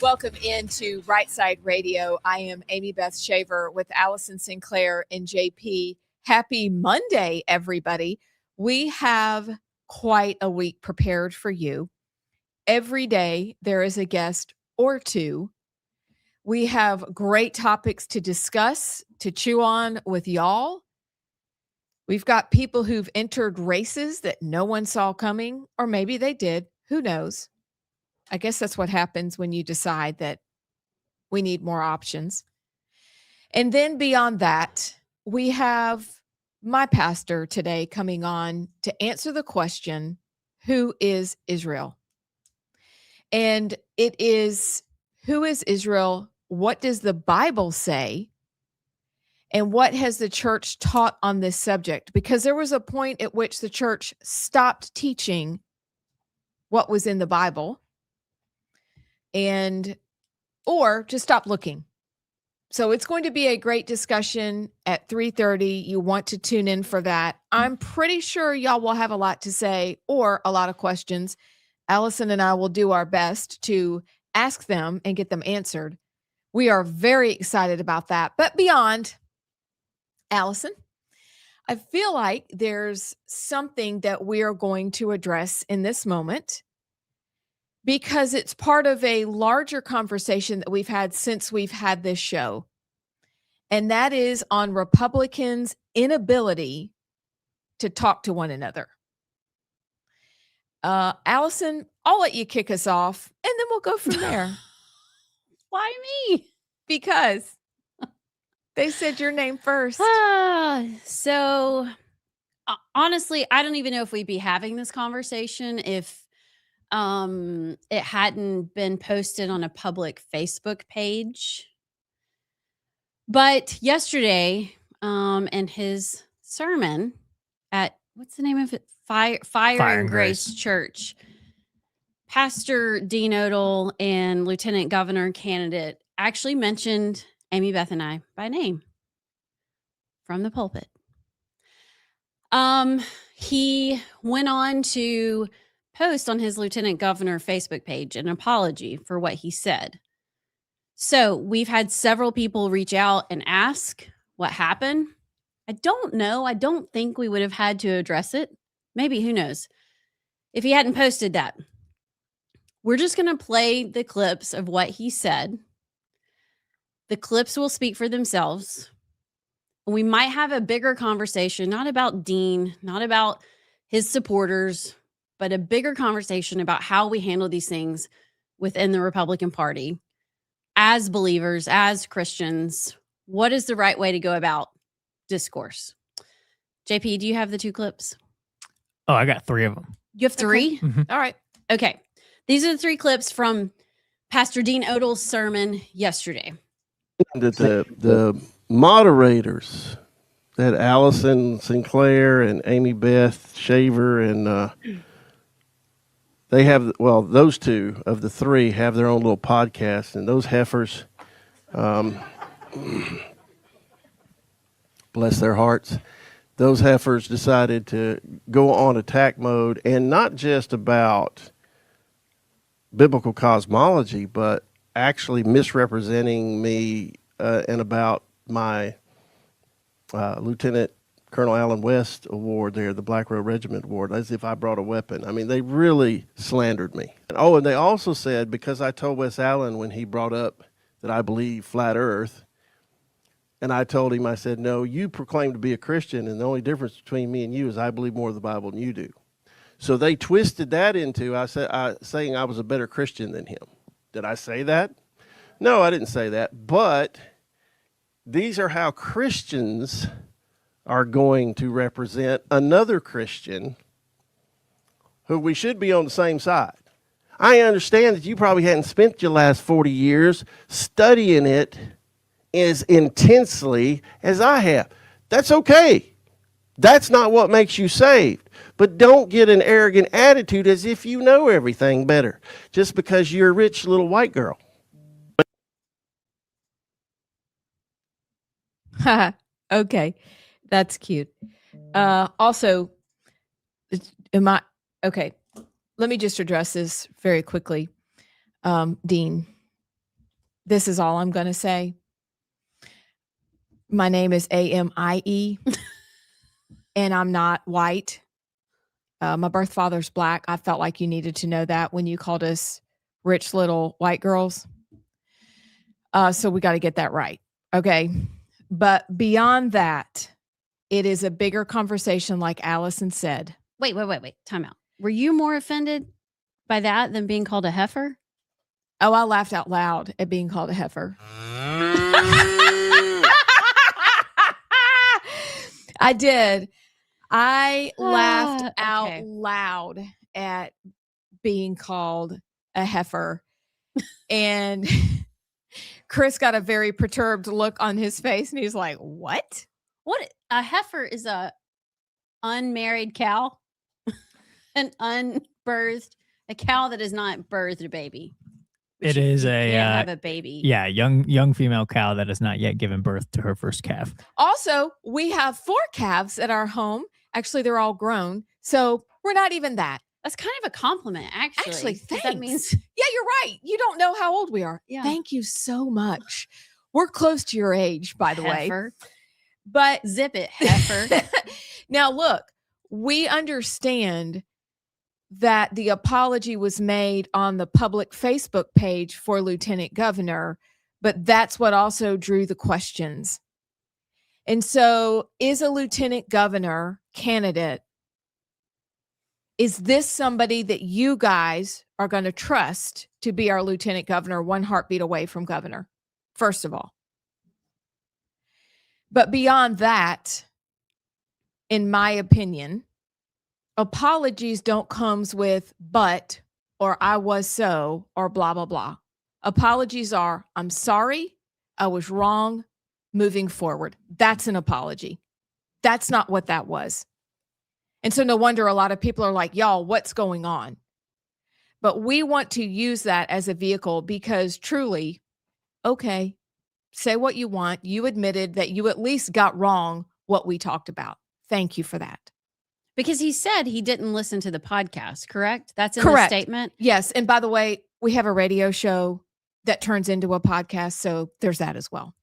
Welcome into Rightside Radio. I am Amy Beth Shaver with Allison Sinclair and JP. Happy Monday, everybody. We have quite a week prepared for you. Every day there is a guest or two. We have great topics to discuss, to chew on with y'all. We've got people who've entered races that no one saw coming, or maybe they did. Who knows? I guess that's what happens when you decide that we need more options. And then beyond that, we have my pastor today coming on to answer the question, who is Israel? And it is, who is Israel? What does the Bible say? And what has the church taught on this subject? Because there was a point at which the church stopped teaching what was in the Bible or just stop looking. So it's going to be a great discussion at 3:30. You want to tune in for that. I'm pretty sure y'all will have a lot to say or a lot of questions. Allison and I will do our best to ask them and get them answered. We are very excited about that. But beyond, Allison, I feel like there's something that we are going to address in this moment, because it's part of a larger conversation that we've had since we've had this show. And that is on Republicans' inability to talk to one another. Allison, I'll let you kick us off, and then we'll go from there. Why me? Because they said your name first. So honestly, I don't even know if we'd be having this conversation if it hadn't been posted on a public Facebook page. But yesterday, in his sermon at, what's the name of it? Fire and Grace Church, Pastor Dean Odell and Lieutenant Governor candidate actually mentioned Amy Beth and I by name from the pulpit. He went on to post on his Lieutenant Governor Facebook page an apology for what he said. So we've had several people reach out and ask what happened. I don't know. I don't think we would have had to address it. Maybe, who knows? If he hadn't posted that. We're just going to play the clips of what he said. The clips will speak for themselves. We might have a bigger conversation, not about Dean, not about his supporters, but a bigger conversation about how we handle these things within the Republican Party as believers, as Christians. What is the right way to go about discourse? JP, do you have the two clips? Oh, I got 3 of them. You have 3? Okay. All right. Okay. These are the 3 clips from Pastor Dean Odell's sermon yesterday. The moderators, that Allison Sinclair and Amy Beth Shaver, and they have, well, those 2 of the 3 have their own little podcast, and those heifers, bless their hearts, those heifers decided to go on attack mode, and not just about biblical cosmology, but actually misrepresenting me and about my Lieutenant Colonel Allen West award there, the Black Road Regiment award, as if I brought a weapon. I mean, they really slandered me. Oh, and they also said, because I told Wes Allen when he brought up that I believe flat earth, and I told him, I said, no, you proclaim to be a Christian, and the only difference between me and you is I believe more of the Bible than you do. So they twisted that into saying I was a better Christian than him. Did I say that? No, I didn't say that. But these are how Christians are going to represent another Christian who we should be on the same side. I understand that you probably hadn't spent your last 40 years studying it as intensely as I have. That's okay. That's not what makes you saved. But don't get an arrogant attitude as if you know everything better just because you're a rich little white girl. Okay, that's cute. Also, okay, let me just address this very quickly. Dean, This is all I'm going to say. My name is AMIE, and I'm not white. My birth father's black. I felt like you needed to know that when you called us rich little white girls. So we got to get that right. Okay. But beyond that, it is a bigger conversation, like Allison said. Wait. Time out. Were you more offended by that than being called a heifer? Oh, I laughed out loud at being called a heifer. I did. I laughed out loud at being called a heifer. And Chris got a very perturbed look on his face, and he's like, what? What? A heifer is a unmarried cow? An unbirthed, a cow that has not birthed a baby. It is a have a baby. Yeah, young female cow that has not yet given birth to her first calf. Also, we have 4 calves at our home. Actually, they're all grown, so we're not even that. That's kind of a compliment, actually. Actually, thanks. That means yeah, you're right. You don't know how old we are. Yeah. Thank you so much. We're close to your age, by the heifer. way. But zip it, heifer. Now, look, we understand that the apology was made on the public Facebook page for Lieutenant Governor, but that's what also drew the questions. And so, is a Lieutenant Governor candidate, is this somebody that you guys are going to trust to be our Lieutenant Governor, one heartbeat away from governor, first of all? But beyond that, in my opinion, apologies don't comes with but or I was so or blah, blah, blah. Apologies are, I'm sorry, I was wrong, moving forward. That's an apology. That's not what that was. And so no wonder a lot of people are like, y'all, what's going on? But we want to use that as a vehicle because truly, okay, say what you want. You admitted that you at least got wrong what we talked about. Thank you for that. Because he said he didn't listen to the podcast, correct? That's in Correct. the statement? Yes. And by the way, we have a radio show that turns into a podcast. So there's that as well.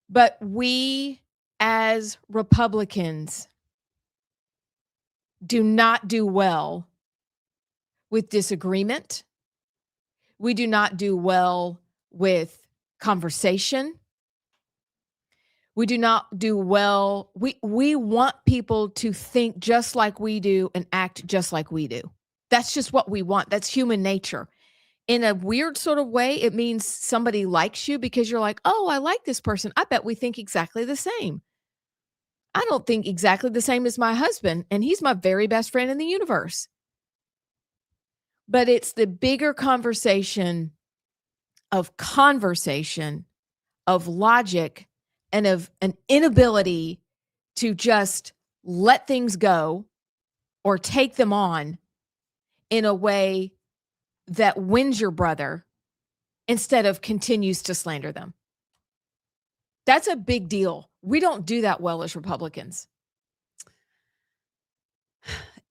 But we as Republicans do not do well with disagreement. We do not do well with conversation. We do not do well. We want people to think just like we do and act just like we do. That's just what we want. That's human nature. In a weird sort of way, it means somebody likes you because you're like, oh, I like this person. I bet we think exactly the same. I don't think exactly the same as my husband, and he's my very best friend in the universe. But it's the bigger conversation of logic, and of an inability to just let things go or take them on in a way that wins your brother instead of continues to slander them. That's a big deal. We don't do that well as Republicans.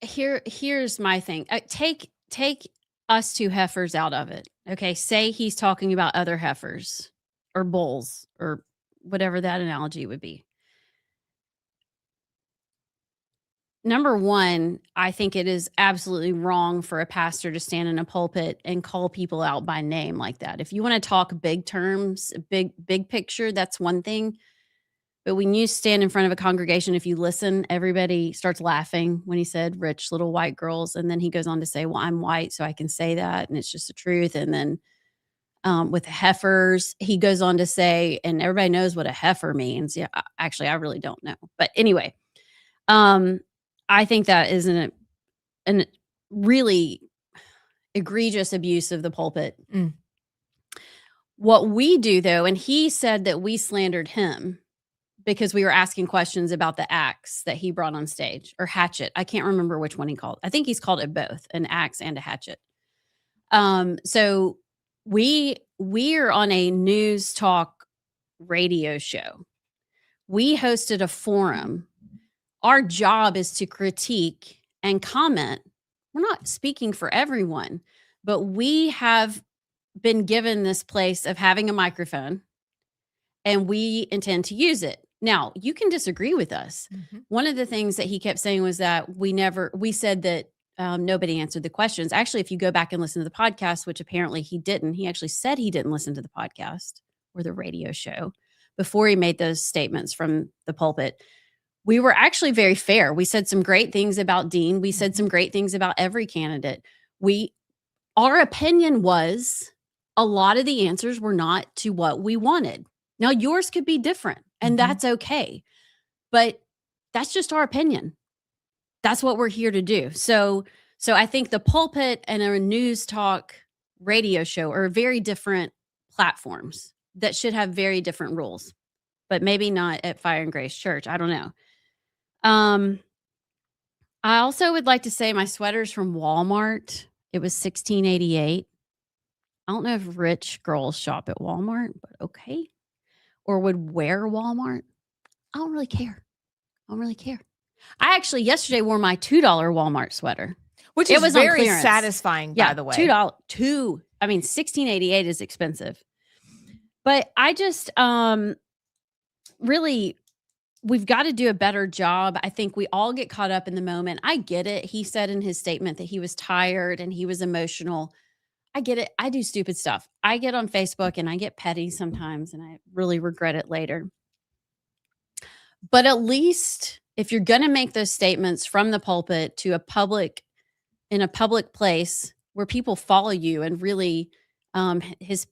Here's my thing. Take us 2 heifers out of it. Okay. Say he's talking about other heifers or bulls or whatever that analogy would be. Number one, I think it is absolutely wrong for a pastor to stand in a pulpit and call people out by name like that. If you want to talk big terms, big picture, that's one thing. But when you stand in front of a congregation, if you listen, everybody starts laughing when he said rich little white girls. And then he goes on to say, well, I'm white, so I can say that. And it's just the truth. And then with the heifers, he goes on to say, and everybody knows what a heifer means. Yeah, actually, I really don't know. But anyway, I think that is an really egregious abuse of the pulpit. Mm. What we do, though, and he said that we slandered him because we were asking questions about the axe that he brought on stage, or hatchet. I can't remember which one he called. I think he's called it both, an axe and a hatchet. So we're on a news talk radio show. We hosted a forum. Our job is to critique and comment. We're not speaking for everyone. but we have been given this place of having a microphone, and we intend to use it. Now, you can disagree with us. One of the things that he kept saying was that we said that nobody answered the questions. Actually, if you go back and listen to the podcast, which apparently he didn't, he actually said he didn't listen to the podcast or the radio show before he made those statements from the pulpit. We were actually very fair. We said some great things about Dean. We said some great things about every candidate. Our opinion was a lot of the answers were not to what we wanted. Now, yours could be different, and that's okay. But that's just our opinion. That's what we're here to do. So I think the pulpit and a news talk radio show are very different platforms that should have very different rules, but maybe not at Fire and Grace Church. I don't know. I also would like to say my sweater's from Walmart. It was $16.88. I don't know if rich girls shop at Walmart, but okay. Or would wear Walmart. I don't really care. I actually yesterday wore my $2 Walmart sweater. Which It is was on very clearance. satisfying, by the way. $2. I mean, $16.88 is expensive. But I just really, we've got to do a better job. I think we all get caught up in the moment. I get it. He said in his statement that he was tired and he was emotional. I get it. I do stupid stuff. I get on Facebook and I get petty sometimes, and I really regret it later. But at least if you're going to make those statements from the pulpit to in a public place where people follow you, and really his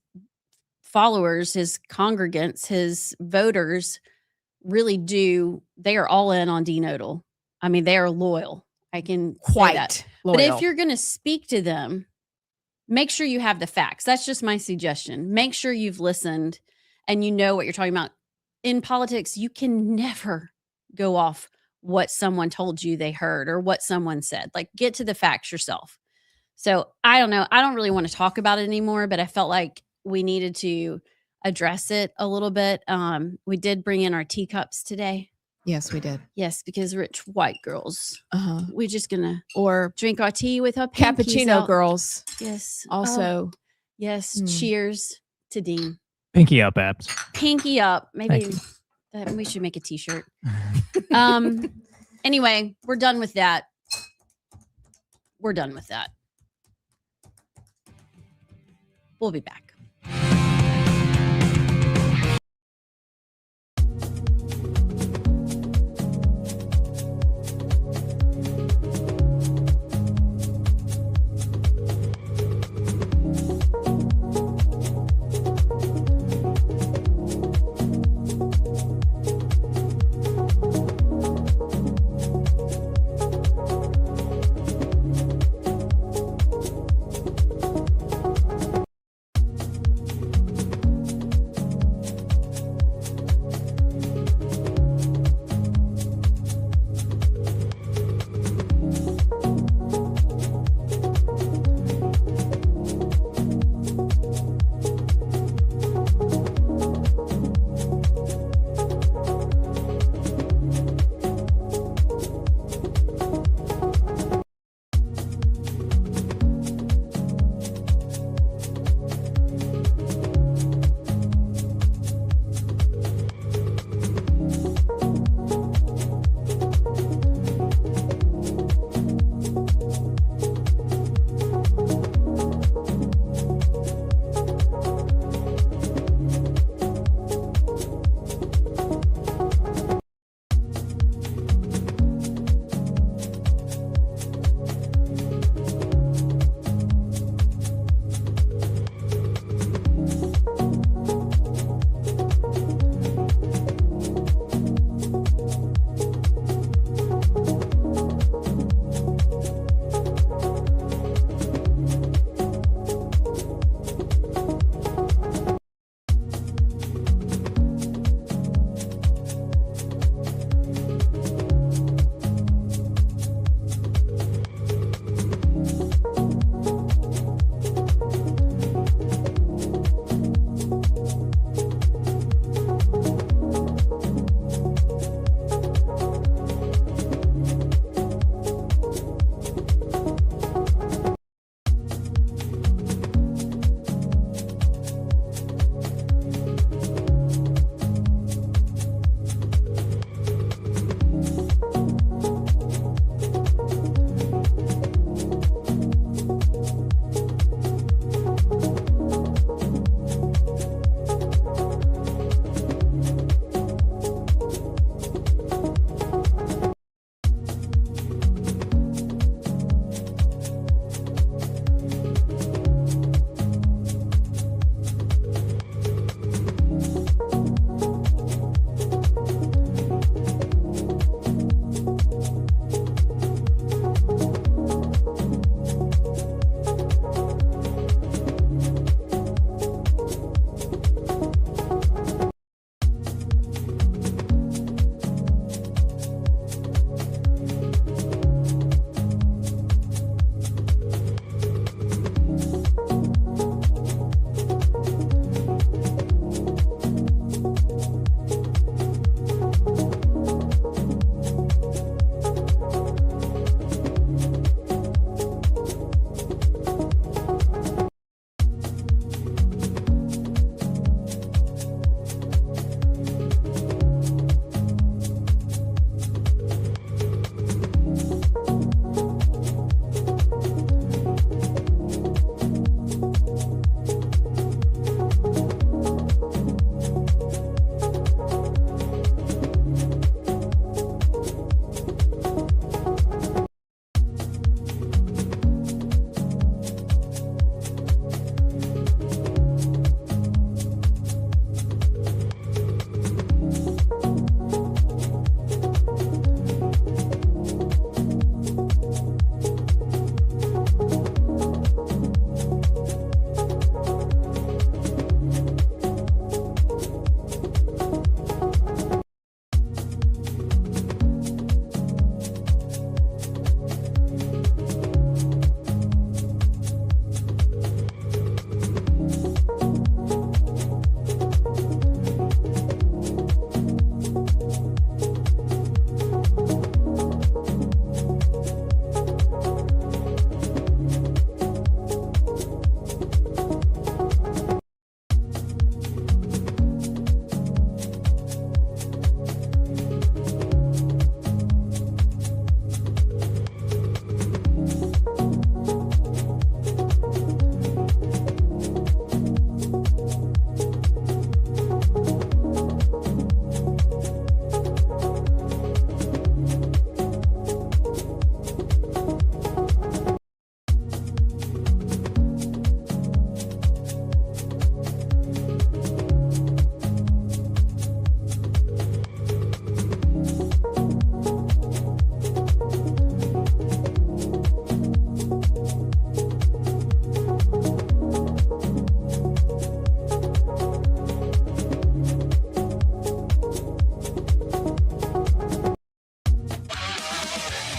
followers, his congregants, his voters really they are all in on Dean Odle. I mean, they are loyal. I can say that. Loyal. But if you're going to speak to them, make sure you have the facts. That's just my suggestion. Make sure you've listened and you know what you're talking about. In politics, you can never go off what someone told you they heard or what someone said. Like, get to the facts yourself. So I don't know. I don't really want to talk about it anymore, but I felt like we needed to address it a little bit. We did bring in our teacups today. Yes, we did. Yes, because rich white girls, we're just gonna Or drink our tea with our pinkies cappuccino out. girls. Yes. Also, Yes. Cheers to Dean. Pinky up, Abs. Pinky up. Maybe Thank you. we should make a t-shirt. Anyway, we're done with that. We'll be back.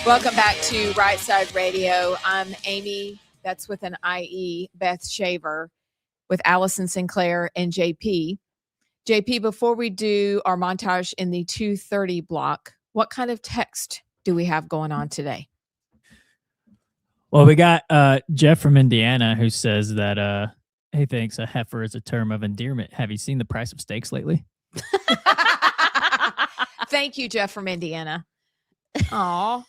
Welcome back to Rightside Radio. I'm Amy, that's with an IE, Beth Shaver, with Allison Sinclair and JP. JP, before we do our montage in the 2:30 block, what kind of text do we have going on today? Well, we got Jeff from Indiana who says that he thinks a heifer is a term of endearment. Have you seen the price of steaks lately? Thank you, Jeff from Indiana. Aw.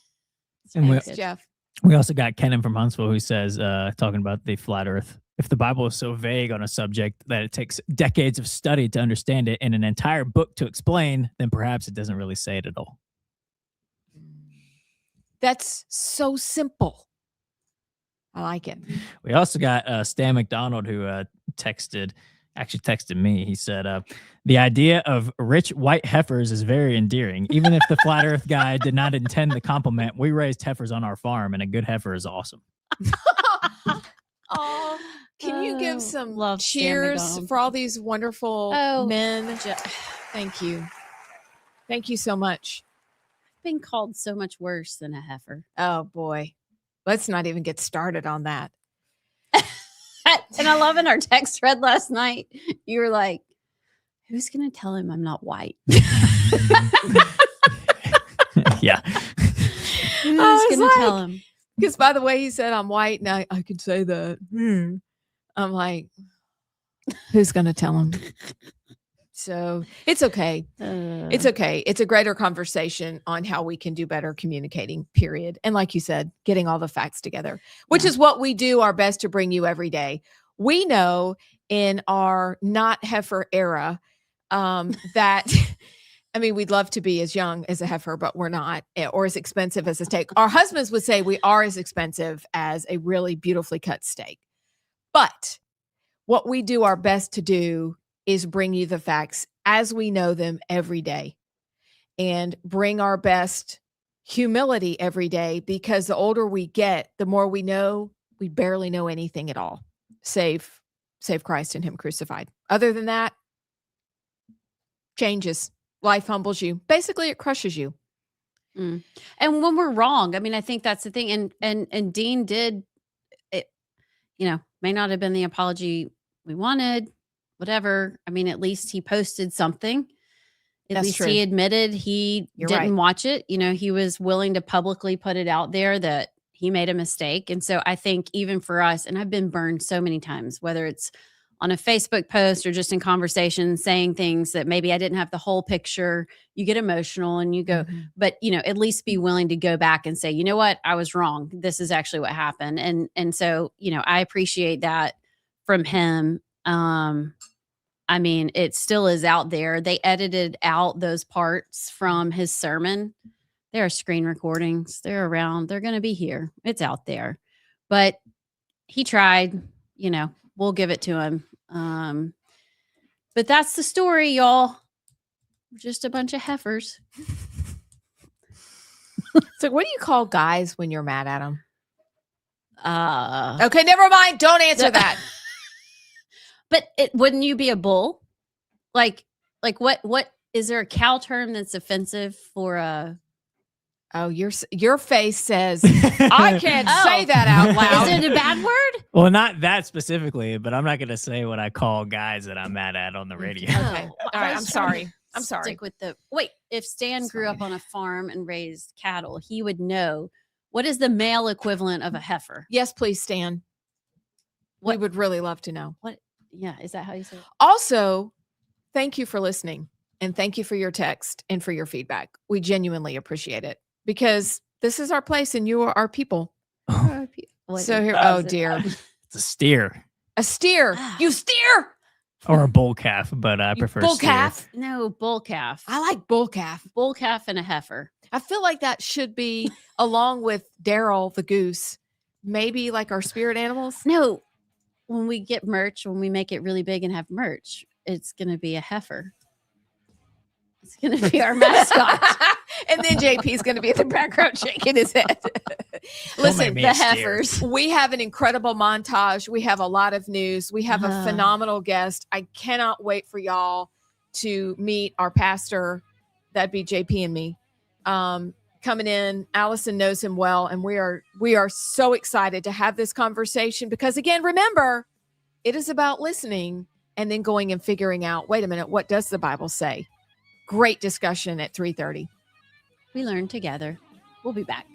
And Thanks, Jeff. We also got Kenan from Huntsville who says, talking about the flat earth, if the Bible is so vague on a subject that it takes decades of study to understand it and an entire book to explain, then perhaps it doesn't really say it at all. That's so simple. I like it. We also got Stan McDonald who texted me. He said, the idea of rich white heifers is very endearing. Even if the flat earth guy did not intend the compliment, we raised heifers on our farm and a good heifer is awesome. Oh, can you give some love cheers for all these wonderful men? Thank you. Thank you so much. I've been called so much worse than a heifer. Oh boy. Let's not even get started on that. And I love in our text thread last night, you were like, who's going to tell him I'm not white? Yeah. Who's going to tell him? Because by the way, he said I'm white and I could say that. I'm like, who's going to tell him? So it's okay. It's okay. It's a greater conversation on how we can do better communicating, period. And like you said, getting all the facts together, which is what we do our best to bring you every day. We know in our not heifer era that, I mean, we'd love to be as young as a heifer, but we're not, or as expensive as a steak. Our husbands would say we are as expensive as a really beautifully cut steak. But what we do our best to do is bring you the facts as we know them every day and bring our best humility every day, because the older we get, the more we know we barely know anything at all, save Christ and him crucified. Other than that, changes. Life humbles you. Basically, it crushes you. And when we're wrong, I mean, I think that's the thing. And Dean did it, may not have been the apology we wanted, whatever. I mean, at least he posted something. At least he admitted he didn't watch it. He was willing to publicly put it out there that he made a mistake. And so I think even for us, and I've been burned so many times, whether it's on a Facebook post or just in conversation, saying things that maybe I didn't have the whole picture, you get emotional and you go, but at least be willing to go back and say, you know what, I was wrong. This is actually what happened. And so, I appreciate that from him. I mean, it still is out there. They edited out those parts from his sermon. There are screen recordings. They're around. They're going to be here. It's out there. But he tried, we'll give it to him. But that's the story, y'all. Just a bunch of heifers. So what do you call guys when you're mad at them? Uh, Okay, never mind. Don't answer that. But wouldn't you be a bull? Like what is there a cow term that's offensive for a? Oh, your face says I can't say that out loud. Is it a bad word? Well, not that specifically, but I'm not going to say what I call guys that I'm mad at on the radio. Okay. All right. I'm sorry. I'm sorry. Stick with if Stan grew up on a farm and raised cattle, he would know what is the male equivalent of a heifer. Yes, please, Stan. We would really love to know. What? Yeah. Is that how you say it? Also, thank you for listening and thank you for your text and for your feedback. We genuinely appreciate it because this is our place and you are our people. So here, oh dear. It's a steer. A steer. You steer. Or a bull calf, but I prefer bull steer. calf. No, bull calf. I like bull calf. Bull calf and a heifer. I feel like that should be along with Daryl the goose, maybe like our spirit animals. No, when we get merch, when we make it really big and have merch, it's going to be a heifer. It's going to be our mascot. And then JP's going to be in the background shaking his head. Listen, the heifers. We have an incredible montage. We have a lot of news. We have a phenomenal guest. I cannot wait for y'all to meet our pastor. That'd be JP and me. coming in. Allison knows him well, and we are so excited to have this conversation because, again, remember, it is about listening and then going and figuring out, wait a minute, what does the Bible say? Great discussion at 3:30. We learn together. We'll be back.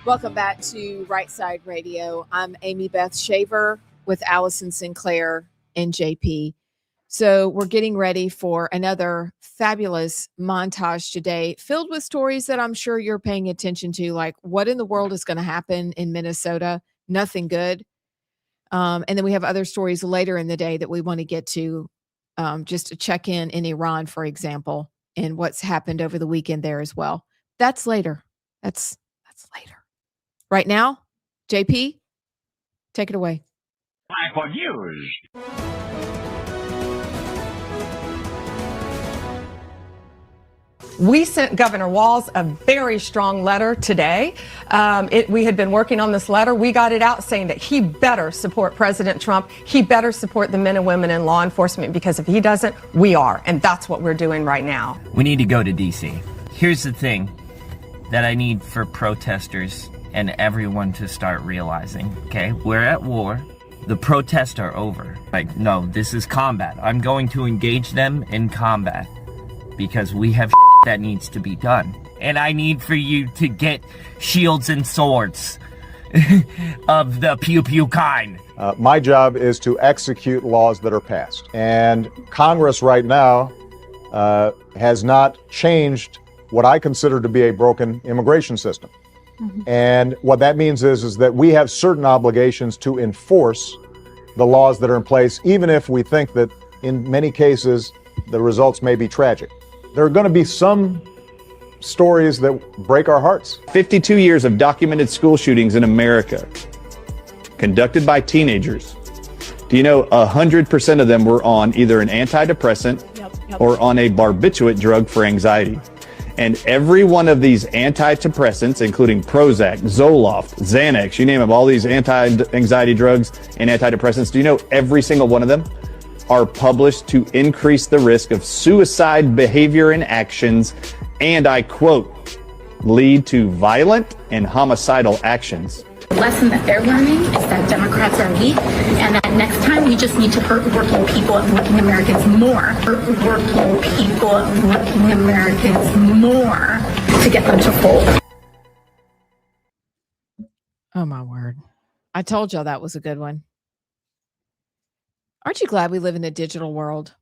Welcome back to Rightside Radio. I'm Amy Beth Shaver with Allison Sinclair and JP. So we're getting ready for another fabulous montage today, filled with stories that I'm sure you're paying attention to, like what in the world is going to happen in Minnesota? Nothing good. And then we have other stories later in the day that we want to get to, just to check in Iran, for example, and what's happened over the weekend there as well. That's later. That's later. Right now, JP, take it away. Time for news. We sent Governor Walz a very strong letter today. We had been working on this letter. We got it out saying that he better support President Trump. He better support the men and women in law enforcement, because if he doesn't, we are. And that's what we're doing right now. We need to go to D.C. Here's the thing that I need for protesters and everyone to start realizing, okay? We're at war. The protests are over. Like, no, this is combat. I'm going to engage them in combat because we have that needs to be done. And I need for you to get shields and swords of the pew-pew kind. My job is to execute laws that are passed. And Congress right now has not changed what I consider to be a broken immigration system. Mm-hmm. And what that means is that we have certain obligations to enforce the laws that are in place, even if we think that in many cases the results may be tragic. There are going to be some stories that break our hearts. 52 years of documented school shootings in America, conducted by teenagers. Do you know 100% of them were on either an antidepressant or on a barbiturate drug for anxiety? And every one of these antidepressants, including Prozac, Zoloft, Xanax, you name them, all these anti-anxiety drugs and antidepressants, do you know every single one of them are published to increase the risk of suicide behavior and actions, and I quote, lead to violent and homicidal actions. The lesson that they're learning is that Democrats are weak, and that next time we just need to hurt working people and working Americans more. Hurt working people and working Americans more to get them to fold. Oh, my word. I told y'all that was a good one. Aren't you glad we live in a digital world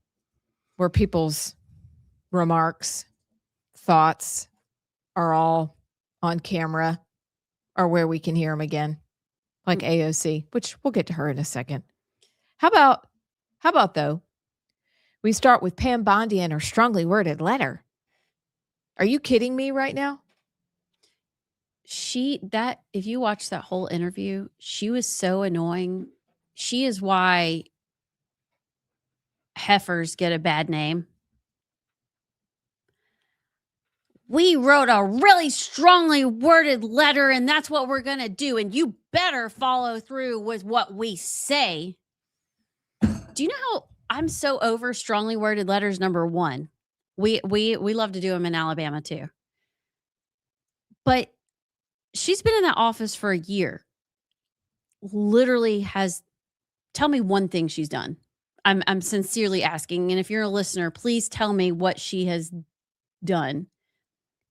where people's remarks, thoughts are all on camera, or where we can hear them again, like AOC, which we'll get to her in a second. How about though, we start with Pam Bondi and her strongly worded letter. Are you kidding me right now? If you watch that whole interview, she was so annoying. She is why heifers get a bad name. We wrote a really strongly worded letter, and that's what we're going to do. And you better follow through with what we say. Do you know how I'm so over strongly worded letters? Number one, we love to do them in Alabama too. But she's been in that office for a year. Literally tell me one thing she's done. I'm sincerely asking. And if you're a listener, please tell me what she has done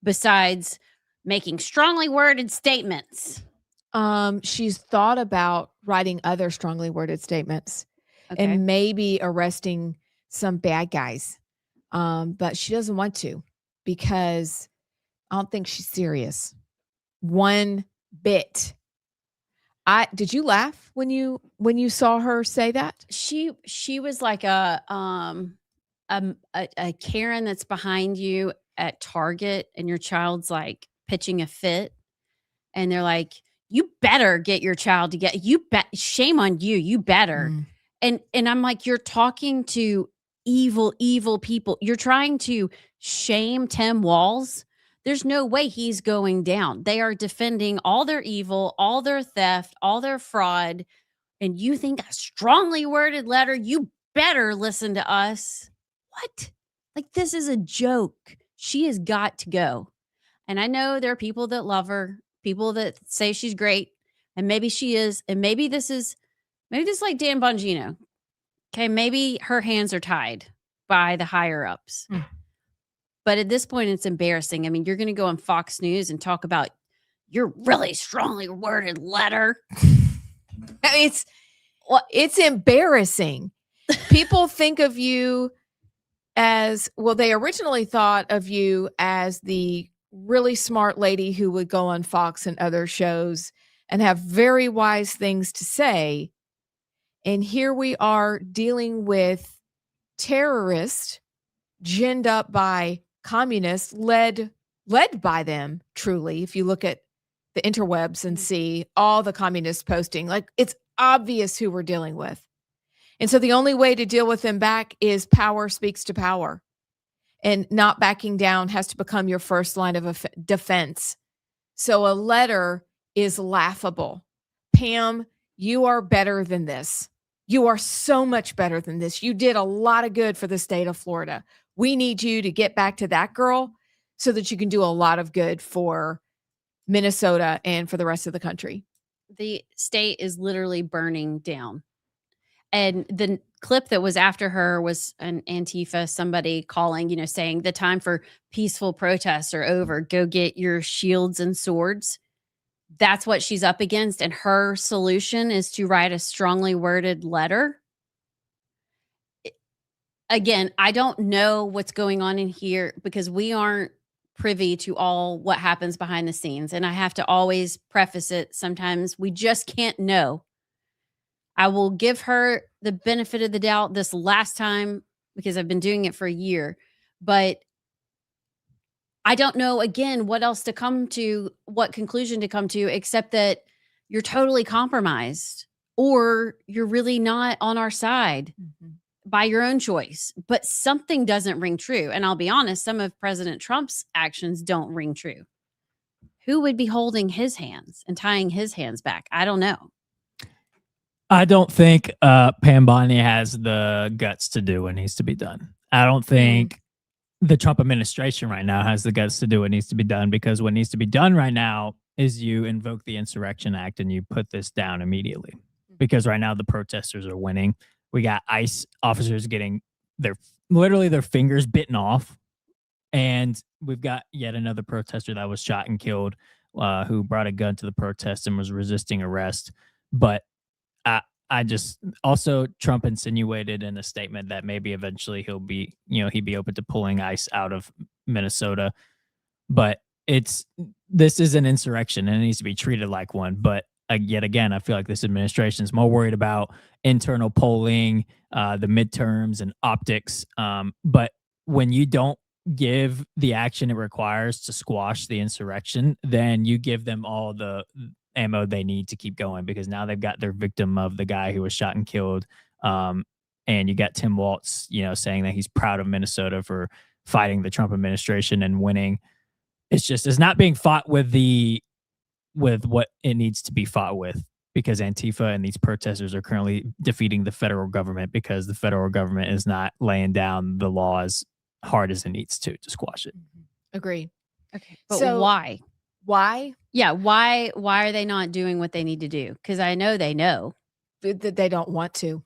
besides making strongly worded statements. She's thought about writing other strongly worded statements, okay, and maybe arresting some bad guys. But she doesn't want to, because I don't think she's serious one bit. Did you laugh when you saw her say that? She was like a Karen that's behind you at Target, and your child's like pitching a fit, and they're like, you better get your child to get, shame on you, you better. And I'm like, you're talking to evil people. You're trying to shame Tim Walz. There's no way he's going down. They are defending all their evil, all their theft, all their fraud. And you think a strongly worded letter, you better listen to us. What? Like, this is a joke. She has got to go. And I know there are people that love her, people that say she's great, and maybe she is. And maybe this is like Dan Bongino. Okay, maybe her hands are tied by the higher ups. But at this point, it's embarrassing. I mean, you're going to go on Fox News and talk about your really strongly worded letter. I mean, it's embarrassing. People think of you as, well, they originally thought of you as the really smart lady who would go on Fox and other shows and have very wise things to say. And here we are dealing with terrorists ginned up by communists, led by them, truly. If you look at the interwebs and see all the communists posting, like, it's obvious who we're dealing with. And so the only way to deal with them back is power speaks to power. And not backing down has to become your first line of defense. So a letter is laughable. Pam, you are better than this. You are so much better than this. You did a lot of good for the state of Florida. We need you to get back to that girl so that you can do a lot of good for Minnesota and for the rest of the country. The state is literally burning down. And the clip that was after her was an Antifa, somebody calling, saying the time for peaceful protests are over. Go get your shields and swords. That's what she's up against. And her solution is to write a strongly worded letter. Again, I don't know what's going on in here because we aren't privy to all what happens behind the scenes. And I have to always preface it. Sometimes we just can't know. I will give her the benefit of the doubt this last time because I've been doing it for a year, but I don't know, again, what else to come to, what conclusion to come to, except that you're totally compromised or you're really not on our side by your own choice, but something doesn't ring true. And I'll be honest, some of President Trump's actions don't ring true. Who would be holding his hands and tying his hands back? I don't know. I don't think Pam Bondi has the guts to do what needs to be done. I don't think the Trump administration right now has the guts to do what needs to be done, because what needs to be done right now is you invoke the Insurrection Act and you put this down immediately. Because right now the protesters are winning. We got ICE officers getting their fingers bitten off. And we've got yet another protester that was shot and killed who brought a gun to the protest and was resisting arrest. But I just also Trump insinuated in a statement that maybe eventually he'd be open to pulling ICE out of Minnesota. But this is an insurrection and it needs to be treated like one. But yet again, I feel like this administration is more worried about internal polling, the midterms and optics. But when you don't give the action it requires to squash the insurrection, then you give them all the ammo they need to keep going, because now they've got their victim of the guy who was shot and killed. And you got Tim Walz, saying that he's proud of Minnesota for fighting the Trump administration and winning. It's not being fought with what it needs to be fought with, because Antifa and these protesters are currently defeating the federal government because the federal government is not laying down the law as hard as it needs to squash it. Agreed. Okay. But So- why? Why? Yeah. Why are they not doing what they need to do? Because I know they know. They don't want to.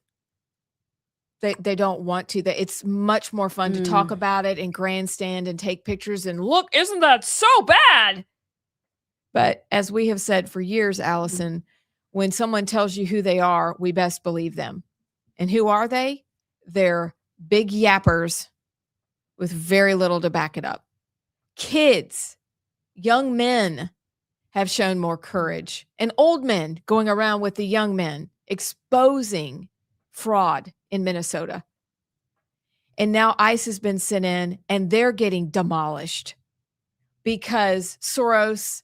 They don't want to. It's much more fun to talk about it and grandstand and take pictures and look, isn't that so bad? But as we have said for years, Allison, when someone tells you who they are, we best believe them. And who are they? They're big yappers with very little to back it up. Kids, young men have shown more courage, and old men going around with the young men exposing fraud in Minnesota. And now ICE has been sent in and they're getting demolished because Soros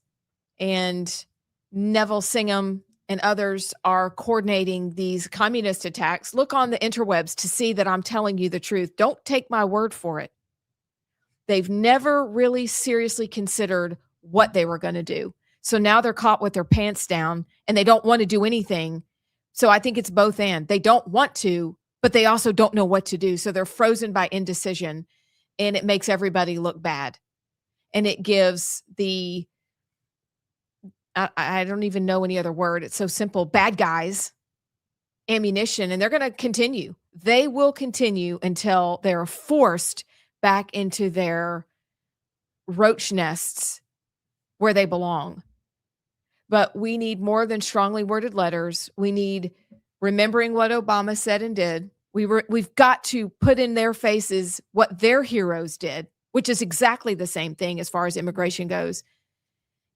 and Neville Singham and others are coordinating these communist attacks. Look on the interwebs to see that I'm telling you the truth. Don't take my word for it. They've never really seriously considered what they were going to do. So now they're caught with their pants down and they don't want to do anything. So I think it's both and. They don't want to, but they also don't know what to do. So they're frozen by indecision, and it makes everybody look bad. And it gives I don't even know any other word. It's so simple. Bad guys ammunition, and they're going to continue. They will continue until they're forced back into their roach nests where they belong. But we need more than strongly worded letters. We need remembering what Obama said and did. We've got to put in their faces what their heroes did, which is exactly the same thing as far as immigration goes.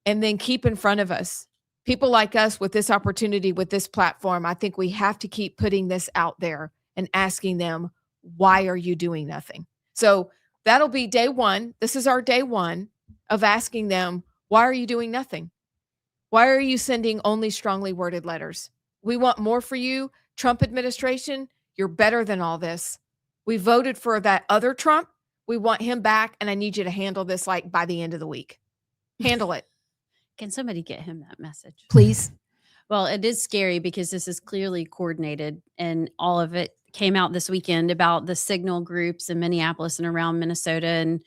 And then keep in front of us people like us with this opportunity, with this platform. I think we have to keep putting this out there and asking them, why are you doing nothing? So that'll be day one. This is our day one of asking them, why are you doing nothing? Why are you sending only strongly worded letters? We want more for you. Trump administration, you're better than all this. We voted for that other Trump. We want him back, and I need you to handle this like by the end of the week. Handle it. Can somebody get him that message? Please. Well, it is scary because this is clearly coordinated, and all of it came out this weekend about the signal groups in Minneapolis and around Minnesota and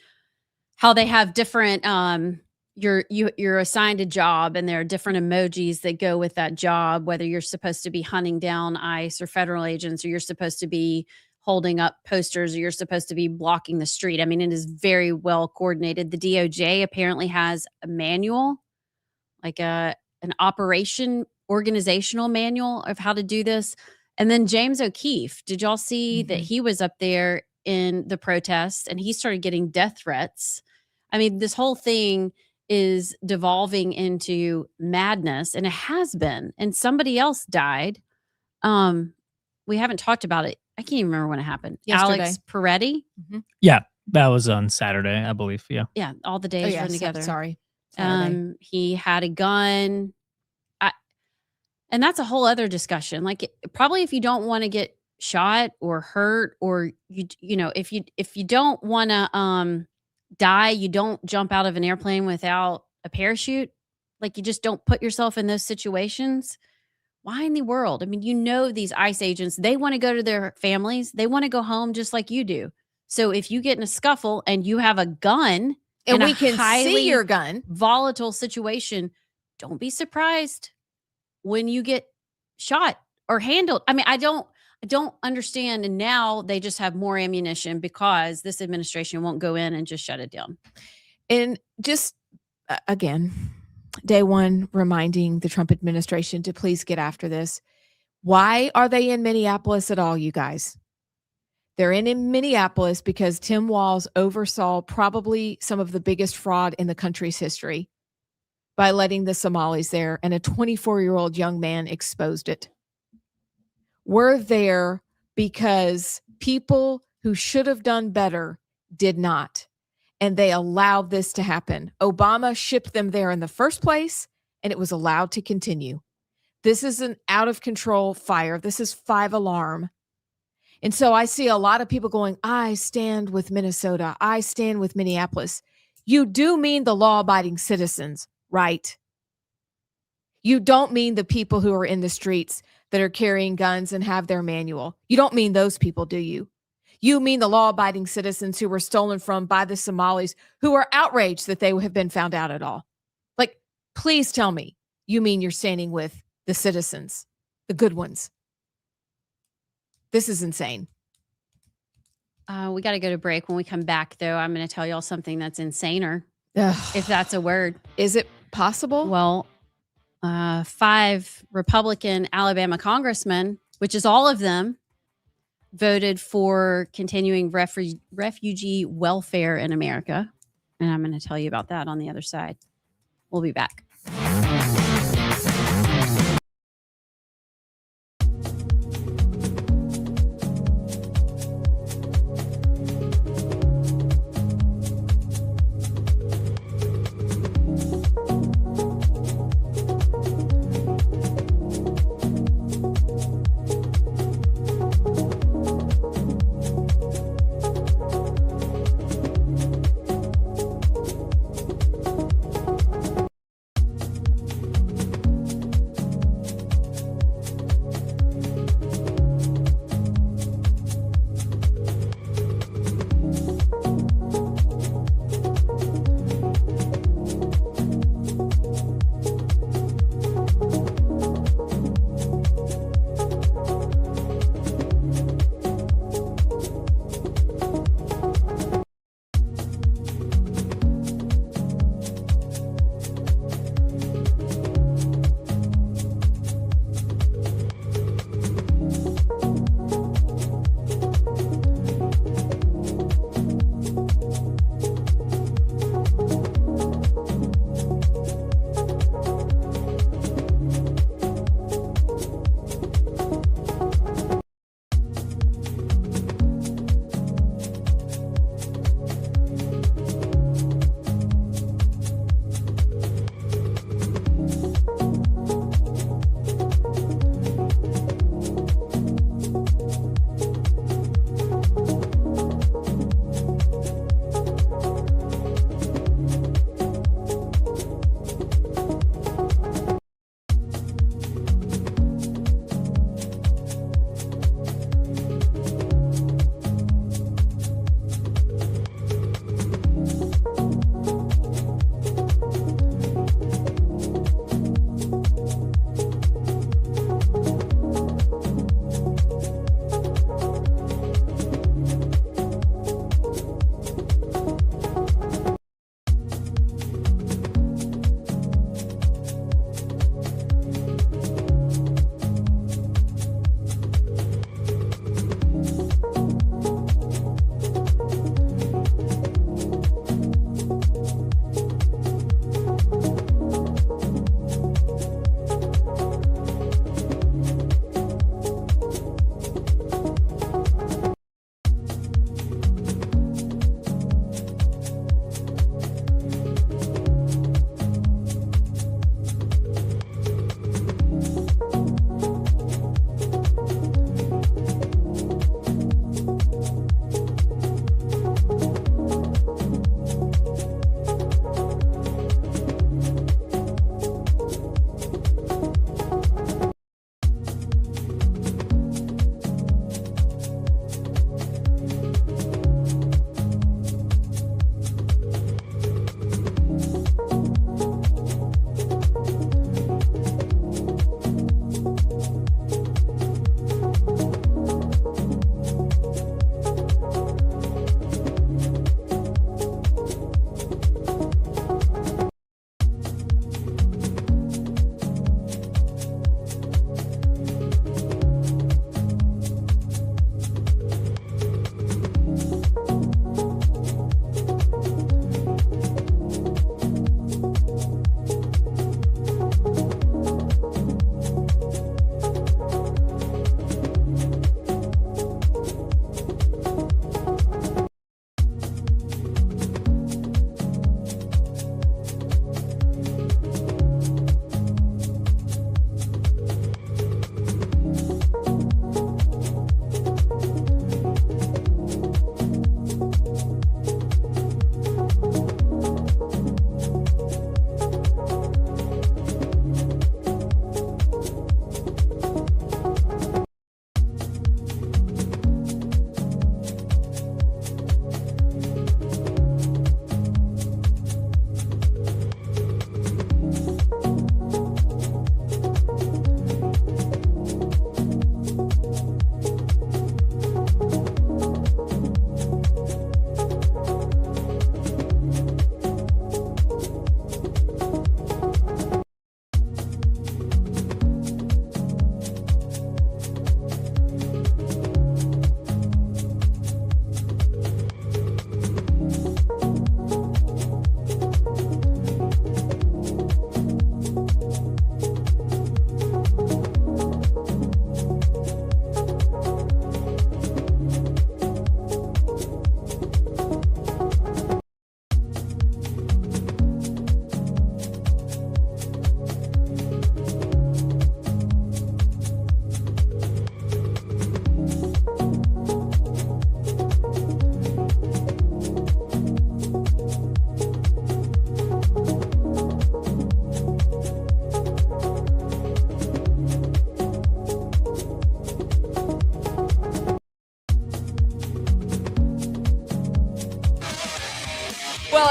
how they have different you're assigned a job, and there are different emojis that go with that job, whether you're supposed to be hunting down ICE or federal agents, or you're supposed to be holding up posters, or you're supposed to be blocking the street. I mean, it is very well coordinated. The DOJ apparently has a manual, like an organizational manual of how to do this. And then James O'Keefe, did y'all see that he was up there in the protest and he started getting death threats? I mean, this whole thing is devolving into madness, and it has been. And somebody else died. We haven't talked about it. I can't even remember when it happened. Yesterday. Alex Peretti. Yeah, that was on Saturday, I believe. Yeah. Yeah, all the days run together. Sorry. He had a gun. And that's a whole other discussion. Like, probably if you don't want to get shot or hurt, or you know, if you don't want to die, you don't jump out of an airplane without a parachute. Like, you just don't put yourself in those situations. Why in the world? I mean, you know, these ICE agents, they want to go to their families. They want to go home just like you do. So if you get in a scuffle and you have a gun And in we a can highly see your gun. volatile situation, don't be surprised when you get shot or handled. I mean, I don't understand. And now they just have more ammunition because this administration won't go in and just shut it down. And just again, day one, reminding the Trump administration to please get after this. Why are they in Minneapolis at all, you guys? They're in Minneapolis because Tim Walz oversaw probably some of the biggest fraud in the country's history by letting the Somalis there, and a 24-year-old young man exposed it. We're there because people who should have done better did not, and they allowed this to happen. Obama shipped them there in the first place, and it was allowed to continue. This is an out-of-control fire. This is 5 alarm. And so I see a lot of people going, I stand with Minnesota. I stand with Minneapolis. You do mean the law-abiding citizens, right? You don't mean the people who are in the streets that are carrying guns and have their manual. You don't mean those people, do you? You mean the law-abiding citizens who were stolen from by the Somalis, who are outraged that they have been found out at all. Like, please tell me you mean you're standing with the citizens, the good ones. This is insane. We got to go to break. When we come back, though, I'm going to tell y'all something that's insaner, Ugh. if that's a word. Is it possible? Well, 5 Republican Alabama congressmen, which is all of them, voted for continuing refugee welfare in America. And I'm going to tell you about that on the other side. We'll be back.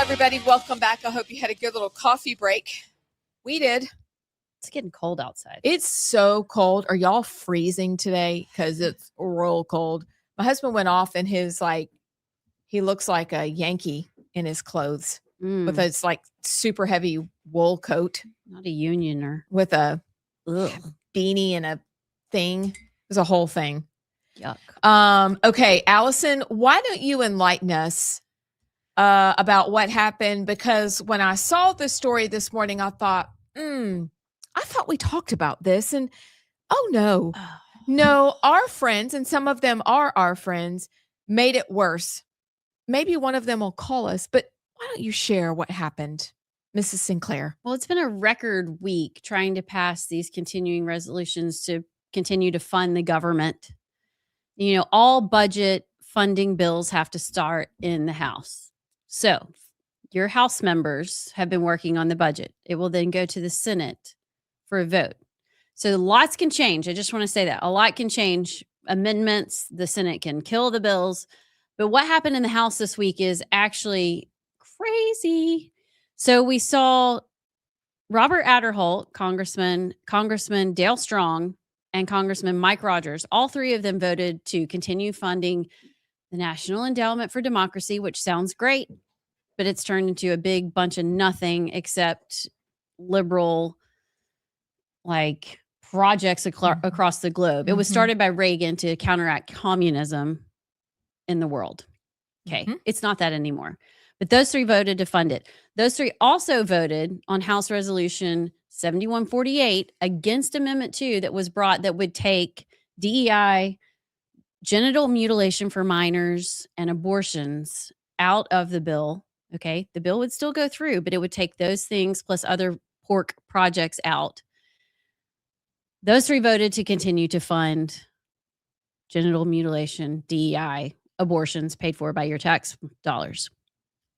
everybody. Welcome back. I hope you had a good little coffee break. We did. It's getting cold outside. It's so cold. Are y'all freezing today? Because it's real cold. My husband went off in his, like, he looks like a Yankee in his clothes with a like super heavy wool coat. Not a unioner. With a beanie and a thing. It was a whole thing. Yuck. Okay, Allison, why don't you enlighten us about what happened? Because when I saw this story this morning, I thought, I thought we talked about this. And no, our friends, and some of them are our friends, made it worse. Maybe one of them will call us, but why don't you share what happened, Mrs. Sinclair? Well, it's been a record week trying to pass these continuing resolutions to continue to fund the government. You know, all budget funding bills have to start in the House. So your House members have been working on the budget. It will then go to the Senate for a vote. So lots can change. I just want to say that. A lot can change. Amendments, the Senate can kill the bills. But what happened in the House this week is actually crazy. So we saw Robert Adderholt, Congressman Dale Strong, and Congressman Mike Rogers. All three of them voted to continue funding the National Endowment for Democracy, which sounds great, but it's turned into a big bunch of nothing except liberal, like, projects across the globe. It was started by Reagan to counteract communism in the world. Okay. It's not that anymore. But those three voted to fund it. Those three also voted on House Resolution 7148 against Amendment 2 that was brought that would take DEI, genital mutilation for minors, and abortions out of the bill. Okay. The bill would still go through, but it would take those things plus other pork projects out. Those three voted to continue to fund genital mutilation, DEI, abortions paid for by your tax dollars.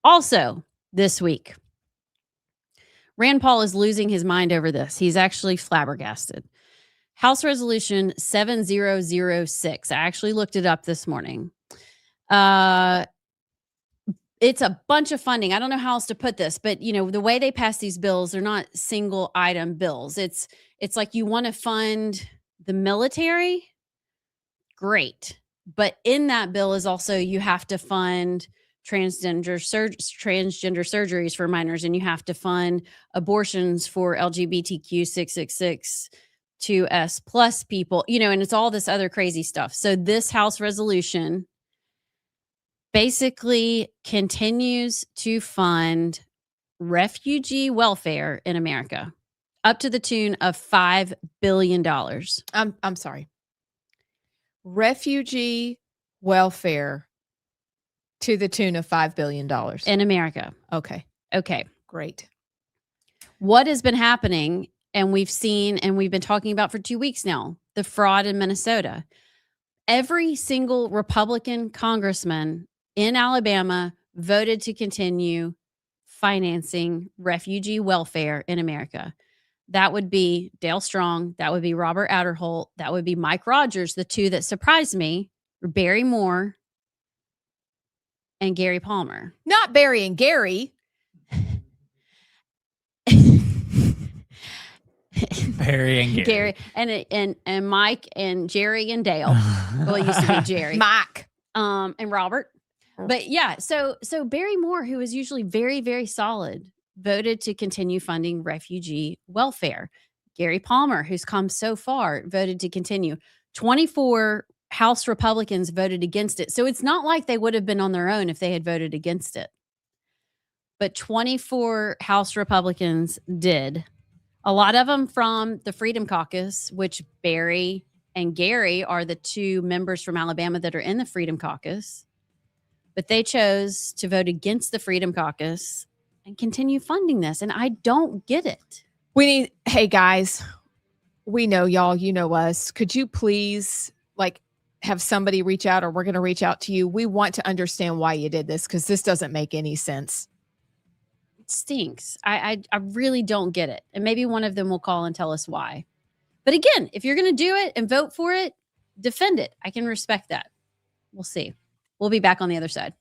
Also, this week, Rand Paul is losing his mind over this. He's actually flabbergasted. House Resolution 7006. I actually looked it up this morning. It's a bunch of funding. I don't know how else to put this, but you know, the way they pass these bills, they're not single item bills. It's like you want to fund the military. Great. But in that bill is also you have to fund transgender surgeries for minors, and you have to fund abortions for LGBTQ 666 2S plus people, you know, and it's all this other crazy stuff. So this House resolution basically continues to fund refugee welfare in America up to the tune of $5 billion. I'm sorry. Refugee welfare to the tune of $5 billion in America. Okay. Okay. Great. What has been happening, and we've seen, and we've been talking about for 2 weeks now, the fraud in Minnesota. Every single Republican congressman in Alabama voted to continue financing refugee welfare in America. That would be Dale Strong. That would be Robert Adderholt. That would be Mike Rogers. The two that surprised me were Barry Moore and Gary Palmer. Not Barry and Gary. Barry and Gary. And Mike and Jerry and Dale. Well, it used to be Jerry. Mike. And Robert. But yeah, so Barry Moore, who is usually very, very solid, voted to continue funding refugee welfare. Gary Palmer, who's come so far, voted to continue. 24 House Republicans voted against it. So it's not like they would have been on their own if they had voted against it. But 24 House Republicans did. A lot of them from the Freedom Caucus, which Barry and Gary are the two members from Alabama that are in the Freedom Caucus. But they chose to vote against the Freedom Caucus and continue funding this. And I don't get it. Hey guys, we know y'all, you know us. Could you please have somebody reach out, or we're going to reach out to you. We want to understand why you did this, because this doesn't make any sense. It stinks. I really don't get it. And maybe one of them will call and tell us why. But again, if you're going to do it and vote for it, defend it. I can respect that. We'll see. We'll be back on the other side.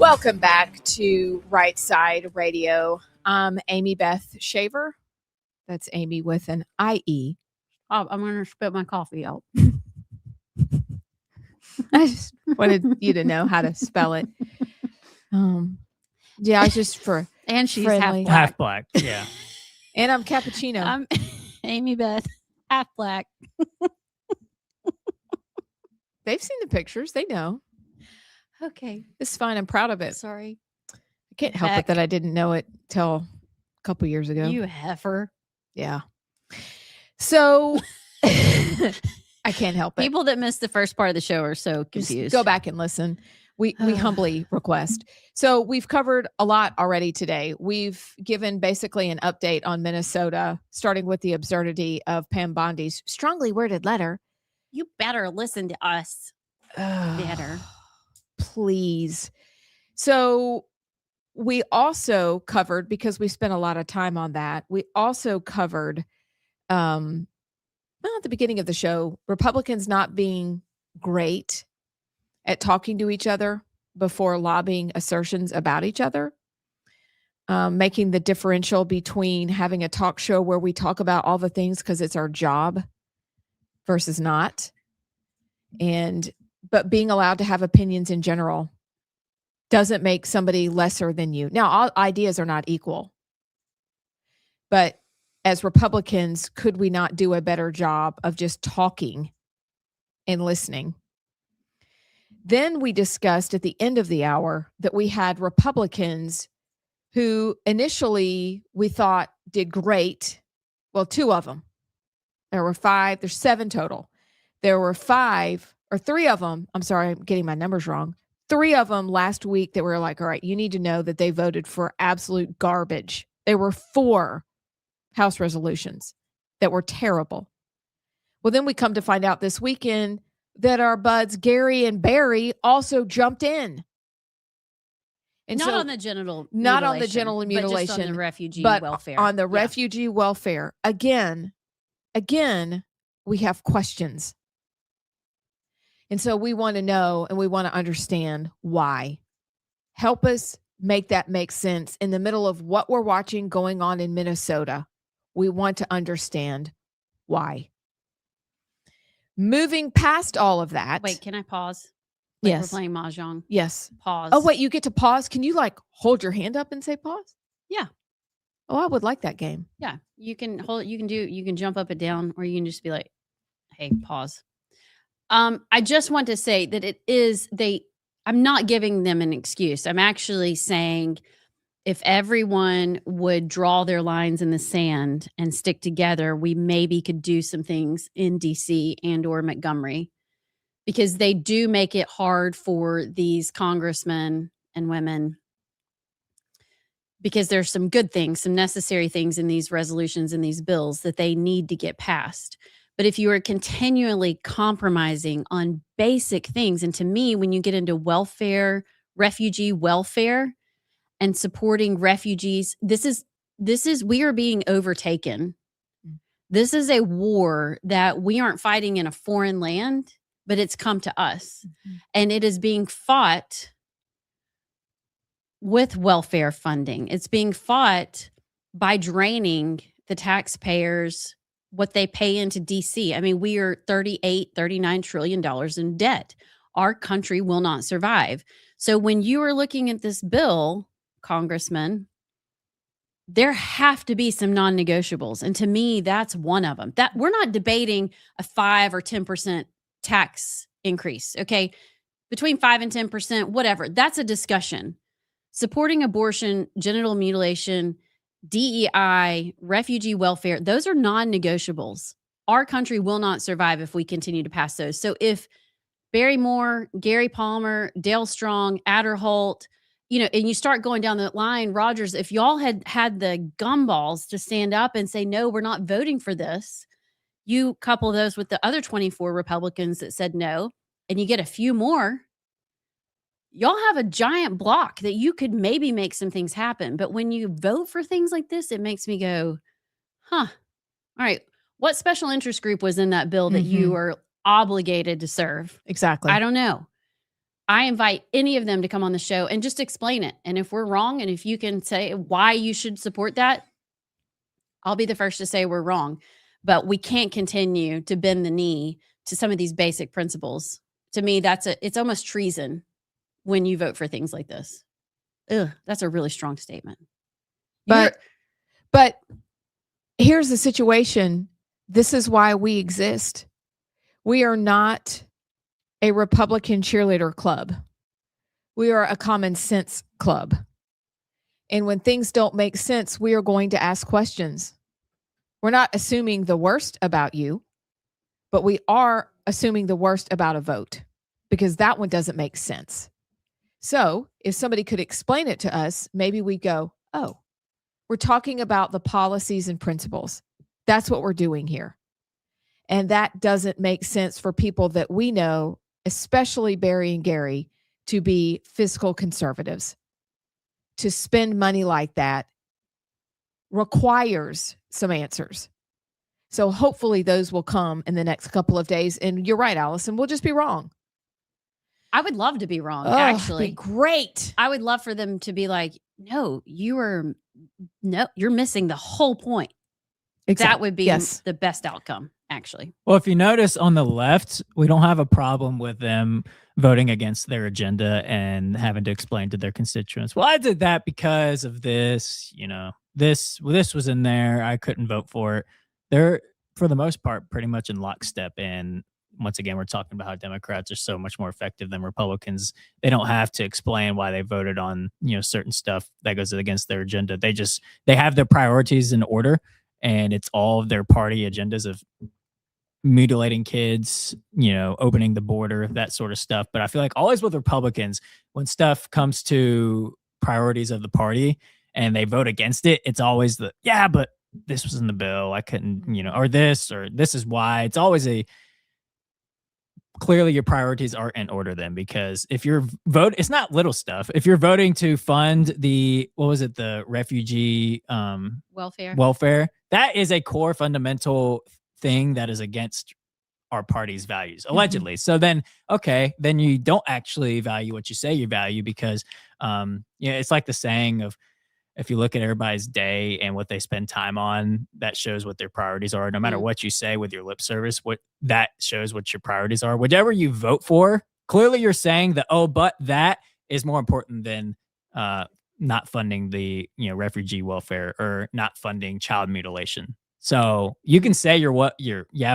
Welcome back to Rightside Radio. I'm Amy Beth Shaver. That's Amy with an IE. Oh, I'm going to spit my coffee out. I just wanted you to know how to spell it. Yeah, I was just for And she's friendly. half black. Half black. Yeah. And I'm cappuccino. I'm Amy Beth, half black. They've seen the pictures. They know. Okay. It's fine. I'm proud of it. Sorry. I can't help it that I didn't know it till a couple years ago. You heifer. Yeah. So I can't help it. People that missed the first part of the show are so Just confused. go back and listen. We humbly request. So we've covered a lot already today. We've given basically an update on Minnesota, starting with the absurdity of Pam Bondi's strongly worded letter. You better listen to us. Better. Please. So we also covered, because we spent a lot of time on that, we also covered at the beginning of the show, Republicans not being great at talking to each other before lobbying assertions about each other, making the differential between having a talk show where we talk about all the things because it's our job versus not, but being allowed to have opinions in general doesn't make somebody lesser than you. Now, all ideas are not equal, but as Republicans, could we not do a better job of just talking and listening? Then we discussed at the end of the hour that we had Republicans who initially we thought did great. Well, 2 of them. There were 5. There's 7 total. There were 5 or 3 of them. I'm sorry, I'm getting my numbers wrong. 3 of them last week that were like, all right, you need to know that they voted for absolute garbage. There were 4 House resolutions that were terrible. Well, then we come to find out this weekend that our buds Gary and Barry also jumped in. And Not so, on the genital not on the mutilation, genital but mutilation, just on the refugee but welfare. on the Yeah. refugee welfare. Again, we have questions. And so we want to know and we want to understand why. Help us make that make sense in the middle of what we're watching going on in Minnesota. We want to understand why. Moving past all of that. Wait, can I pause? Like Yes. We're playing Mahjong. Yes. Pause. Oh, wait, you get to pause. Can you hold your hand up and say pause? Yeah. Oh, I would like that game. Yeah. You can hold, you can jump up and down, or you can just be like, hey, pause. I just want to say that I'm not giving them an excuse. I'm actually saying if everyone would draw their lines in the sand and stick together, we maybe could do some things in DC and or Montgomery, because they do make it hard for these congressmen and women, because there's some good things, some necessary things in these resolutions and these bills that they need to get passed. But if you are continually compromising on basic things, and to me, when you get into welfare, refugee welfare, and supporting refugees, we are being overtaken. This is a war that we aren't fighting in a foreign land, but it's come to us. Mm-hmm. And it is being fought with welfare funding. It's being fought by draining the taxpayers what they pay into DC. I mean, we are $39 trillion in debt. Our country will not survive. So when you are looking at this bill, Congressman, there have to be some non-negotiables. And to me, that's one of them. That we're not debating a 5 or 10% tax increase. Okay. Between 5 and 10%, whatever. That's a discussion. Supporting abortion, genital mutilation, DEI, refugee welfare, those are non-negotiables. Our country will not survive if we continue to pass those. So if Barry Moore, Gary Palmer, Dale Strong, Adderholt, and you start going down the line, Rogers, if y'all had the gumballs to stand up and say, no, we're not voting for this, you couple those with the other 24 Republicans that said no, and you get a few more, y'all have a giant block that you could maybe make some things happen. But when you vote for things like this, it makes me go, all right, what special interest group was in that bill that you are obligated to serve? Exactly. I don't know. I invite any of them to come on the show and just explain it. And if we're wrong, and if you can say why you should support that, I'll be the first to say we're wrong. But we can't continue to bend the knee to some of these basic principles. To me, it's almost treason when you vote for things like this. Ugh, that's a really strong statement. But here's the situation. This is why we exist. We are not a Republican cheerleader club. We are a common sense club. And when things don't make sense, we are going to ask questions. We're not assuming the worst about you, but we are assuming the worst about a vote because that one doesn't make sense. So if somebody could explain it to us, maybe we go, oh, we're talking about the policies and principles. That's what we're doing here. And that doesn't make sense for people that we know, especially Barry and Gary, to be fiscal conservatives. To spend money like that requires some answers. So hopefully those will come in the next couple of days. And you're right, Allison, we'll just be wrong. I would love to be wrong, Oh, actually. be great. I would love for them to be like, no, you're missing the whole point. Exactly. That would be the best outcome, actually. Well, if you notice on the left, we don't have a problem with them voting against their agenda and having to explain to their constituents, well, I did that because of this, this was in there. I couldn't vote for it. They're, for the most part, pretty much in lockstep. And once again, we're talking about how Democrats are so much more effective than Republicans. They don't have to explain why they voted on, certain stuff that goes against their agenda. They have their priorities in order, and it's all of their party agendas of mutilating kids, opening the border, that sort of stuff. But I feel like always with Republicans, when stuff comes to priorities of the party and they vote against it, it's always but this was in the bill. I couldn't, or this is why. It's always clearly your priorities aren't in order then, because if you're it's not little stuff. If you're voting to fund the refugee welfare, that is a core fundamental thing that is against our party's values, allegedly. So then, then you don't actually value what you say you value, because it's like the saying of, if you look at everybody's day and what they spend time on, that shows what their priorities are. No matter what you say with your lip service, what that shows what your priorities are. Whatever you vote for, clearly you're saying that, but that is more important than not funding the refugee welfare or not funding child mutilation. So you can say your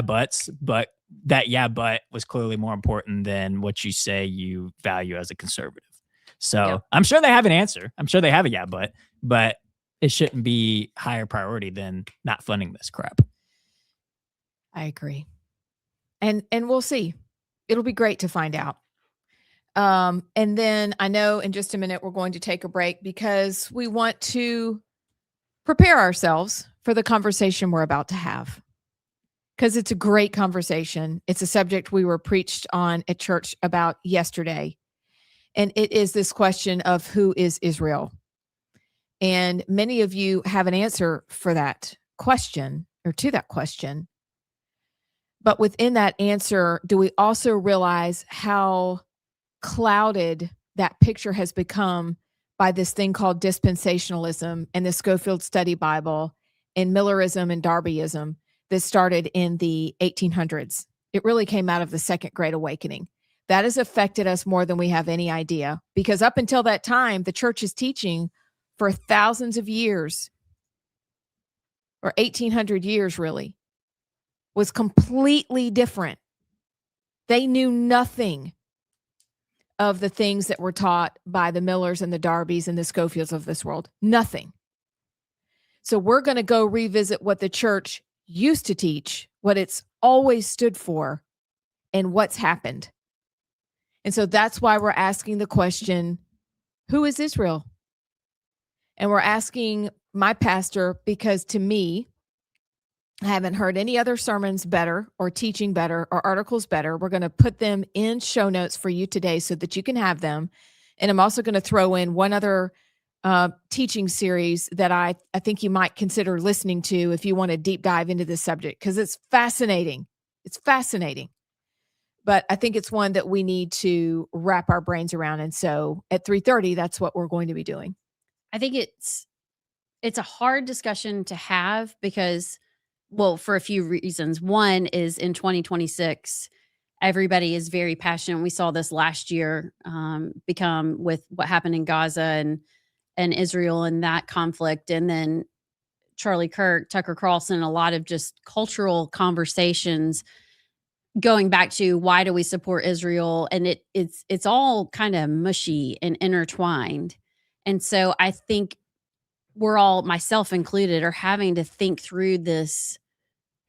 buts, but that but was clearly more important than what you say you value as a conservative. So I'm sure they have an answer. I'm sure they have a but it shouldn't be higher priority than not funding this crap. I agree. And we'll see. It'll be great to find out. And then I know in just a minute we're going to take a break because we want to prepare ourselves for the conversation we're about to have. Because it's a great conversation. It's a subject we were preached on at church about yesterday. And it is this question of who is Israel? And many of you have an answer for that question, or to that question. But within that answer, do we also realize how clouded that picture has become by this thing called dispensationalism and the Schofield Study Bible and Millerism and Darbyism that started in the 1800s? It really came out of the Second Great Awakening. That has affected us more than we have any idea, because up until that time, the church's teaching for thousands of years, or 1800 years really, was completely different. They knew nothing of the things that were taught by the Millers and the Darbys and the Schofields of this world. Nothing. So we're going to go revisit what the church used to teach, what it's always stood for, and what's happened. And so that's why we're asking the question, who is Israel? And we're asking my pastor because, to me, I haven't heard any other sermons better or teaching better or articles better. We're going to put them in show notes for you today so that you can have them. And I'm also going to throw in one other teaching series that I think you might consider listening to if you want to deep dive into this subject, because it's fascinating. It's fascinating. but I think it's one that we need to wrap our brains around. And so at 3:30, that's what we're going to be doing. I think it's a hard discussion to have because, well, for a few reasons. One is in 2026, everybody is very passionate. We saw this last year become with what happened in Gaza and Israel and that conflict. And then Charlie Kirk, Tucker Carlson, a lot of just cultural conversations going back to why do we support Israel? And it's all kind of mushy and intertwined. And so I think we're all, myself included, are having to think through this.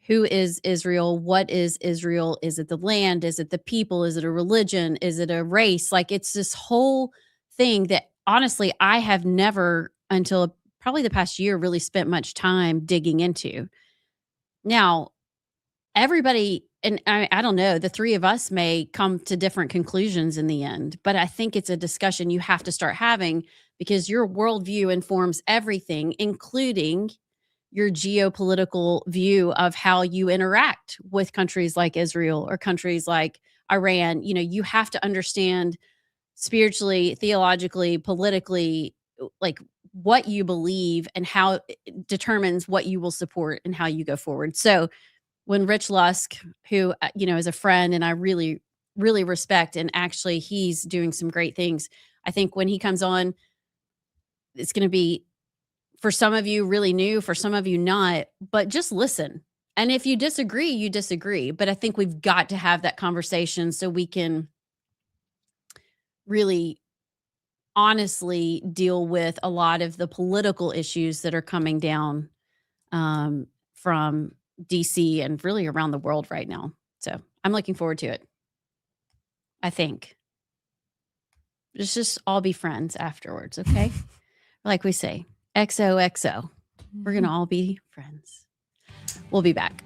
Who is Israel? What is Israel? Is it the land? Is it the people? Is it a religion? Is it a race? Like, it's this whole thing that honestly, I have never until probably the past year really spent much time digging into. Now, everybody, and I don't know, the three of us may come to different conclusions in the end, but I think it's a discussion you have to start having because your worldview informs everything, including your geopolitical view of how you interact with countries like Israel or countries like Iran. You know, you have to understand spiritually, theologically, politically, like what you believe and how it determines what you will support and how you go forward. So when Rich Lusk, who, is a friend and I really, really respect, and actually he's doing some great things. I think when he comes on, it's going to be, for some of you, really new, for some of you not, but just listen. And if you disagree, you disagree. But I think we've got to have that conversation so we can really honestly deal with a lot of the political issues that are coming down from DC and really around the world right now. So I'm looking forward to it. I think. Let's just all be friends afterwards, okay? Like we say, XOXO. We're going to all be friends. We'll be back.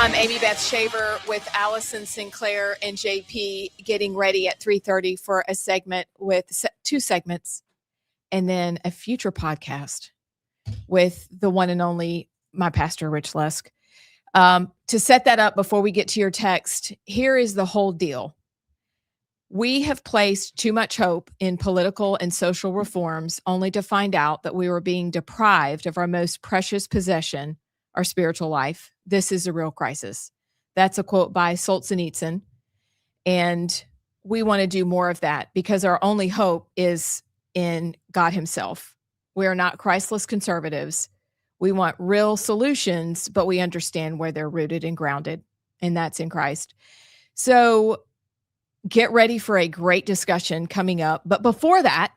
I'm Amy Beth Shaver with Allison Sinclair and JP, getting ready at 3:30 for a segment with 2 segments, and then a future podcast with the one and only my pastor, Rich Lusk. To set that up before we get to your text, here is the whole deal. We have placed too much hope in political and social reforms only to find out that we were being deprived of our most precious possession, our spiritual life. This is a real crisis. That's a quote by Solzhenitsyn. And we want to do more of that because our only hope is in God himself. We are not Christless conservatives. We want real solutions, but we understand where they're rooted and grounded, and that's in Christ. So get ready for a great discussion coming up. But before that,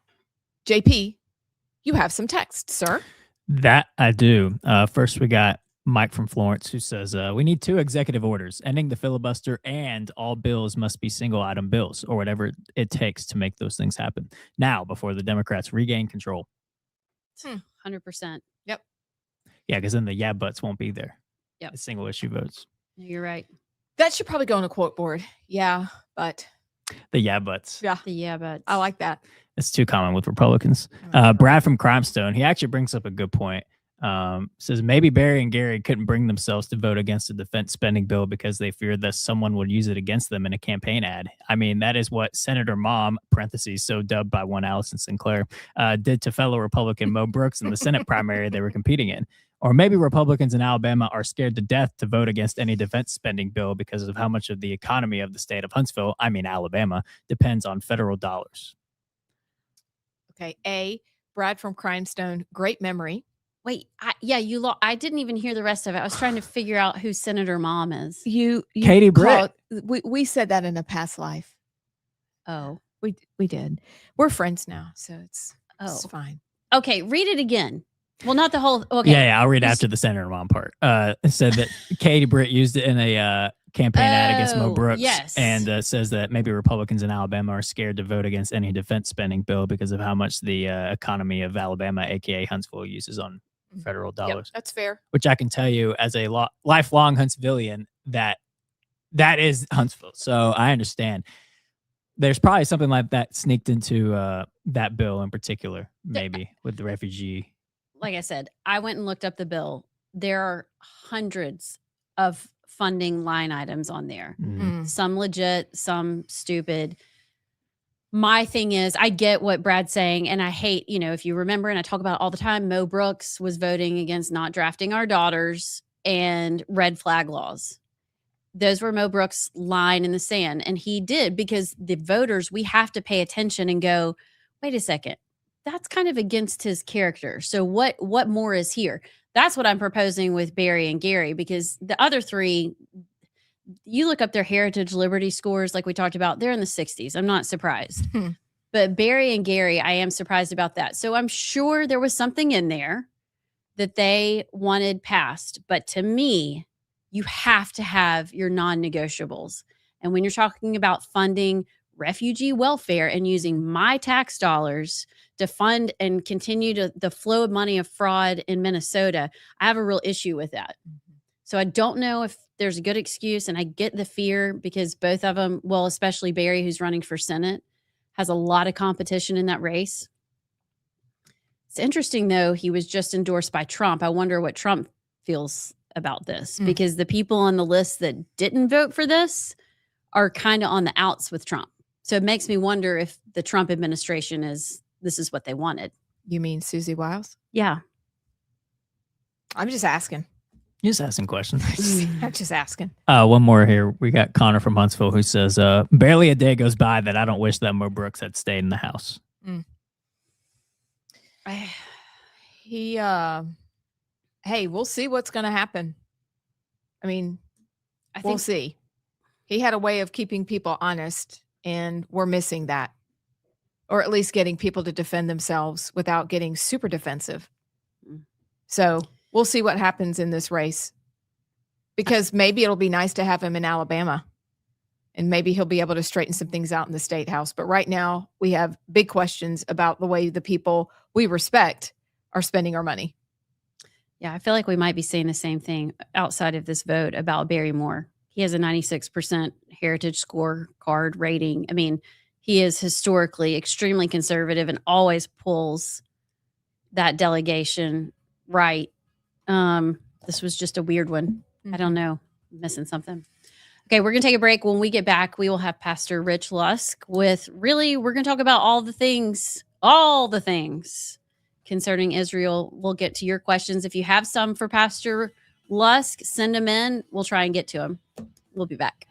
JP, you have some text, sir. That I do. First, we got Mike from Florence who says, we need 2 executive orders, ending the filibuster, and all bills must be single item bills or whatever it takes to make those things happen now before the Democrats regain control. 100%. Yep. Yeah, because then the yeah buts won't be there. Yep. The single issue votes. You're right. That should probably go on a quote board. Yeah, but. The yeah buts. Yeah. The yeah buts. I like that. It's too common with Republicans. Brad from Crimestone, he actually brings up a good point. Says maybe Barry and Gary couldn't bring themselves to vote against the defense spending bill because they feared that someone would use it against them in a campaign ad. I mean, that is what Senator Mom, parentheses, so dubbed by one Allison Sinclair, did to fellow Republican Mo Brooks in the Senate primary they were competing in. Or maybe Republicans in Alabama are scared to death to vote against any defense spending bill because of how much of the economy of the state of Huntsville, I mean Alabama, depends on federal dollars. Okay. Brad from Crimestone, great memory. Wait, I didn't even hear the rest of it. I was trying to figure out who Senator Mom is. You Katie Britt. We said that in a past life. Oh, we did. We're friends now, so it's fine. Okay, read it again. Well, not the whole. Okay, Yeah, I'll read after the Senator Mom part. It said that Katie Britt used it in a campaign ad against Mo Brooks, yes. and says that maybe Republicans in Alabama are scared to vote against any defense spending bill because of how much the economy of Alabama, aka Huntsville, uses on federal dollars. Yep, that's fair. Which I can tell you as a lifelong Huntsvillian that is Huntsville. So I understand. There's probably something like that sneaked into that bill in particular, maybe with the refugee. Like I said, I went and looked up the bill. There are hundreds of funding line items on there. Some legit, some stupid. My thing is, I get what Brad's saying, and I hate, if you remember, and I talk about it all the time, Mo Brooks was voting against not drafting our daughters and red flag laws. Those were Mo Brooks' line in the sand, and he did because the voters, we have to pay attention and go, wait a second, that's kind of against his character. So what more is here? That's what I'm proposing with Barry and Gary, because the other 3, you look up their Heritage Liberty scores, like we talked about, they're in the 60s. I'm not surprised. But Barry and Gary, I am surprised about that. So I'm sure there was something in there that they wanted passed. But to me, you have to have your non-negotiables. And when you're talking about funding refugee welfare and using my tax dollars to fund and continue the flow of money of fraud in Minnesota, I have a real issue with that. So I don't know if there's a good excuse, and I get the fear because both of them, well, especially Barry, who's running for Senate, has a lot of competition in that race. It's interesting, though, he was just endorsed by Trump. I wonder what Trump feels about this, because the people on the list that didn't vote for this are kind of on the outs with Trump. So it makes me wonder if the Trump administration this is what they wanted. You mean Susie Wiles? Yeah. I'm just asking. You're just asking questions. I'm just asking. One more here. We got Connor from Huntsville who says, barely a day goes by that I don't wish that Mo Brooks had stayed in the house. Hey, we'll see what's going to happen. I mean, we'll see. He had a way of keeping people honest, and we're missing that. Or at least getting people to defend themselves without getting super defensive. So we'll see what happens in this race, because maybe it'll be nice to have him in Alabama, and maybe he'll be able to straighten some things out in the state house. But right now we have big questions about the way the people we respect are spending our money. Yeah, I feel like we might be saying the same thing outside of this vote about Barry Moore. He has a 96% heritage score card rating. I mean, he is historically extremely conservative and always pulls that delegation right. This was just a weird one. I don't know. I'm missing something. Okay, we're going to take a break. When we get back, we will have Pastor Rich Lusk with we're going to talk about all the things concerning Israel. We'll get to your questions. If you have some for Pastor Lusk, send them in. We'll try and get to them. We'll be back.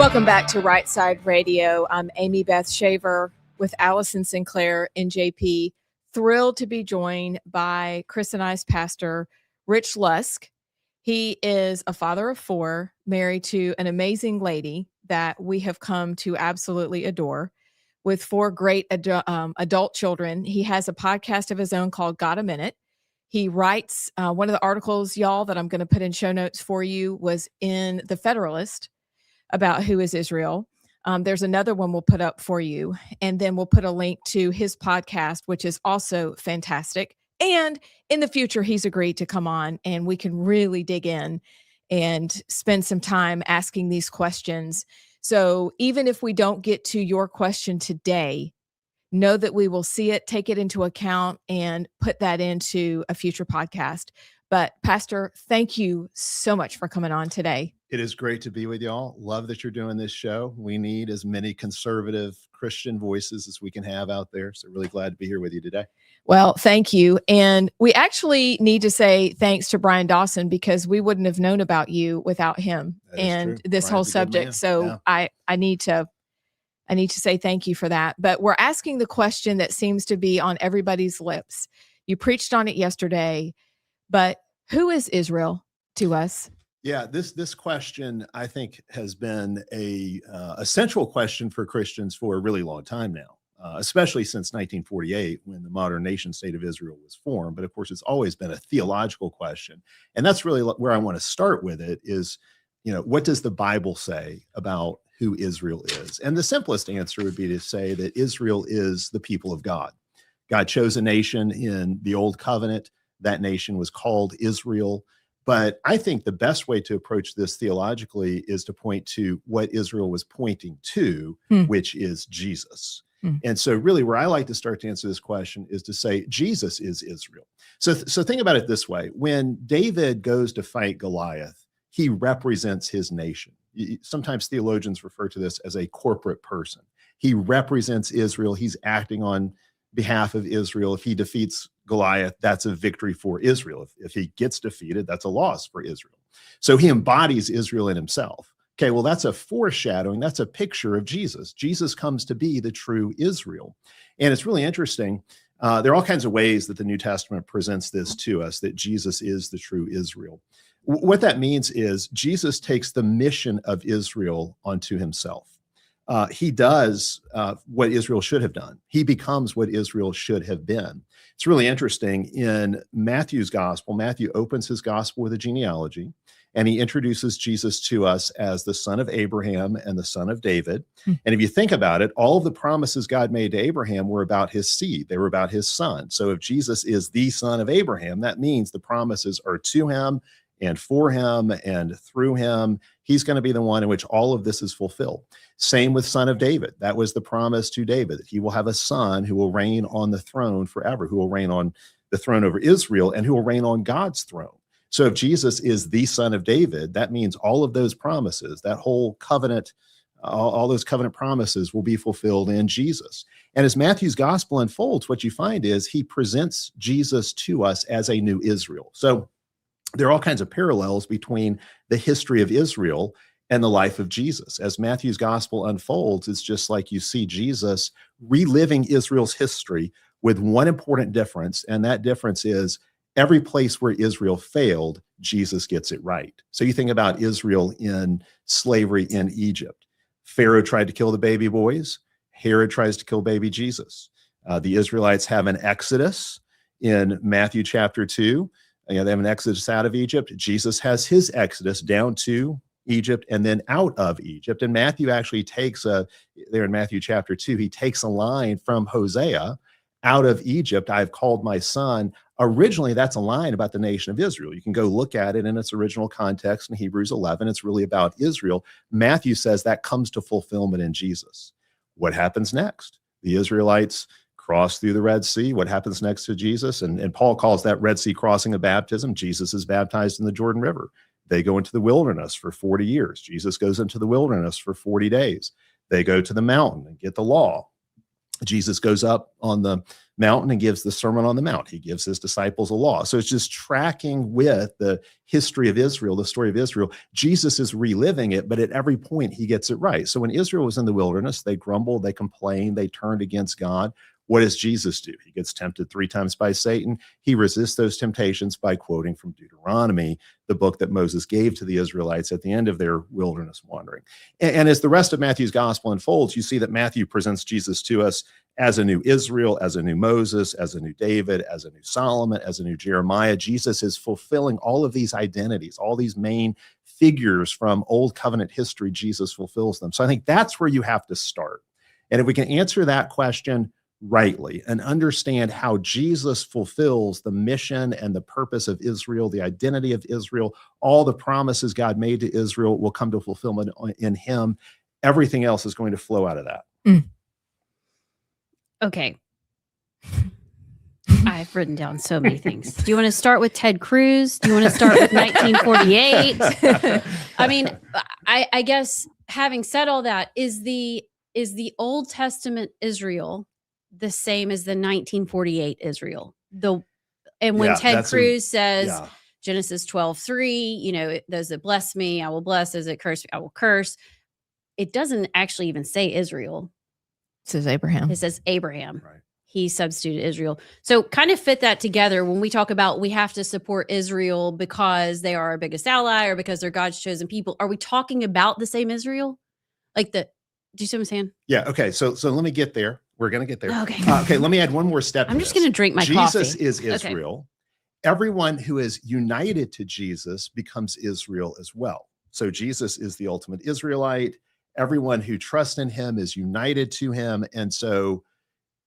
Welcome back to Rightside Radio. I'm Amy Beth Shaver with Allison Sinclair and JP. Thrilled to be joined by Chris and I's pastor, Rich Lusk. He is a father of 4, married to an amazing lady that we have come to absolutely adore, with 4 great adult children. He has a podcast of his own called Got a Minute. He writes, one of the articles, y'all, that I'm going to put in show notes for you was in The Federalist about who is Israel. There's another one we'll put up for you, and then we'll put a link to his podcast, which is also fantastic. And in the future, he's agreed to come on and we can really dig in and spend some time asking these questions. So even if we don't get to your question today, know that we will see it, take it into account, and put that into a future podcast. But Pastor, thank you so much for coming on today. It is great to be with y'all. Love that you're doing this show. We need as many conservative Christian voices as we can have out there. So really glad to be here with you today. Well, thank you. And we actually need to say thanks to Brian Dawson, because we wouldn't have known about you without him and this whole subject. So yeah. I need to say thank you for that. But we're asking the question that seems to be on everybody's lips. You preached on it yesterday, but who is Israel to us? Yeah, this question, I think, has been a central question for Christians for a really long time now, especially since 1948, when the modern nation state of Israel was formed. But of course, it's always been a theological question. And that's really where I want to start with it is, what does the Bible say about who Israel is? And the simplest answer would be to say that Israel is the people of God. God chose a nation in the Old Covenant. That nation was called Israel. But I think the best way to approach this theologically is to point to what Israel was pointing to, which is Jesus. And so really where I like to start to answer this question is to say Jesus is Israel. So think about it this way. When David goes to fight Goliath, he represents his nation. Sometimes theologians refer to this as a corporate person. He represents Israel. He's acting on behalf of Israel. If he defeats Goliath, that's a victory for Israel. If he gets defeated, that's a loss for Israel. So he embodies Israel in himself. Okay, well, that's a foreshadowing. That's a picture of Jesus. Jesus comes to be the true Israel. And it's really interesting. There are all kinds of ways that the New Testament presents this to us, that Jesus is the true Israel. What that means is Jesus takes the mission of Israel onto himself. He does what Israel should have done. He becomes what Israel should have been. It's really interesting. In Matthew's gospel, Matthew opens his gospel with a genealogy, and he introduces Jesus to us as the son of Abraham and the son of David. And if you think about it, all of the promises God made to Abraham were about his seed. They were about his son. So if Jesus is the son of Abraham, that means the promises are to him and for him and through him. He's going to be the one in which all of this is fulfilled. Same with son of David. That was the promise to David, that he will have a son who will reign on the throne forever, who will reign on the throne over Israel, and who will reign on God's throne. So if Jesus is the son of David, that means all of those promises, that whole covenant, all those covenant promises will be fulfilled in Jesus. And as Matthew's gospel unfolds, what you find is he presents Jesus to us as a new Israel. So there are all kinds of parallels between the history of Israel and the life of Jesus. As Matthew's gospel unfolds, it's just like you see Jesus reliving Israel's history with one important difference, and that difference is every place where Israel failed, Jesus gets it right. So you think about Israel in slavery in Egypt. Pharaoh tried to kill the baby boys. Herod tries to kill baby Jesus. The Israelites have an exodus in Matthew chapter 2. They have an exodus out of Egypt. Jesus has his exodus down to Egypt and then out of Egypt. And Matthew actually takes there in Matthew chapter 2, he takes a line from Hosea, out of Egypt, I've called my son. Originally, that's a line about the nation of Israel. You can go look at it in its original context in Hebrews 11. It's really about Israel. Matthew says that comes to fulfillment in Jesus. What happens next? The Israelites cross through the Red Sea. What happens next to Jesus? And Paul calls that Red Sea crossing a baptism. Jesus is baptized in the Jordan River. They go into the wilderness for 40 years. Jesus goes into the wilderness for 40 days. They go to the mountain and get the law. Jesus goes up on the mountain and gives the Sermon on the Mount. He gives his disciples a law. So it's just tracking with the history of Israel, the story of Israel. Jesus is reliving it, but at every point he gets it right. So when Israel was in the wilderness, they grumbled, they complained, they turned against God. What does Jesus do? He gets tempted 3 times by Satan. He resists those temptations by quoting from Deuteronomy, the book that Moses gave to the Israelites at the end of their wilderness wandering. And as the rest of Matthew's gospel unfolds, you see that Matthew presents Jesus to us as a new Israel, as a new Moses, as a new David, as a new Solomon, as a new Jeremiah. Jesus is fulfilling all of these identities, all these main figures from Old Covenant history. Jesus fulfills them. So I think that's where you have to start. And if we can answer that question rightly and understand how Jesus fulfills the mission and the purpose of Israel, the identity of Israel, all the promises God made to Israel will come to fulfillment in him. Everything else is going to flow out of that. Okay. I've written down so many things. Do you want to start with Ted Cruz? Do you want to start with 1948? I mean, I guess having said all that, is the Old Testament Israel the same as the 1948 Israel? And when Ted Cruz says Genesis 12:3, those that bless me, I will bless; those that curse me, I will curse. It doesn't actually even say Israel. It says Abraham. It says Abraham. Right. He substituted Israel. So kind of fit that together when we talk about we have to support Israel because they are our biggest ally or because they're God's chosen people. Are we talking about the same Israel? Do you see what I'm saying? Yeah. Okay. So let me get there. We're going to get there. Okay. Okay. Let me add one more step. I'm just going to drink my coffee. Jesus is Israel. Okay. Everyone who is united to Jesus becomes Israel as well. So Jesus is the ultimate Israelite. Everyone who trusts in him is united to him. And so,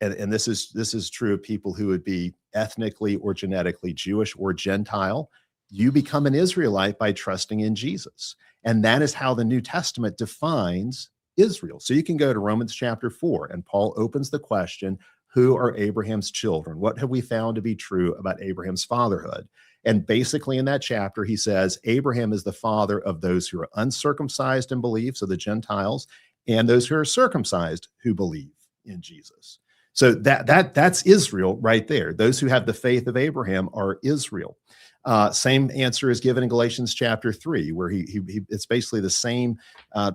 and this is true of people who would be ethnically or genetically Jewish or Gentile. You become an Israelite by trusting in Jesus. And that is how the New Testament defines Israel. So you can go to Romans chapter 4, and Paul opens the question, who are Abraham's children? What have we found to be true about Abraham's fatherhood? And basically in that chapter, he says, Abraham is the father of those who are uncircumcised and believe, so the Gentiles, and those who are circumcised who believe in Jesus. So that's Israel right there. Those who have the faith of Abraham are Israel. Same answer is given in Galatians chapter 3, where it's basically the same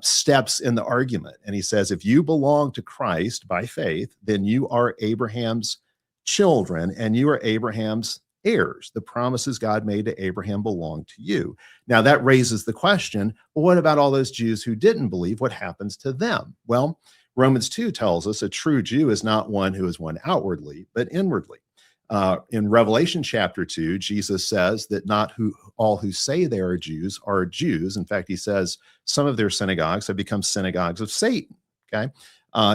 steps in the argument. And he says, if you belong to Christ by faith, then you are Abraham's children and you are Abraham's heirs. The promises God made to Abraham belong to you. Now that raises the question, well, what about all those Jews who didn't believe? What happens to them? Well, Romans 2 tells us a true Jew is not one who is one outwardly, but inwardly. In Revelation chapter 2, Jesus says that not all who say they are Jews are Jews. In fact, he says some of their synagogues have become synagogues of Satan. Okay.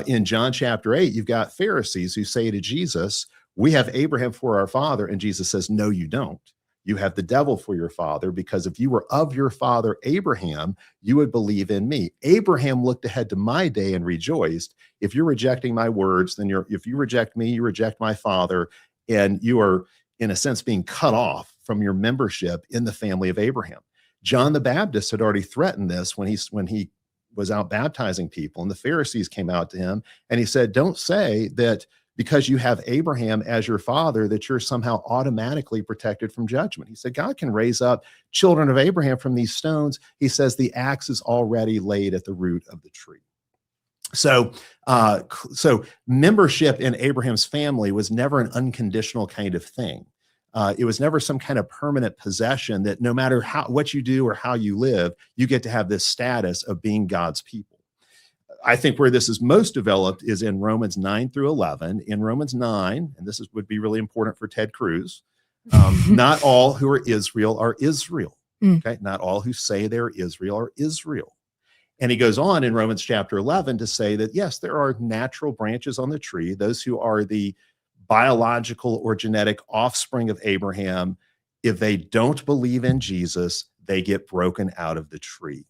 In John chapter 8, you've got Pharisees who say to Jesus, we have Abraham for our father. And Jesus says, no, you don't. You have the devil for your father, because if you were of your father Abraham, you would believe in me. Abraham looked ahead to my day and rejoiced. If you're rejecting my words, then if you reject me, you reject my father, and you are, in a sense, being cut off from your membership in the family of Abraham. John the Baptist had already threatened this when he was out baptizing people, and the Pharisees came out to him, and he said, don't say that because you have Abraham as your father, that you're somehow automatically protected from judgment. He said, God can raise up children of Abraham from these stones. He says the axe is already laid at the root of the tree. So membership in Abraham's family was never an unconditional kind of thing. It was never some kind of permanent possession that no matter what you do or how you live, you get to have this status of being God's people. I think where this is most developed is in Romans 9 through 11. In Romans 9, and this would be really important for Ted Cruz, not all who are Israel are Israel. Okay, not all who say they're Israel are Israel. And he goes on in Romans chapter 11 to say that, yes, there are natural branches on the tree, those who are the biological or genetic offspring of Abraham. If they don't believe in Jesus, they get broken out of the tree.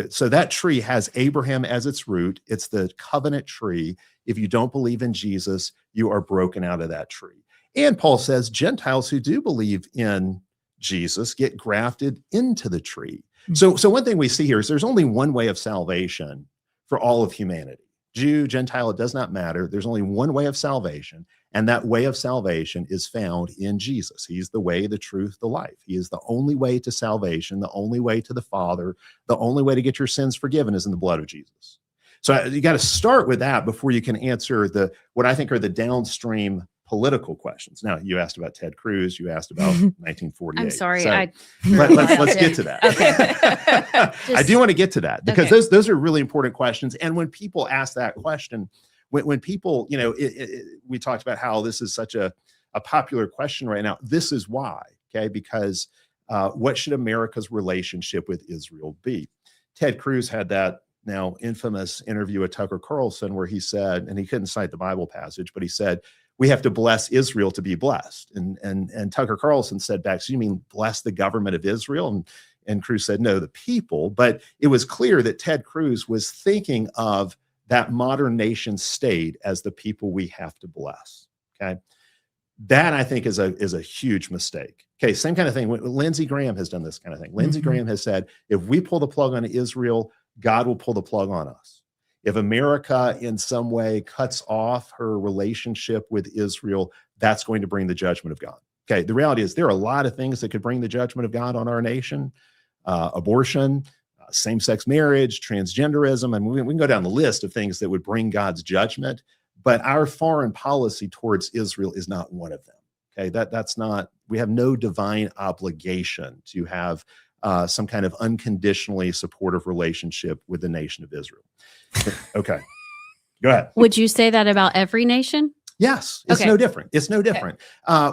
So that tree has Abraham as its root. It's the covenant tree. If you don't believe in Jesus, you are broken out of that tree. And Paul says Gentiles who do believe in Jesus get grafted into the tree. So one thing we see here is there's only one way of salvation for all of humanity. Jew, Gentile, it does not matter. There's only one way of salvation, and that way of salvation is found in Jesus. He's the way, the truth, the life. He is the only way to salvation, the only way to the Father, the only way to get your sins forgiven is in the blood of Jesus. So you got to start with that before you can answer what I think are the downstream political questions. Now, you asked about Ted Cruz. You asked about 1948. I'm sorry. So I let's get to that. Okay. I do want to get to that because those are really important questions. And when people ask that question, when people, we talked about how this is such a popular question right now. This is why, okay? Because what should America's relationship with Israel be? Ted Cruz had that now infamous interview with Tucker Carlson where he said, and he couldn't cite the Bible passage, but he said, we have to bless Israel to be blessed. And Tucker Carlson said back, so you mean bless the government of Israel? And Cruz said, no, the people. But it was clear that Ted Cruz was thinking of that modern nation state as the people we have to bless. Okay. That I think is a huge mistake. Okay. Same kind of thing. Lindsey Graham has done this kind of thing. Lindsey Graham has said, if we pull the plug on Israel, God will pull the plug on us. If America in some way cuts off her relationship with Israel, that's going to bring the judgment of God. Okay, the reality is there are a lot of things that could bring the judgment of God on our nation. Abortion, same-sex marriage, transgenderism, and we can go down the list of things that would bring God's judgment, but our foreign policy towards Israel is not one of them. Okay, that's not, we have no divine obligation to have some kind of unconditionally supportive relationship with the nation of Israel. Okay, go ahead. Would you say that about every nation? Yes, it's Okay. no different. It's no different.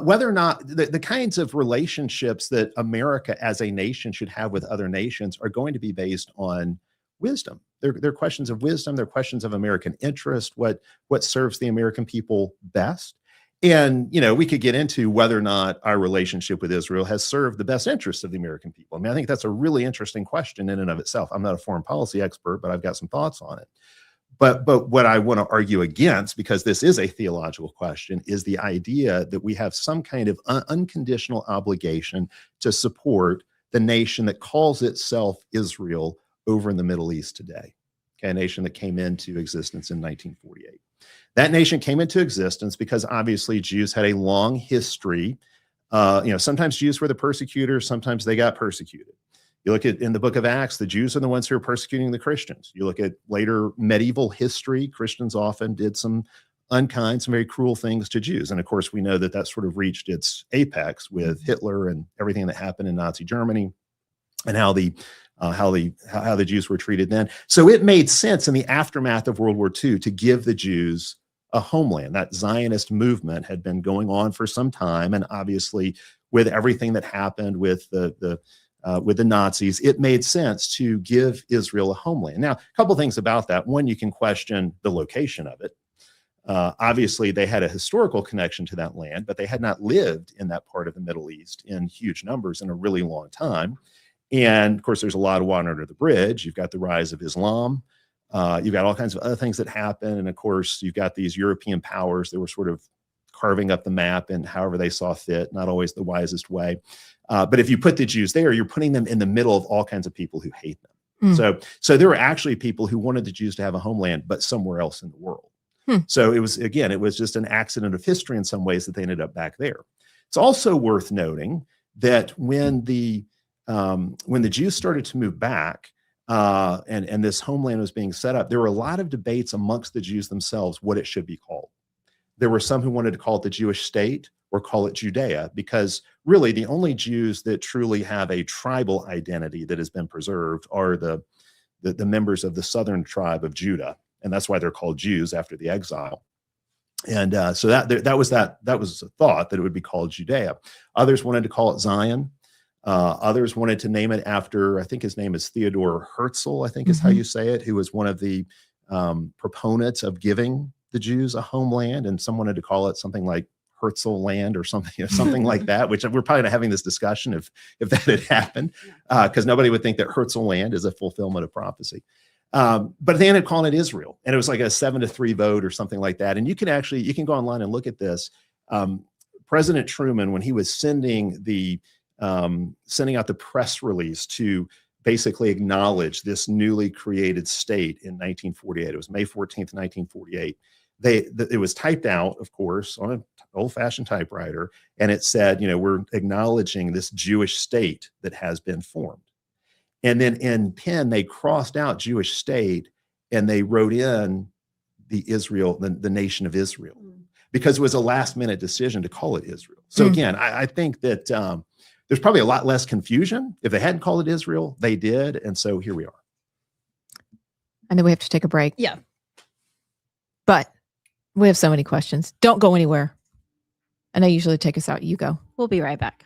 Whether or not the kinds of relationships that America as a nation should have with other nations are going to be based on wisdom. They're questions of wisdom. They're questions of American interest, what serves the American people best. And, we could get into whether or not our relationship with Israel has served the best interests of the American people. I mean, I think that's a really interesting question in and of itself. I'm not a foreign policy expert, but I've got some thoughts on it. But what I want to argue against, because this is a theological question, is the idea that we have some kind of unconditional obligation to support the nation that calls itself Israel over in the Middle East today. Okay, a nation that came into existence in 1948. That nation came into existence because obviously Jews had a long history. Sometimes Jews were the persecutors, sometimes they got persecuted. You look at in the book of Acts, the Jews are the ones who are persecuting the Christians. You look at later medieval history, Christians often did some unkind, some very cruel things to Jews. And of course, we know that sort of reached its apex with Hitler and everything that happened in Nazi Germany and how the Jews were treated then. So it made sense in the aftermath of World War II to give the Jews a homeland. That Zionist movement had been going on for some time, and obviously, with everything that happened with the Nazis, it made sense to give Israel a homeland. Now, a couple things about that. One, you can question the location of it. Obviously, they had a historical connection to that land, but they had not lived in that part of the Middle East in huge numbers in a really long time. And of course, there's a lot of water under the bridge. You've got the rise of Islam. You've got all kinds of other things that happen. And of course, you've got these European powers that were sort of carving up the map and however they saw fit, not always the wisest way. But if you put the Jews there, you're putting them in the middle of all kinds of people who hate them. So there were actually people who wanted the Jews to have a homeland, but somewhere else in the world. So it was just an accident of history in some ways that they ended up back there. It's also worth noting that when the Jews started to move back and this homeland was being set up, there were a lot of debates amongst the Jews themselves what it should be called. There were some who wanted to call it the Jewish state or call it Judea, because really the only Jews that truly have a tribal identity that has been preserved are the members of the southern tribe of Judah. And that's why they're called Jews after the exile. And so that was a thought that it would be called Judea. Others wanted to call it Zion. Others wanted to name it after, I think his name is Theodore Herzl, I think is how you say it, who was one of the proponents of giving the Jews a homeland. And some wanted to call it something like Herzl land or something, something like that, which we're probably not having this discussion if that had happened, because nobody would think that Herzl land is a fulfillment of prophecy. But they ended up calling it Israel, and it was like a 7-3 vote or something like that. And you can go online and look at this. President Truman, when he was sending out the press release to basically acknowledged this newly created state in 1948. It was May 14th, 1948. It was typed out, of course, on an old-fashioned typewriter, and it said, we're acknowledging this Jewish state that has been formed. And then in pen, they crossed out Jewish state and they wrote in the nation of Israel, because it was a last-minute decision to call it Israel. So again, I think that there's probably a lot less confusion. If they hadn't called it Israel, they did. And so here we are. And then we have to take a break. Yeah. But we have so many questions. Don't go anywhere. And I usually take us out. You go. We'll be right back.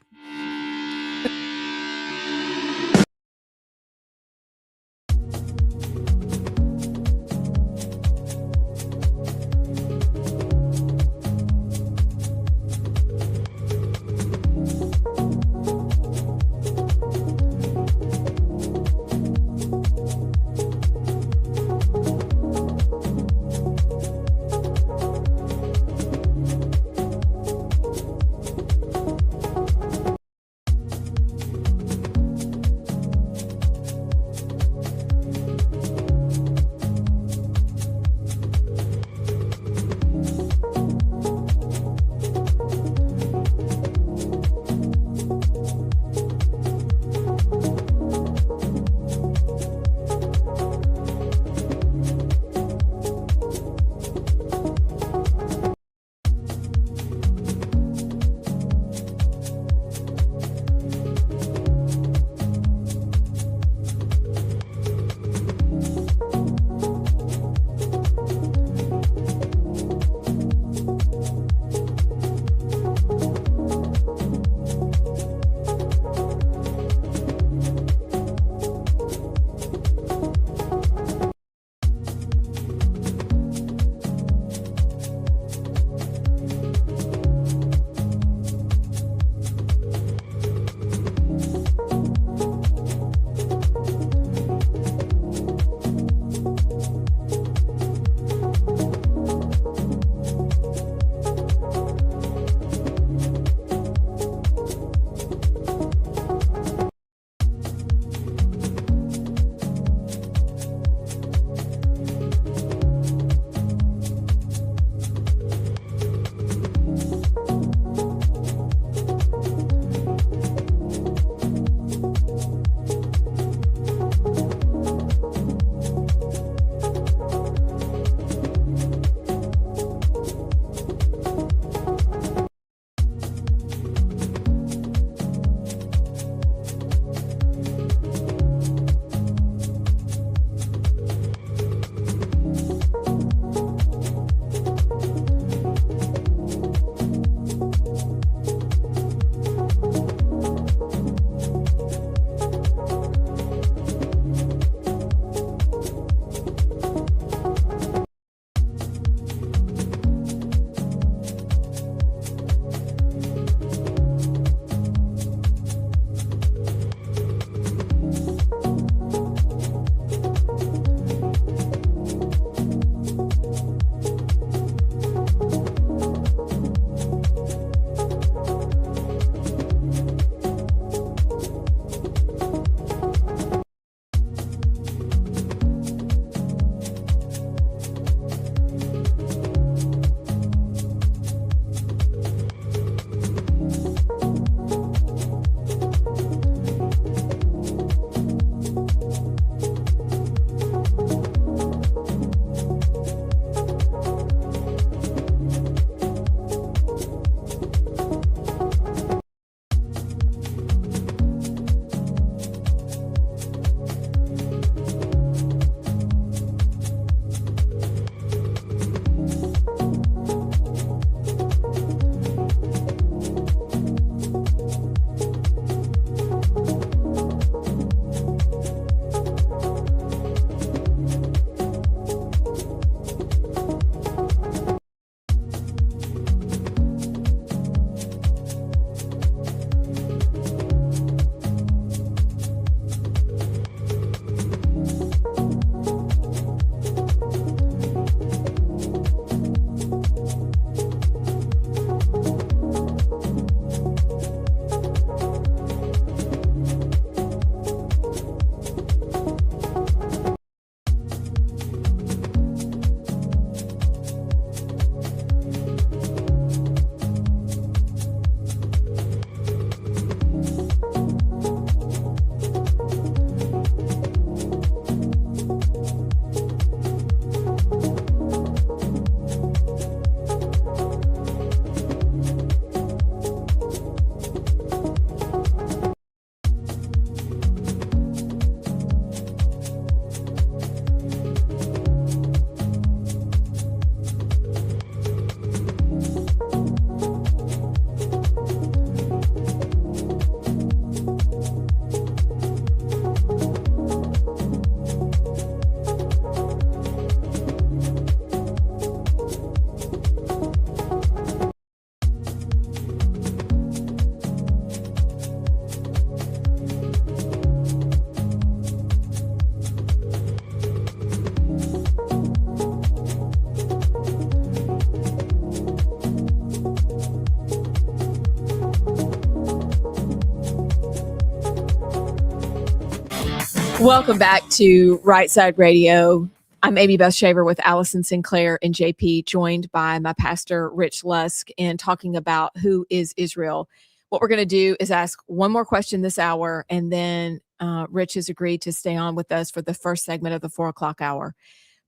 Welcome back to Rightside Radio. I'm Amy Beth Shaver with Allison Sinclair and JP, joined by my pastor, Rich Lusk, and talking about who is Israel. What we're going to do is ask one more question this hour, and then Rich has agreed to stay on with us for the first segment of the 4 o'clock hour.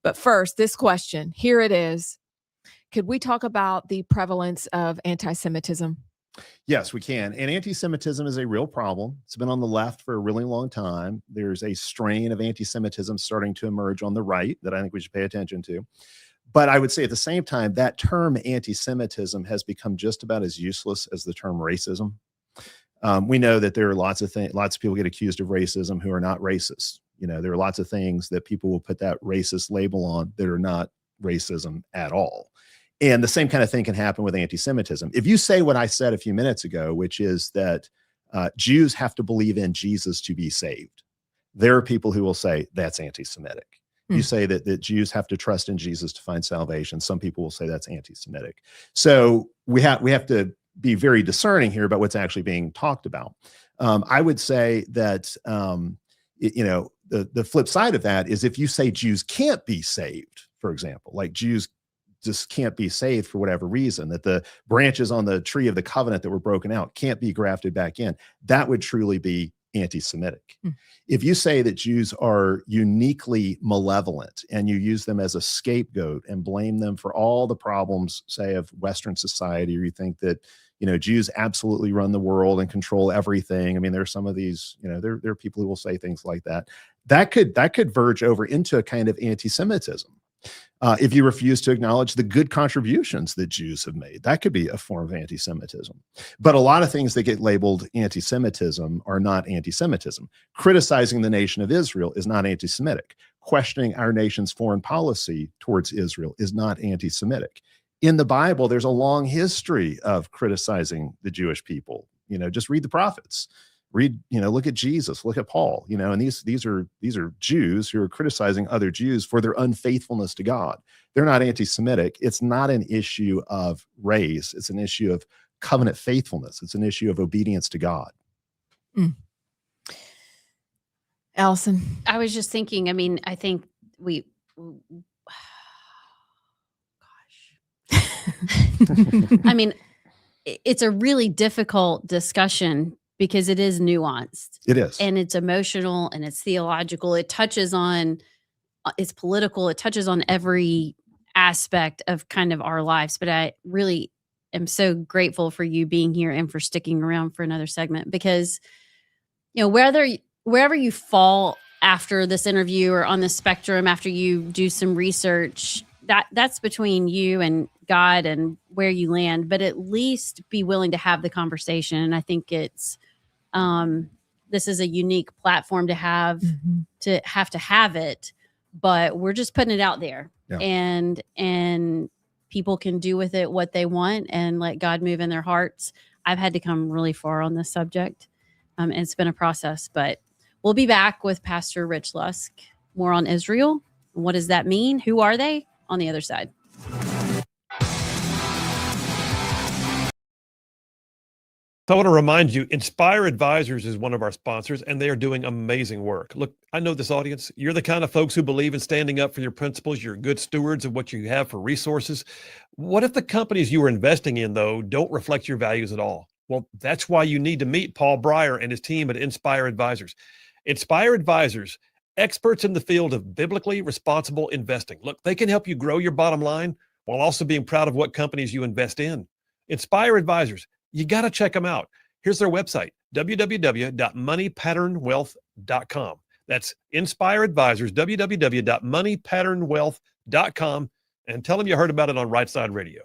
But first, this question, here it is. Could we talk about the prevalence of anti-Semitism? Yes, we can. And anti-Semitism is a real problem. It's been on the left for a really long time. There's a strain of anti-Semitism starting to emerge on the right that I think we should pay attention to. But I would say at the same time, that term anti-Semitism has become just about as useless as the term racism. We know that there are lots of people get accused of racism who are not racist. You know, there are lots of things that people will put that racist label on that are not racism at all. And the same kind of thing can happen with anti-Semitism. If you say what I said a few minutes ago, which is that Jews have to believe in Jesus to be saved, there are people who will say that's anti-Semitic. You say that Jews have to trust in Jesus to find salvation. Some people will say that's anti-Semitic. So we have to be very discerning here about what's actually being talked about. I would say that the flip side of that is if you say Jews can't be saved, for example, like Jews just can't be saved for whatever reason, that the branches on the tree of the covenant that were broken out can't be grafted back in, that would truly be anti-Semitic. If you say that Jews are uniquely malevolent and you use them as a scapegoat and blame them for all the problems, say, of Western society, or you think that, Jews absolutely run the world and control everything. I mean, there are some of these, there are people who will say things like that. That could verge over into a kind of anti-Semitism. If you refuse to acknowledge the good contributions that Jews have made, that could be a form of anti-Semitism. But a lot of things that get labeled anti-Semitism are not anti-Semitism. Criticizing the nation of Israel is not anti-Semitic. Questioning our nation's foreign policy towards Israel is not anti-Semitic. In the Bible, there's a long history of criticizing the Jewish people. Just read the prophets. Look at Jesus, look at Paul, and these are Jews who are criticizing other Jews for their unfaithfulness to God. They're not anti-Semitic. It's not an issue of race. It's an issue of covenant faithfulness. It's an issue of obedience to God. Allison? I was just thinking, I think it's a really difficult discussion because it is nuanced. It is. And it's emotional and it's theological. It touches on, it's political. It touches on every aspect of kind of our lives. But I really am so grateful for you being here and for sticking around for another segment because, wherever you fall after this interview or on the spectrum, after you do some research, that's between you and God and where you land, but at least be willing to have the conversation. And I think it's, this is a unique platform to have, to have it, but we're just putting it out there. Yeah. And people can do with it what they want and let God move in their hearts. I've had to come really far on this subject. And it's been a process, but we'll be back with Pastor Rich Lusk, more on Israel. What does that mean? Who are they? On the other side. So I want to remind you, Inspire Advisors is one of our sponsors, and they are doing amazing work. Look, I know this audience. You're the kind of folks who believe in standing up for your principles. You're good stewards of what you have for resources. What if the companies you are investing in, though, don't reflect your values at all? Well, that's why you need to meet Paul Breyer and his team at Inspire Advisors. Inspire Advisors, experts in the field of biblically responsible investing. Look, they can help you grow your bottom line while also being proud of what companies you invest in. Inspire Advisors, you got to check them out. Here's their website, www.moneypatternwealth.com. That's Inspire Advisors, www.moneypatternwealth.com, and tell them you heard about it on Rightside Radio.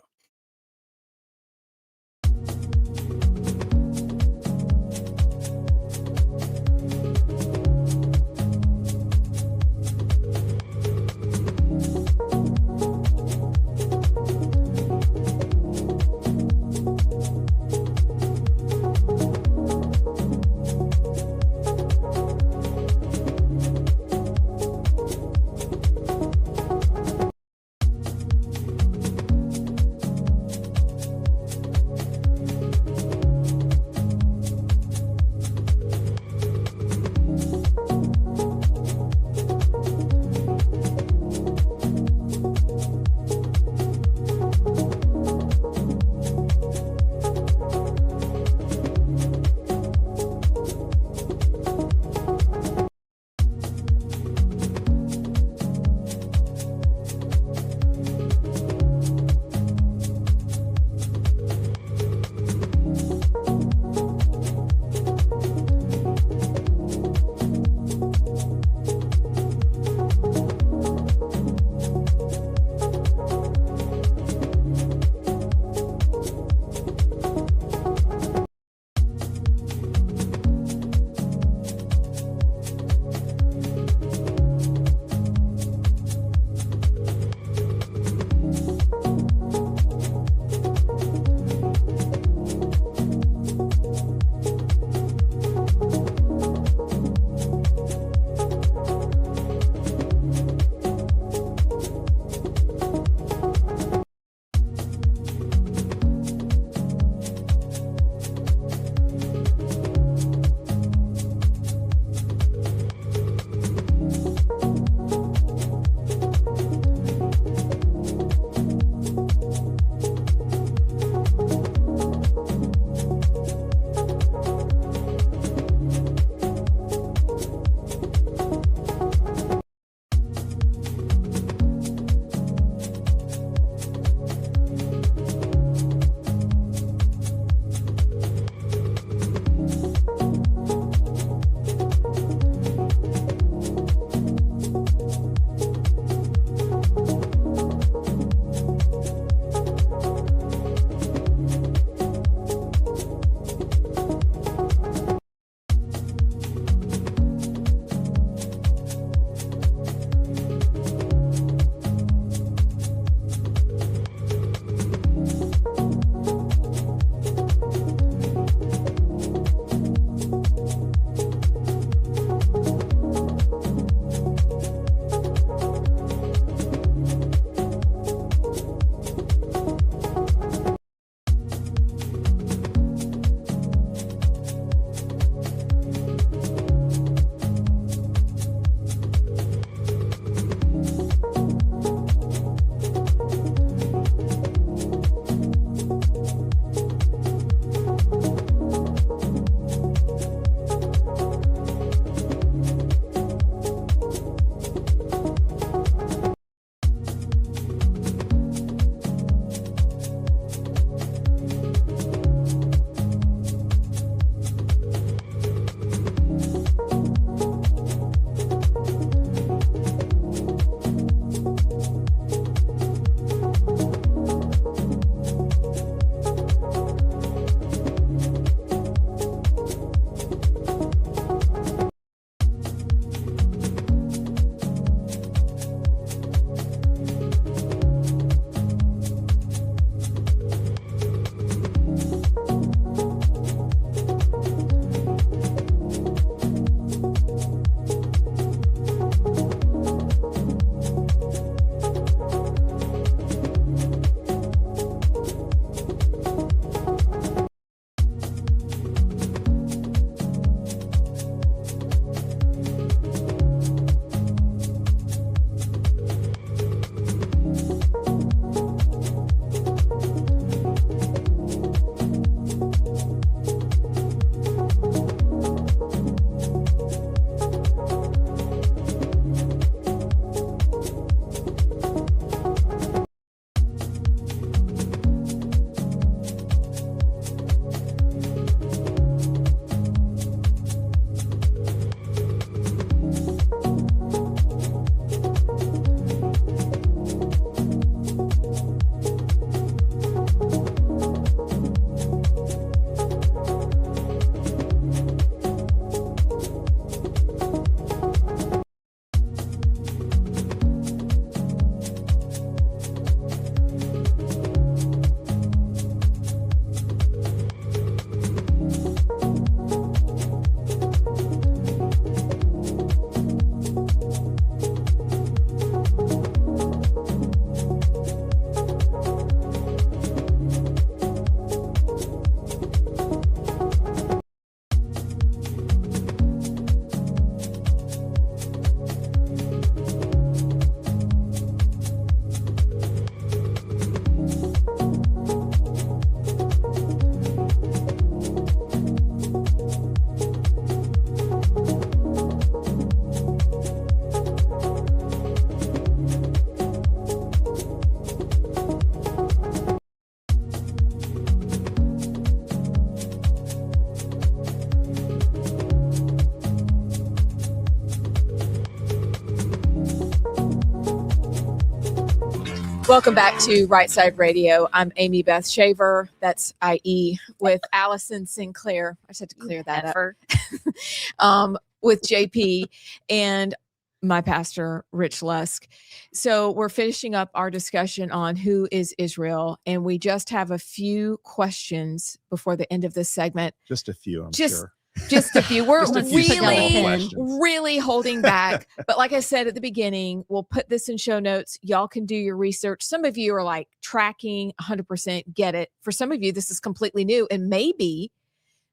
Welcome back to Rightside Radio. I'm Amy Beth Shaver. That's IE with Allison Sinclair. I just had to clear that up. With JP and my pastor, Rich Lusk. So we're finishing up our discussion on who is Israel, and we just have a few questions before the end of this segment. Just a few, I'm sure. Just a few. We're Just a few small questions. really holding back. But like I said at the beginning, we'll put this in show notes. Y'all can do your research. Some of you are like tracking 100%, get it. For some of you, this is completely new. And maybe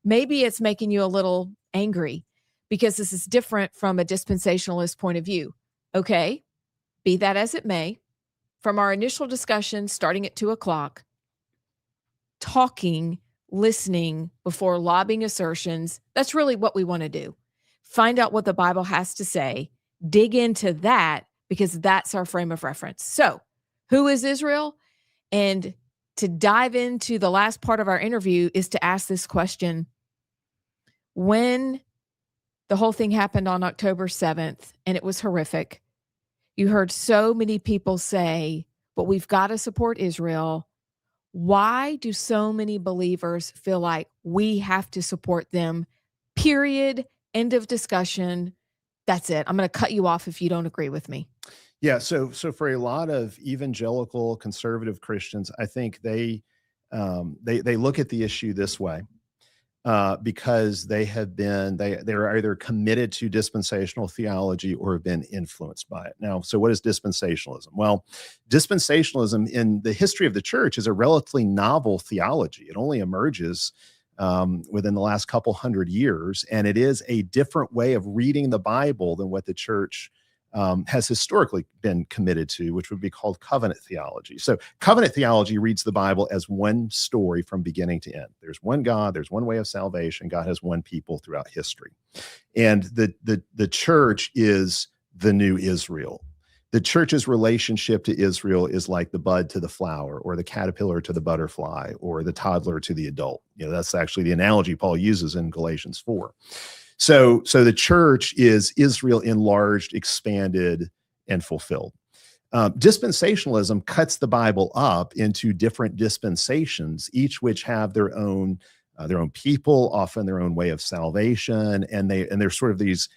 it's making you a little angry because this is different from a dispensationalist point of view. Okay, be that as it may, from our initial discussion starting at 2:00, talking, listening before lobbing assertions, that's really what we want to do. Find out what the Bible has to say, dig into that, because that's our frame of reference. So, who is Israel? And to dive into the last part of our interview is to ask this question. When the whole thing happened on October 7th, and it was horrific, you heard so many people say, but we've got to support Israel. Why do so many believers feel like we have to support them? Period. End of discussion. That's it. I'm going to cut you off if you don't agree with me. Yeah. So for a lot of evangelical conservative Christians, I think they look at the issue this way. Because they're either committed to dispensational theology or have been influenced by it. Now, so what is dispensationalism? Well, dispensationalism in the history of the church is a relatively novel theology. It only emerges within the last couple hundred years, and it is a different way of reading the Bible than what the church has historically been committed to, which would be called covenant theology. So covenant theology reads the Bible as one story from beginning to end. There's one God, there's one way of salvation. God has one people throughout history. And the church is the new Israel. The church's relationship to Israel is like the bud to the flower, or the caterpillar to the butterfly, or the toddler to the adult. That's actually the analogy Paul uses in Galatians 4. So the church is Israel enlarged, expanded, and fulfilled. Dispensationalism cuts the Bible up into different dispensations, each which have their own people, often their own way of salvation, and they're sort of these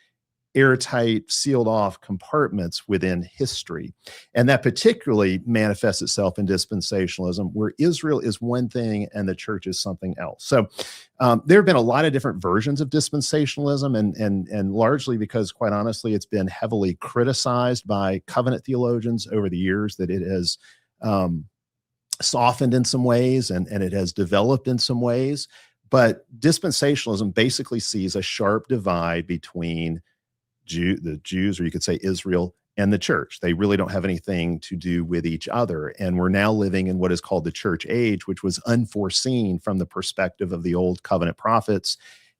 airtight, sealed off compartments within history. And that particularly manifests itself in dispensationalism, where Israel is one thing and the church is something else. So there have been a lot of different versions of dispensationalism, and largely because, quite honestly, it's been heavily criticized by covenant theologians over the years, that it has softened in some ways and it has developed in some ways. But dispensationalism basically sees a sharp divide between the Jews, or you could say Israel, and the church. They really don't have anything to do with each other. And we're now living in what is called the church age, which was unforeseen from the perspective of the old covenant prophets.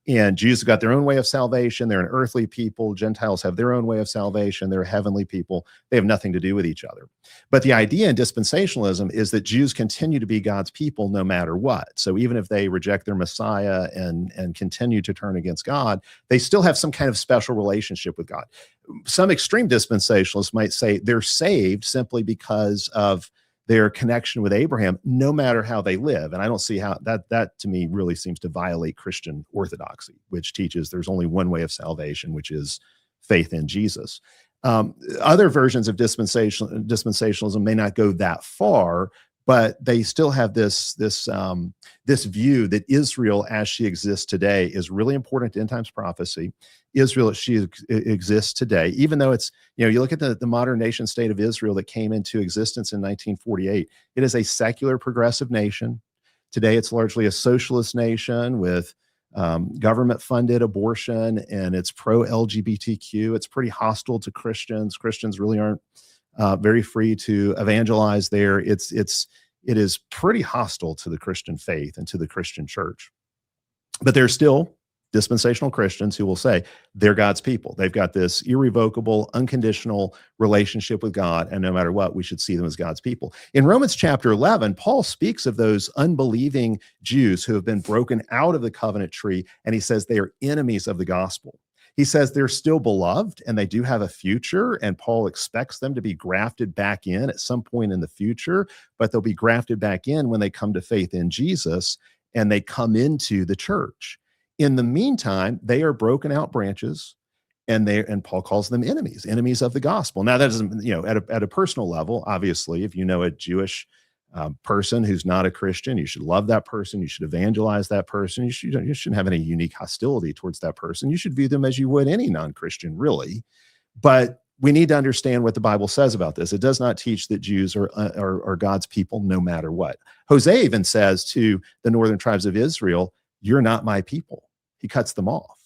And Jews have got their own way of salvation. They're an earthly people. Gentiles have their own way of salvation. They're heavenly people. They have nothing to do with each other. But the idea in dispensationalism is that Jews continue to be God's people no matter what. So even if they reject their Messiah and continue to turn against God, they still have some kind of special relationship with God. Some extreme dispensationalists might say they're saved simply because of their connection with Abraham, no matter how they live. And I don't see how that to me really seems to violate Christian orthodoxy, which teaches there's only one way of salvation, which is faith in Jesus. Other versions of dispensationalism may not go that far, but they still have this view that Israel, as she exists today, is really important to end times prophecy. Israel, as she exists today, even though it's, you look at the modern nation state of Israel that came into existence in 1948, it is a secular progressive nation. Today, it's largely a socialist nation with government-funded abortion, and it's pro-LGBTQ. It's pretty hostile to Christians. Christians really aren't very free to evangelize there. It is pretty hostile to the Christian faith and to the Christian church. But there's still dispensational Christians who will say they're God's people. They've got this irrevocable, unconditional relationship with God, and no matter what, we should see them as God's people. In Romans chapter 11, Paul speaks of those unbelieving Jews who have been broken out of the covenant tree, and he says they are enemies of the gospel. He says they're still beloved and they do have a future, and Paul expects them to be grafted back in at some point in the future, but they'll be grafted back in when they come to faith in Jesus and they come into the church. In the meantime, they are broken out branches, and Paul calls them enemies of the gospel. Now, that doesn't, at a personal level, obviously, if you know a Jewish person who's not a Christian, you should love that person. You should evangelize that person. You shouldn't have any unique hostility towards that person. You should view them as you would any non-Christian, really. But we need to understand what the Bible says about this. It does not teach that Jews are God's people no matter what. Hosea even says to the northern tribes of Israel, "You're not my people." He cuts them off.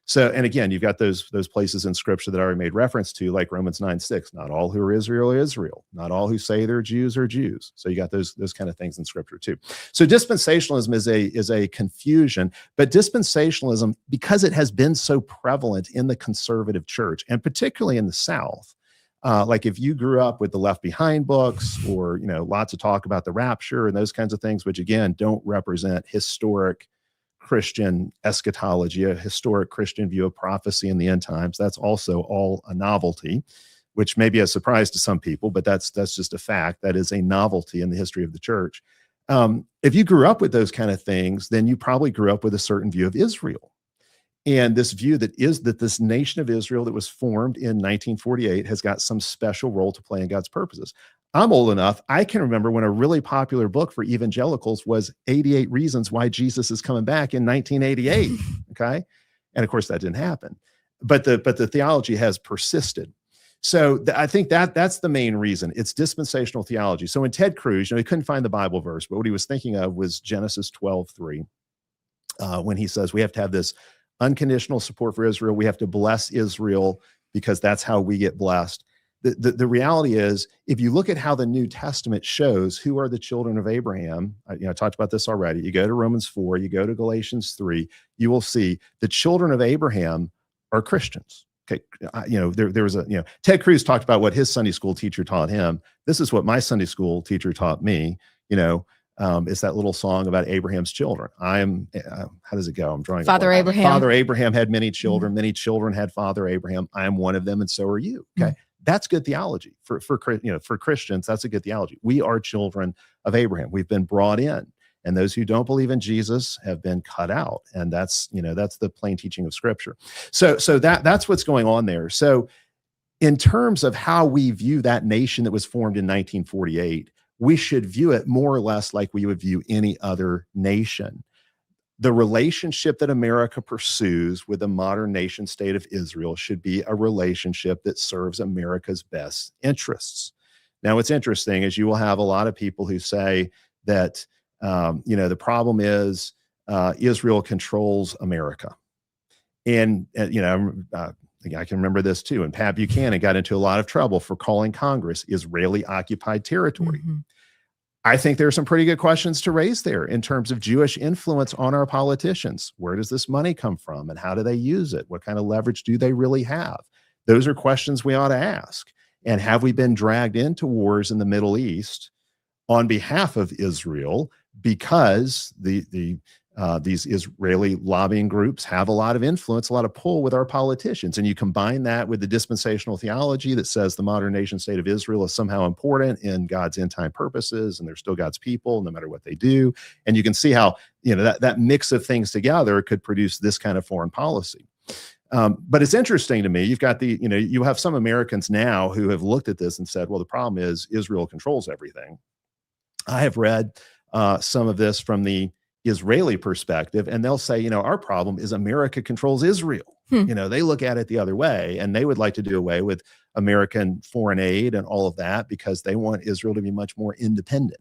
So, and again, you've got those places in Scripture that I already made reference to, like Romans 9:6. Not all who are Israel are Israel. Not all who say they're Jews are Jews. So you got those kind of things in Scripture too. So dispensationalism is a confusion, but dispensationalism, because it has been so prevalent in the conservative church, and particularly in the South, like if you grew up with the Left Behind books, or lots of talk about the rapture and those kinds of things, which again don't represent historic Christian eschatology, a historic Christian view of prophecy in the end times. That's also all a novelty, which may be a surprise to some people, but that's just a fact. That is a novelty in the history of the church. If you grew up with those kind of things, then you probably grew up with a certain view of Israel. And this view that this nation of Israel that was formed in 1948 has got some special role to play in God's purposes. I'm old enough, I can remember when a really popular book for evangelicals was 88 Reasons Why Jesus is Coming Back in 1988, okay? And of course, that didn't happen. But the theology has persisted. So I think that's the main reason. It's dispensational theology. So when Ted Cruz, he couldn't find the Bible verse, but what he was thinking of was Genesis 12:3, when he says we have to have this unconditional support for Israel. We have to bless Israel because that's how we get blessed. The reality is, if you look at how the New Testament shows who are the children of Abraham, I talked about this already. You go to Romans 4, you go to Galatians 3, you will see the children of Abraham are Christians. Okay, there was Ted Cruz talked about what his Sunday school teacher taught him. This is what my Sunday school teacher taught me. It's that little song about Abraham's children. I am, how does it go? I'm drawing Father Abraham. Father Abraham had many children. Many children had Father Abraham. I am one of them, and so are you. Okay. That's good theology for Christians. That's a good theology. We are children of Abraham. We've been brought in, and those who don't believe in Jesus have been cut out. And that's the plain teaching of Scripture. So that's what's going on there. So in terms of how we view that nation that was formed in 1948, we should view it more or less like we would view any other nation. The relationship that America pursues with the modern nation state of Israel should be a relationship that serves America's best interests. Now, what's interesting is you will have a lot of people who say that, the problem is Israel controls America. And I can remember this too. And Pat Buchanan got into a lot of trouble for calling Congress Israeli occupied territory. Mm-hmm. I think there are some pretty good questions to raise there in terms of Jewish influence on our politicians. Where does this money come from, and how do they use it? What kind of leverage do they really have? Those are questions we ought to ask. And have we been dragged into wars in the Middle East on behalf of Israel because these Israeli lobbying groups have a lot of influence, a lot of pull with our politicians? And you combine that with the dispensational theology that says the modern nation state of Israel is somehow important in God's end time purposes, and they're still God's people no matter what they do. And you can see how, that mix of things together could produce this kind of foreign policy. But it's interesting to me, you've got you have some Americans now who have looked at this and said, well, the problem is Israel controls everything. I have read some of this from the Israeli perspective, and they'll say, our problem is America controls Israel. They look at it the other way, and they would like to do away with American foreign aid and all of that because they want Israel to be much more independent.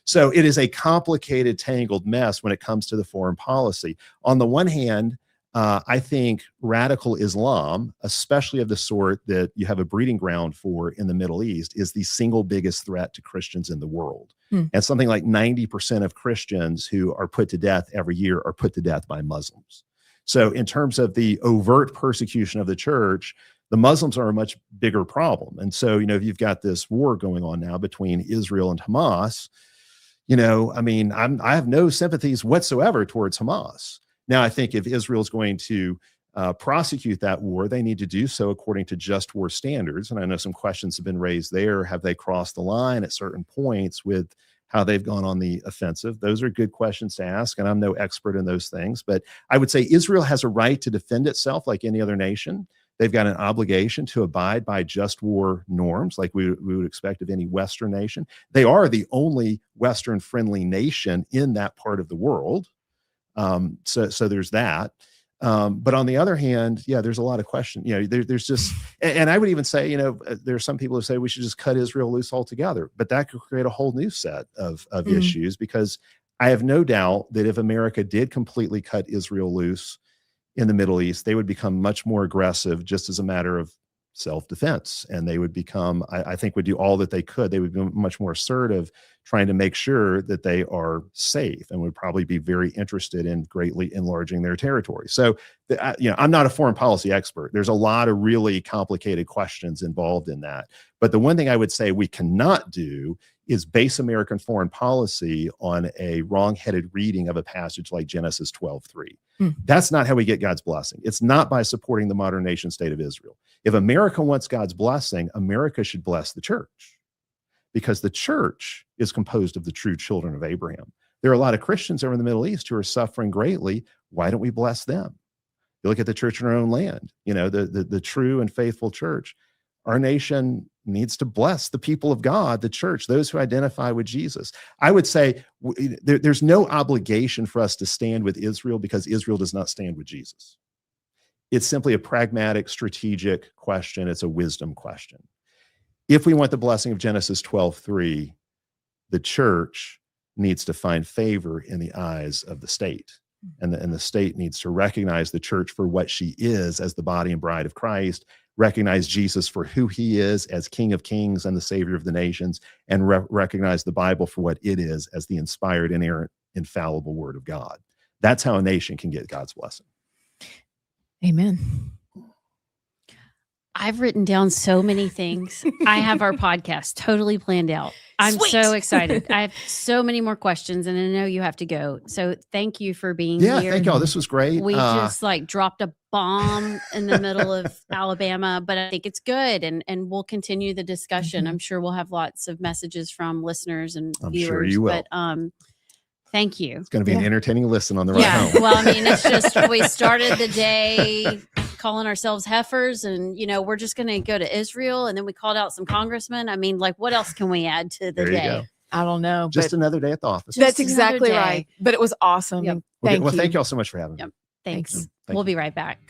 So it is a complicated, tangled mess when it comes to the foreign policy. On the one hand, I think radical Islam, especially of the sort that you have a breeding ground for in the Middle East, is the single biggest threat to Christians in the world. And something like 90% of Christians who are put to death every year are put to death by Muslims. So in terms of the overt persecution of the church, the Muslims are a much bigger problem. And so, if you've got this war going on now between Israel and Hamas, I have no sympathies whatsoever towards Hamas. Now, I think if Israel is going to prosecute that war, they need to do so according to just war standards. And I know some questions have been raised there. Have they crossed the line at certain points with how they've gone on the offensive? Those are good questions to ask, and I'm no expert in those things. But I would say Israel has a right to defend itself like any other nation. They've got an obligation to abide by just war norms like we would expect of any Western nation. They are the only Western-friendly nation in that part of the world. So there's that. But on the other hand, yeah, there's a lot of questions. There's just, and I would even say, there are some people who say we should just cut Israel loose altogether, but that could create a whole new set of issues, because I have no doubt that if America did completely cut Israel loose in the Middle East, they would become much more aggressive just as a matter of self-defense. And they would become, I think, would do all that they could. They would be much more assertive, trying to make sure that they are safe, and would probably be very interested in greatly enlarging their territory. So, I'm not a foreign policy expert. There's a lot of really complicated questions involved in that. But the one thing I would say we cannot do is base American foreign policy on a wrong-headed reading of a passage like Genesis 12:3. That's not how we get God's blessing. It's not by supporting the modern nation state of Israel. If America wants God's blessing, America should bless the church, because the church is composed of the true children of Abraham. There are a lot of Christians over in the Middle East who are suffering greatly. Why don't we bless them? You look at the church in our own land, the true and faithful church. Our nation needs to bless the people of God, the church, those who identify with Jesus. I would say there's no obligation for us to stand with Israel because Israel does not stand with Jesus. It's simply a pragmatic, strategic question. It's a wisdom question. If we want the blessing of Genesis 12:3, the church needs to find favor in the eyes of the state. And the state needs to recognize the church for what she is as the body and bride of Christ, recognize Jesus for who he is as King of Kings and the Savior of the nations, and recognize the Bible for what it is as the inspired, inerrant, infallible Word of God. That's how a nation can get God's blessing. Amen. I've written down so many things. I have our podcast totally planned out. I'm Sweet. so excited. I have so many more questions, and I know you have to go. So thank you for being here. Yeah, thank y'all. This was great. We just dropped a bomb in the middle of Alabama, but I think it's good, and we'll continue the discussion. I'm sure we'll have lots of messages from listeners and viewers. Sure you will. But thank you. It's going to be an entertaining listen on the ride home. Well, I mean, it's just, we started the day calling ourselves heifers, and we're just going to go to Israel, and then we called out some congressmen. I mean, what else can we add to the day? Go. I don't know. Just another day at the office. That's exactly right. But it was awesome. Yep. Thank y'all so much for having me. Yep. Thanks. Thank We'll you. be right back.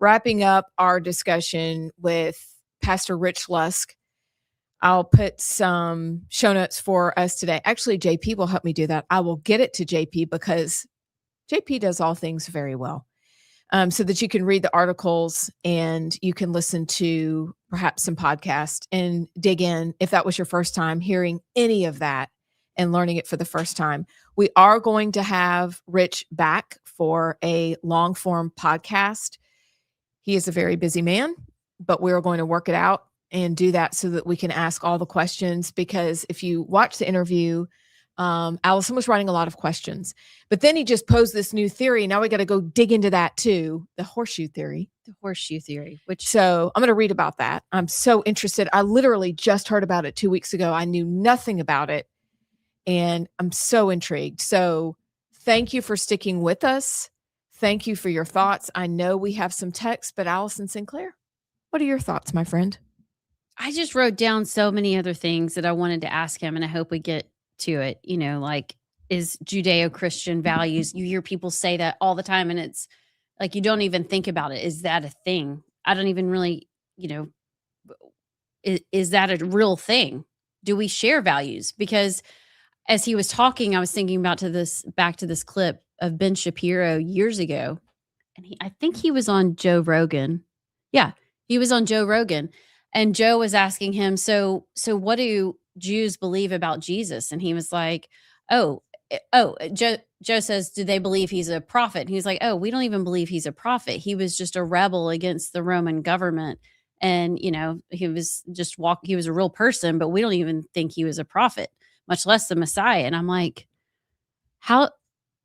wrapping up our discussion with Pastor Rich Lusk. I'll put some show notes for us today. Actually, JP will help me do that. I will get it to JP because JP does all things very well. So that you can read the articles and you can listen to perhaps some podcasts and dig in if that was your first time hearing any of that and learning it for the first time. We are going to have Rich back for a long form podcast. He is a very busy man, but we're going to work it out and do that so that we can ask all the questions, because if you watch the interview, Allison was writing a lot of questions, but then he just posed this new theory. Now we got to go dig into that too. The horseshoe theory. So I'm going to read about that. I'm so interested. I literally just heard about it 2 weeks ago. I knew nothing about it and I'm so intrigued. So thank you for sticking with us. Thank you for your thoughts. I know we have some texts, but Allison Sinclair, what are your thoughts, my friend? I just wrote down so many other things that I wanted to ask him, and I hope we get to it. You know, like, is Judeo-Christian values, you hear people say that all the time, and it's like you don't even think about it. Is that a thing? I don't even really, is that a real thing? Do we share values? Because as he was talking, I was thinking back to this clip of Ben Shapiro years ago, and I think he was on Joe Rogan. Yeah, he was on Joe Rogan, and Joe was asking him, so what do Jews believe about Jesus? And he was like, Joe says, do they believe he's a prophet? And he's like, oh, we don't even believe he's a prophet. He was just a rebel against the Roman government. And, he was he was a real person, but we don't even think he was a prophet, much less the Messiah. And I'm like, how,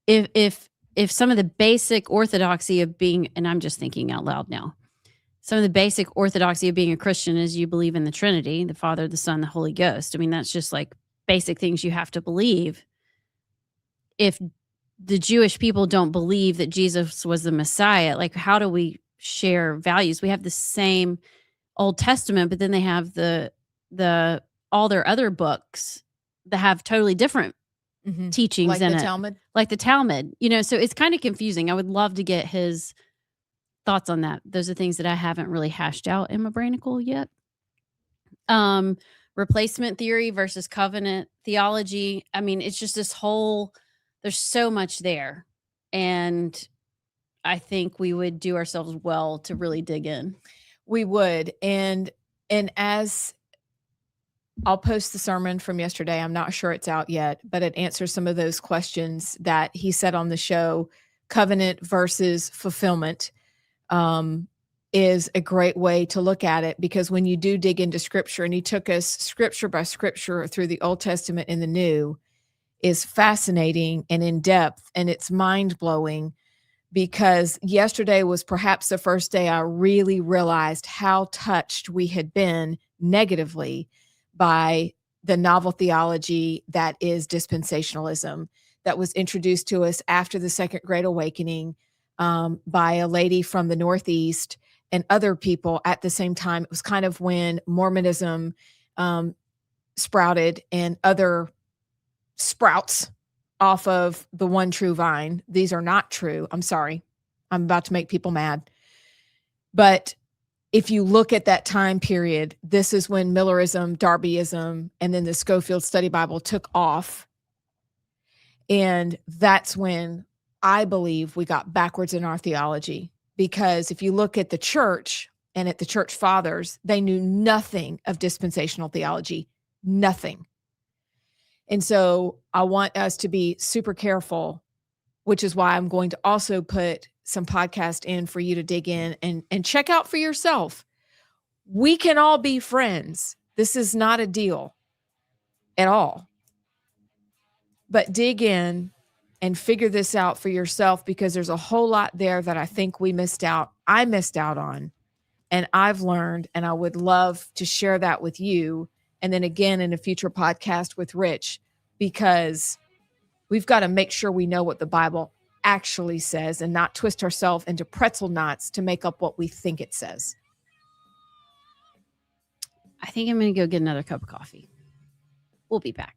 if some of the basic orthodoxy of being, and I'm just thinking out loud now, some of the basic orthodoxy of being a Christian is you believe in the Trinity, the Father, the Son, the Holy Ghost. I mean, that's just like basic things you have to believe. If the Jewish people don't believe that Jesus was the Messiah, like, how do we share values? We have the same Old Testament, but then they have the all their other books that have totally different teachings like in the it. Talmud? Like the Talmud, so it's kind of confusing. I would love to get his thoughts on that. Those are things that I haven't really hashed out in my brainicle yet. Replacement theory versus covenant theology. I mean, it's just this whole, there's so much there. And I think we would do ourselves well to really dig in. We would. And as I'll post the sermon from yesterday, I'm not sure it's out yet, but it answers some of those questions that he said on the show. Covenant versus fulfillment is a great way to look at it, because when you do dig into scripture, and he took us scripture by scripture through the Old Testament and the New, is fascinating and in depth, and it's mind-blowing, because yesterday was perhaps the first day I really realized how touched we had been negatively by the novel theology that is dispensationalism, that was introduced to us after the Second Great Awakening by a lady from the Northeast and other people at the same time. It was kind of when Mormonism sprouted and other sprouts off of the one true vine. These are not true. I'm sorry. I'm about to make people mad. But if you look at that time period, this is when Millerism, Darbyism, and then the Schofield Study Bible took off. And that's when I believe we got backwards in our theology, because if you look at the church and at the church fathers, they knew nothing of dispensational theology, nothing. And so I want us to be super careful, which is why I'm going to also put some podcast in for you to dig in and check out for yourself. We can all be friends. This is not a deal at all. But dig in and figure this out for yourself, because there's a whole lot there that I think we missed out. I missed out on, and I've learned, and I would love to share that with you. And then again, in a future podcast with Rich, because we've got to make sure we know what the Bible actually says and not twist ourselves into pretzel knots to make up what we think it says. I think I'm going to go get another cup of coffee. We'll be back.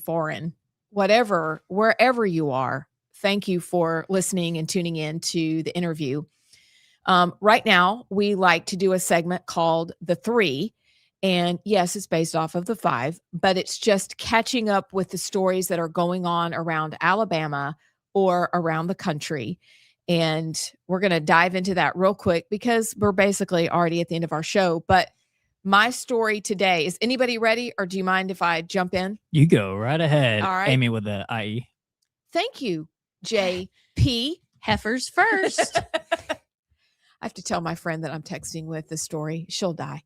foreign, wherever you are, thank you for listening and tuning in to the interview. Right now, we like to do a segment called The Three. And yes, it's based off of the 5, but it's just catching up with the stories that are going on around Alabama or around the country. And we're going to dive into that real quick because we're basically already at the end of our show. But my story today, is anybody ready, or do you mind if I jump in? You go right ahead, All right. Amy, with the IE. Thank you, JP. Heifers first. I have to tell my friend that I'm texting with this story. She'll die.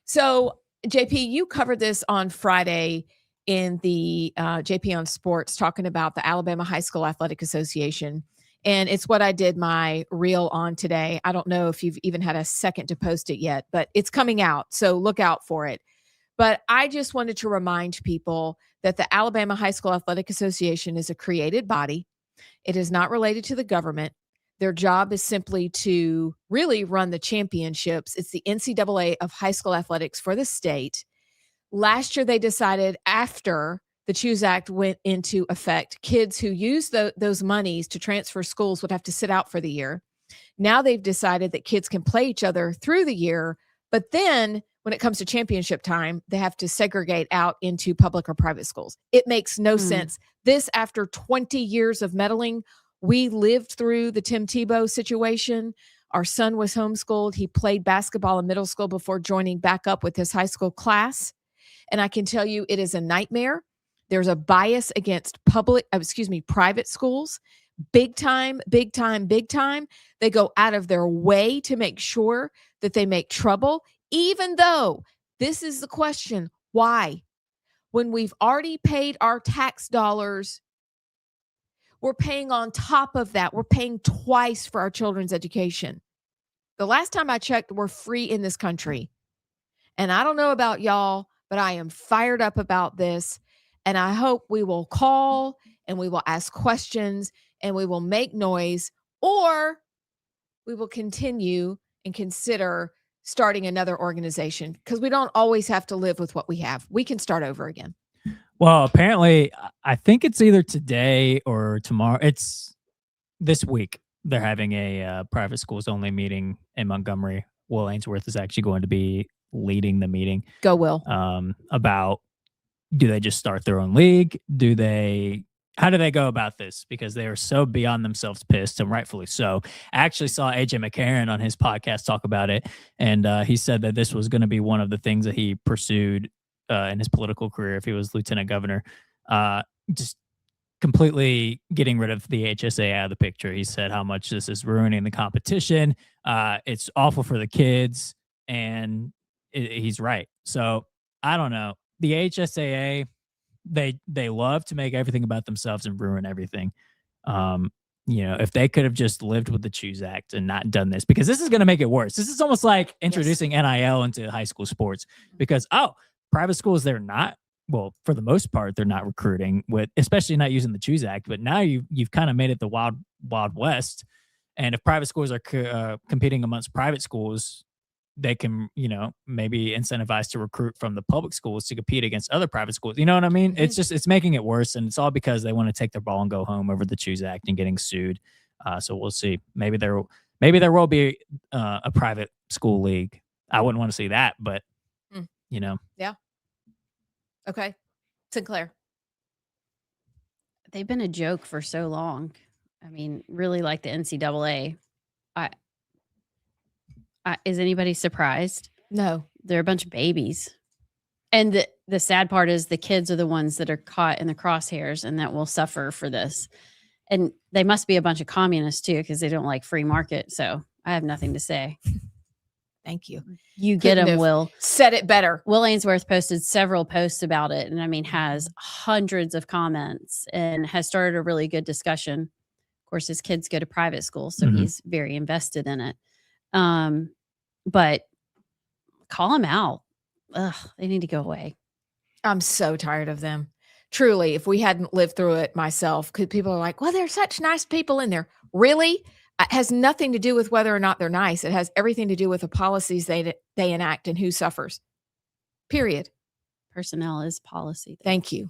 So, JP, you covered this on Friday in the JP on Sports, talking about the Alabama High School Athletic Association. And it's what I did my reel on today. I don't know if you've even had a second to post it yet, but it's coming out. So look out for it. But I just wanted to remind people that the Alabama High School Athletic Association is a created body. It is not related to the government. Their job is simply to really run the championships. It's the NCAA of high school athletics for the state. Last year, they decided after the Choose Act went into effect, kids who use those monies to transfer schools would have to sit out for the year. Now they've decided that kids can play each other through the year, but then when it comes to championship time, they have to segregate out into public or private schools. It makes no sense. This, after 20 years of meddling, we lived through the Tim Tebow situation. Our son was homeschooled. He played basketball in middle school before joining back up with his high school class. And I can tell you it is a nightmare. There's a bias against private schools. Big time, big time, big time. They go out of their way to make sure that they make trouble, even though this is the question, why? When we've already paid our tax dollars, we're paying on top of that. We're paying twice for our children's education. The last time I checked, we're free in this country. And I don't know about y'all, but I am fired up about this. And I hope we will call and we will ask questions and we will make noise, or we will continue and consider starting another organization, because we don't always have to live with what we have. We can start over again. Well, apparently, I think it's either today or tomorrow. It's this week. They're having a private schools only meeting in Montgomery. Will Ainsworth is actually going to be leading the meeting. Go, Will. About, do they just start their own league? How do they go about this? Because they are so beyond themselves pissed, and rightfully so. I actually saw AJ McCarron on his podcast talk about it, and he said that this was going to be one of the things that he pursued in his political career if he was lieutenant governor. Just completely getting rid of the HSA out of the picture. He said how much this is ruining the competition. It's awful for the kids, and he's right. So I don't know. The HSAA, they love to make everything about themselves and ruin everything. If they could have just lived with the Choose Act and not done this, because this is going to make it worse. This is almost like introducing NIL into high school sports, because private schools, they're not, well, for the most part, they're not recruiting, especially not using the Choose Act. But now you've kind of made it the wild west. And if private schools are competing amongst private schools, they can, maybe incentivize to recruit from the public schools to compete against other private schools. You know what I mean? Mm-hmm. It's making it worse. And it's all because they want to take their ball and go home over the Choose Act and getting sued. So we'll see. Maybe there will be a private school league. I wouldn't want to see that, but Yeah. Okay. Sinclair. They've been a joke for so long. I mean, really, like the NCAA. Is anybody surprised? No. They're a bunch of babies. And the sad part is the kids are the ones that are caught in the crosshairs and that will suffer for this. And they must be a bunch of communists too, because they don't like free market. So I have nothing to say. Thank you. You get them, Will. Said it better. Will Ainsworth posted several posts about it, and has hundreds of comments and has started a really good discussion. Of course, his kids go to private school, so he's very invested in it. But call them out. Ugh, they need to go away. I'm so tired of them. Truly, if we hadn't lived through it myself, because people are like, well, there's such nice people in there. Really? It has nothing to do with whether or not they're nice. It has everything to do with the policies they enact and who suffers. Period. Personnel is policy. Thank you.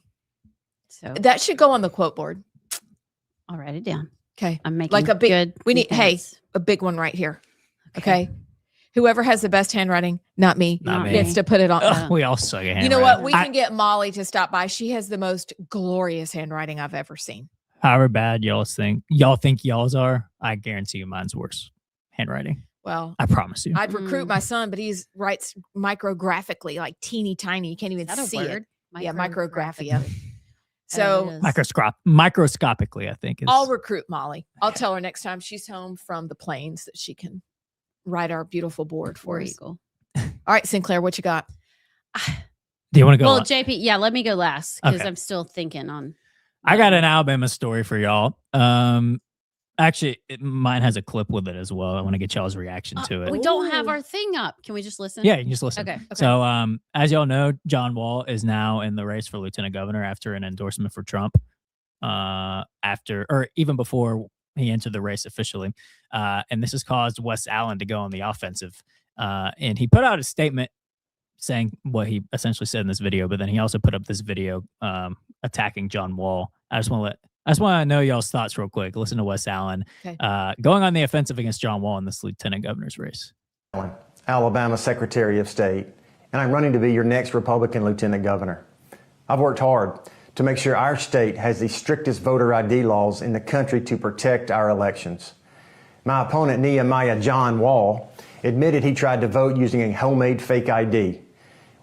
So That should go on the quote board. I'll write it down. Okay. I'm making Like a big, good we need, hey, notes. a big one right here. Okay. Whoever has the best handwriting, not me, Not me. gets to put it on. Ugh, we all suck at handwriting. You know what? We can get Molly to stop by. She has the most glorious handwriting I've ever seen. However bad y'all think y'all's are, I guarantee you mine's worse handwriting. Well, I promise you. I'd recruit my son, but he writes micrographically, like teeny tiny. You can't even Is that a see word? it. Yeah, micrographia. It So is. Microscopically, I think. I'll recruit Molly. I'll tell her next time she's home from the plains that she can write our beautiful board for War us. Eagle. All right, Sinclair, what you got? Do you want to go? Well, on? JP, yeah, let me go last because Okay. I'm still thinking on. I got an Alabama story for y'all. Actually, mine has a clip with it as well. I want to get y'all's reaction to it. We don't have our thing up. Can we just listen? Yeah, you can just listen. Okay. So, as y'all know, John Wall is now in the race for lieutenant governor after an endorsement for Trump. Even before he entered the race officially, and this has caused Wes Allen to go on the offensive. And he put out a statement saying what he essentially said in this video, but then he also put up this video attacking John Wall. I just want to know y'all's thoughts real quick. Listen to Wes Allen going on the offensive against John Wall in this lieutenant governor's race. Alabama Secretary of State, and I'm running to be your next Republican lieutenant governor. I've worked hard to make sure our state has the strictest voter ID laws in the country to protect our elections. My opponent, Nehemiah John Wall, admitted he tried to vote using a homemade fake ID.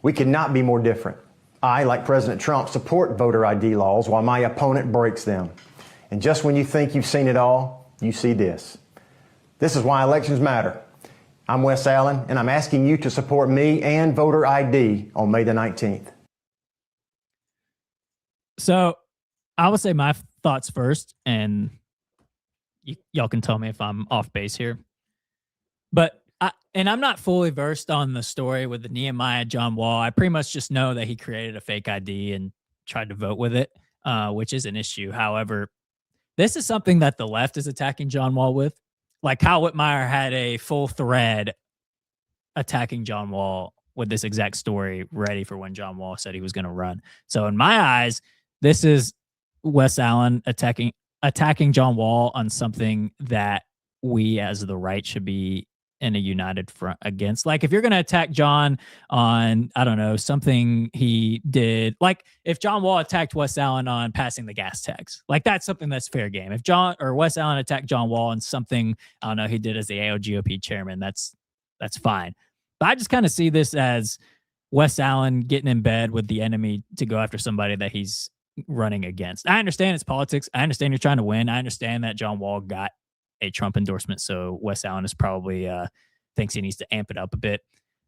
We could not be more different. I, like President Trump, support voter ID laws while my opponent breaks them. And just when you think you've seen it all, you see this. This is why elections matter. I'm Wes Allen, and I'm asking you to support me and voter ID on May the 19th. So I will say my thoughts first, and y'all can tell me if I'm off base here. But I'm not fully versed on the story with the Nehemiah John Wall. I pretty much just know that he created a fake ID and tried to vote with it, which is an issue. However, this is something that the left is attacking John Wall with. Like Kyle Whitmire had a full thread attacking John Wall with this exact story ready for when John Wall said he was going to run. So in my eyes, this is Wes Allen attacking John Wall on something that we as the right should be in a united front against. Like if you're going to attack John on, I don't know, something he did, like if John Wall attacked Wes Allen on passing the gas tax, like that's something that's fair game. If John or Wes Allen attacked John Wall on something, I don't know, he did as the AOGOP chairman, that's fine. But I just kind of see this as Wes Allen getting in bed with the enemy to go after somebody that he's running against. I understand it's politics. I understand you're trying to win. I understand that John Wall got a Trump endorsement, so Wes Allen is probably thinks he needs to amp it up a bit.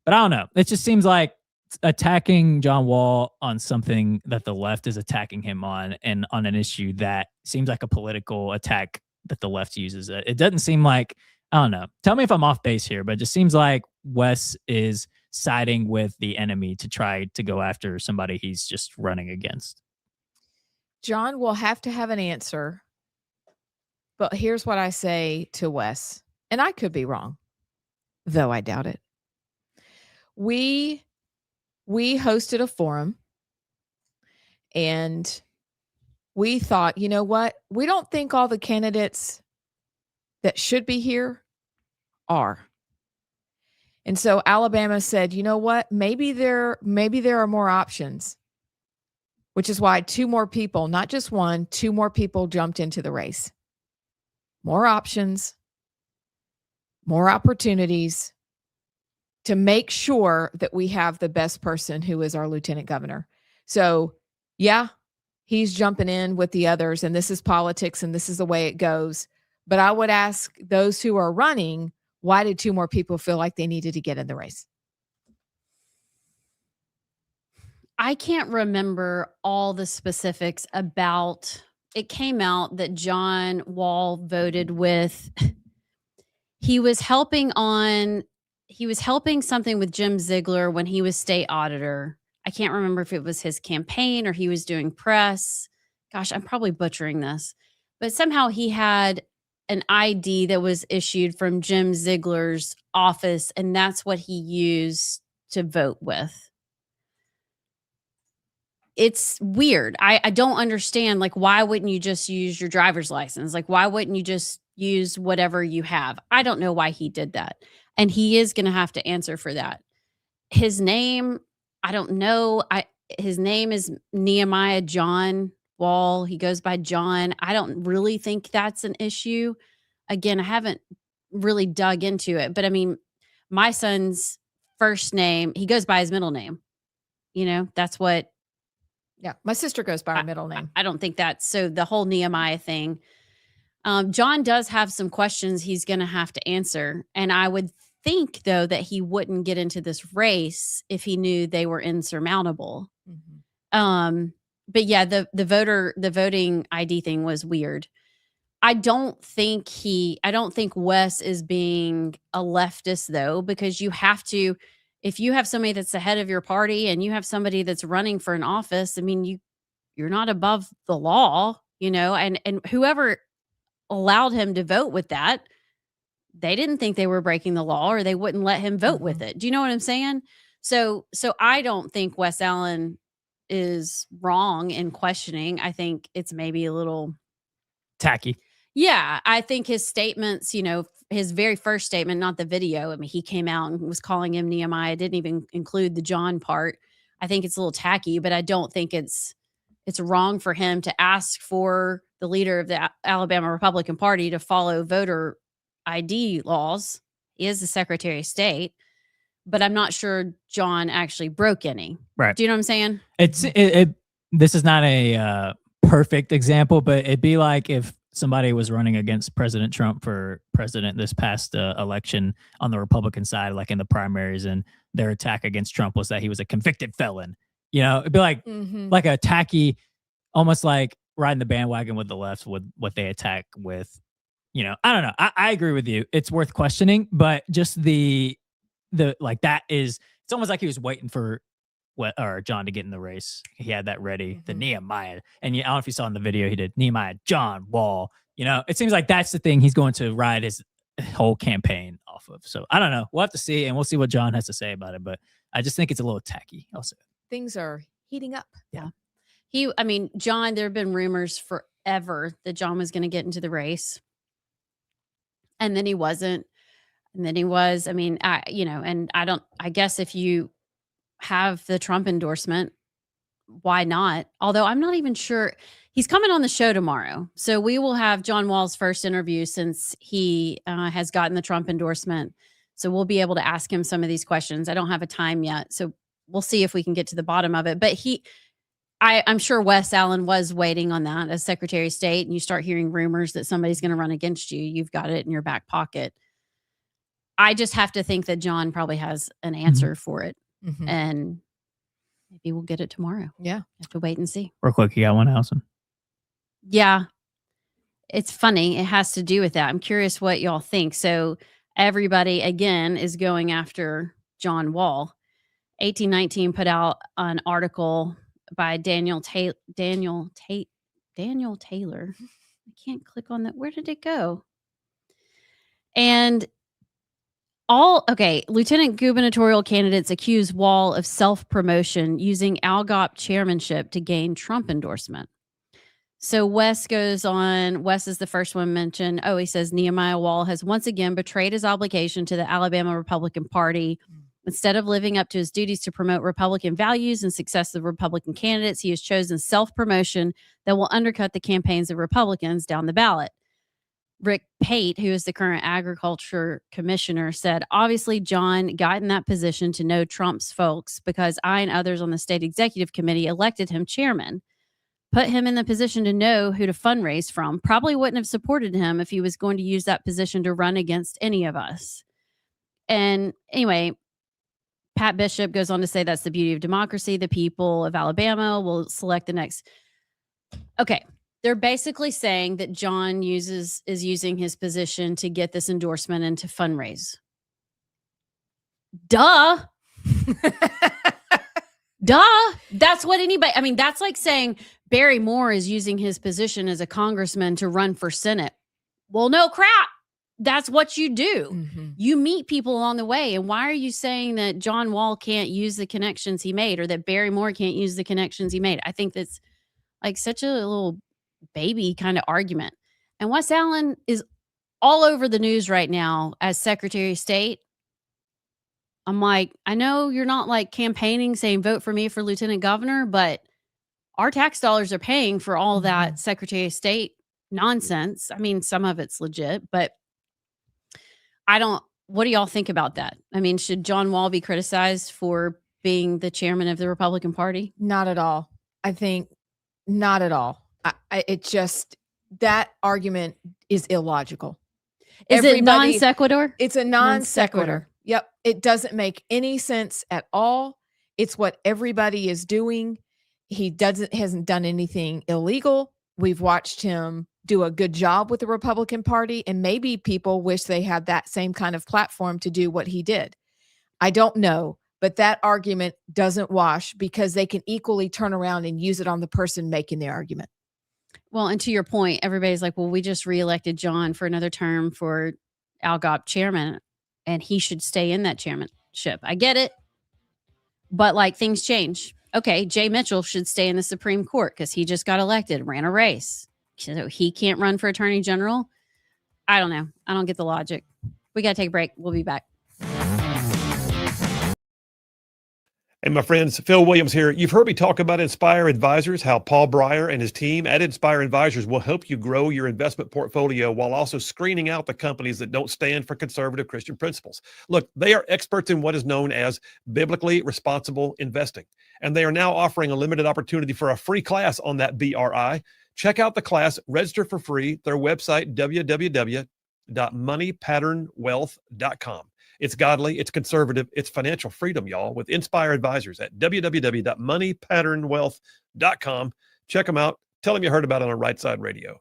But I don't know. It just seems like attacking John Wall on something that the left is attacking him on, and on an issue that seems like a political attack that the left uses. It doesn't seem like, I don't know. Tell me if I'm off base here, but it just seems like Wes is siding with the enemy to try to go after somebody he's just running against. John will have to have an answer. But here's what I say to Wes, and I could be wrong, though I doubt it. We hosted a forum, and we thought, you know what? We don't think all the candidates that should be here are. And so Alabama said, you know what? Maybe there are more options, which is why two more people, not just one, two more people jumped into the race. More options, more opportunities to make sure that we have the best person who is our lieutenant governor. So, yeah, he's jumping in with the others, and this is politics, and this is the way it goes. But I would ask those who are running, why did two more people feel like they needed to get in the race? I can't remember all the specifics about. It came out that John Wall voted with, he was helping something with Jim Ziegler when he was state auditor. I can't remember if it was his campaign or he was doing press. Gosh, I'm probably butchering this, but somehow he had an ID that was issued from Jim Ziegler's office, and that's what he used to vote with. it's weird. I don't understand. Like, why wouldn't you just use your driver's license? Like, why wouldn't you just use whatever you have? I don't know why he did that. And he is going to have to answer for that. His name, I don't know. His name is Nehemiah John Wall. He goes by John. I don't really think that's an issue. Again, I haven't really dug into it, but I mean, my son's first name, he goes by his middle name. You know, that's what. Yeah. My sister goes by her middle name. I don't think that's so the whole Nehemiah thing. John does have some questions he's going to have to answer. And I would think, though, that he wouldn't get into this race if he knew they were insurmountable. But yeah, the voting ID thing was weird. I don't think Wes is being a leftist, though, because you have to, if you have somebody that's the head of your party and you have somebody that's running for an office, I mean, you're not above the law, you know, and whoever allowed him to vote with that, they didn't think they were breaking the law or they wouldn't let him vote with it. Do you know what I'm saying? So I don't think Wes Allen is wrong in questioning. I think it's maybe a little tacky. Yeah, I think his statements, you know, his very first statement, not the video. I mean, he came out and was calling him Nehemiah, didn't even include the John part. I think it's a little tacky, but I don't think it's wrong for him to ask for the leader of the Alabama Republican Party to follow voter ID laws. He is the Secretary of State, but I'm not sure John actually broke any. Right. Do you know what I'm saying? This is not a perfect example, but it'd be like if somebody was running against President Trump for president this past election on the Republican side, like in the primaries, and their attack against Trump was that he was a convicted felon. You know, it'd be like like a tacky, almost like riding the bandwagon with the left with what they attack with. You know, I don't know. I agree with you. It's worth questioning, but just the like that is, it's almost like he was waiting for John to get in the race. He had that ready, the Nehemiah. And I don't know if you saw in the video, he did Nehemiah John Wall. You know, it seems like that's the thing he's going to ride his whole campaign off of. So I don't know. We'll have to see, and we'll see what John has to say about it. But I just think it's a little tacky. Also, things are heating up. Yeah. John, there have been rumors forever that John was going to get into the race. And then he wasn't. And then he was. I mean, I guess if you have the Trump endorsement, why not? Although I'm not even sure. He's coming on the show tomorrow. So we will have John Wall's first interview since he has gotten the Trump endorsement. So we'll be able to ask him some of these questions. I don't have a time yet. So we'll see if we can get to the bottom of it. But I'm sure Wes Allen was waiting on that as Secretary of State, and you start hearing rumors that somebody's going to run against you. You've got it in your back pocket. I just have to think that John probably has an answer for it. And maybe we'll get it tomorrow. Yeah. Have to wait and see. Real quick, you got one, Allison? Yeah. It's funny. It has to do with that. I'm curious what y'all think. So everybody, again, is going after John Wall. 1819 put out an article by Daniel Taylor. I can't click on that. Where did it go? And lieutenant gubernatorial candidates accuse Wall of self-promotion using ALGOP chairmanship to gain Trump endorsement. So Wes goes on. Wes is the first one mentioned. He says Nehemiah Wall has once again betrayed his obligation to the Alabama Republican Party. Instead of living up to his duties to promote Republican values and success of Republican candidates, he has chosen self-promotion that will undercut the campaigns of Republicans down the ballot. Rick Pate, who is the current agriculture commissioner, said, obviously, John got in that position to know Trump's folks because I and others on the state executive committee elected him chairman. Put him in the position to know who to fundraise from. Probably wouldn't have supported him if he was going to use that position to run against any of us. And anyway, Pat Bishop goes on to say that's the beauty of democracy. The people of Alabama will select the next. Okay. They're basically saying that John is using his position to get this endorsement and to fundraise. Duh. Duh. That's what anybody, that's like saying Barry Moore is using his position as a congressman to run for Senate. Well, no crap. That's what you do. You meet people along the way. And why are you saying that John Wall can't use the connections he made or that Barry Moore can't use the connections he made? I think that's like such a little baby kind of argument. And Wes Allen is all over the news right now as Secretary of State. I'm like, I know you're not like campaigning saying vote for me for lieutenant governor, but our tax dollars are paying for all that Secretary of State nonsense. I mean, some of it's legit, but what do y'all think about that? I mean, should John Wall be criticized for being the chairman of the Republican Party? Not at all. I think not at all. That argument is illogical. Is it non sequitur? It's a non sequitur. Yep. It doesn't make any sense at all. It's what everybody is doing. He hasn't done anything illegal. We've watched him do a good job with the Republican Party, and maybe people wish they had that same kind of platform to do what he did. I don't know, but that argument doesn't wash because they can equally turn around and use it on the person making the argument. Well, and to your point, everybody's like, well, we just reelected John for another term for Al Gore chairman, and he should stay in that chairmanship. I get it, but like things change. Okay, Jay Mitchell should stay in the Supreme Court because he just got elected, ran a race. So he can't run for attorney general. I don't know. I don't get the logic. We got to take a break. We'll be back. And my friends, Phil Williams here. You've heard me talk about Inspire Advisors, how Paul Breyer and his team at Inspire Advisors will help you grow your investment portfolio while also screening out the companies that don't stand for conservative Christian principles. Look, they are experts in what is known as biblically responsible investing. And they are now offering a limited opportunity for a free class on that BRI. Check out the class, register for free, their website, www.moneypatternwealth.com. It's godly, it's conservative, it's financial freedom, y'all, with Inspire Advisors at www.moneypatternwealth.com. Check them out. Tell them you heard about it on Rightside Radio.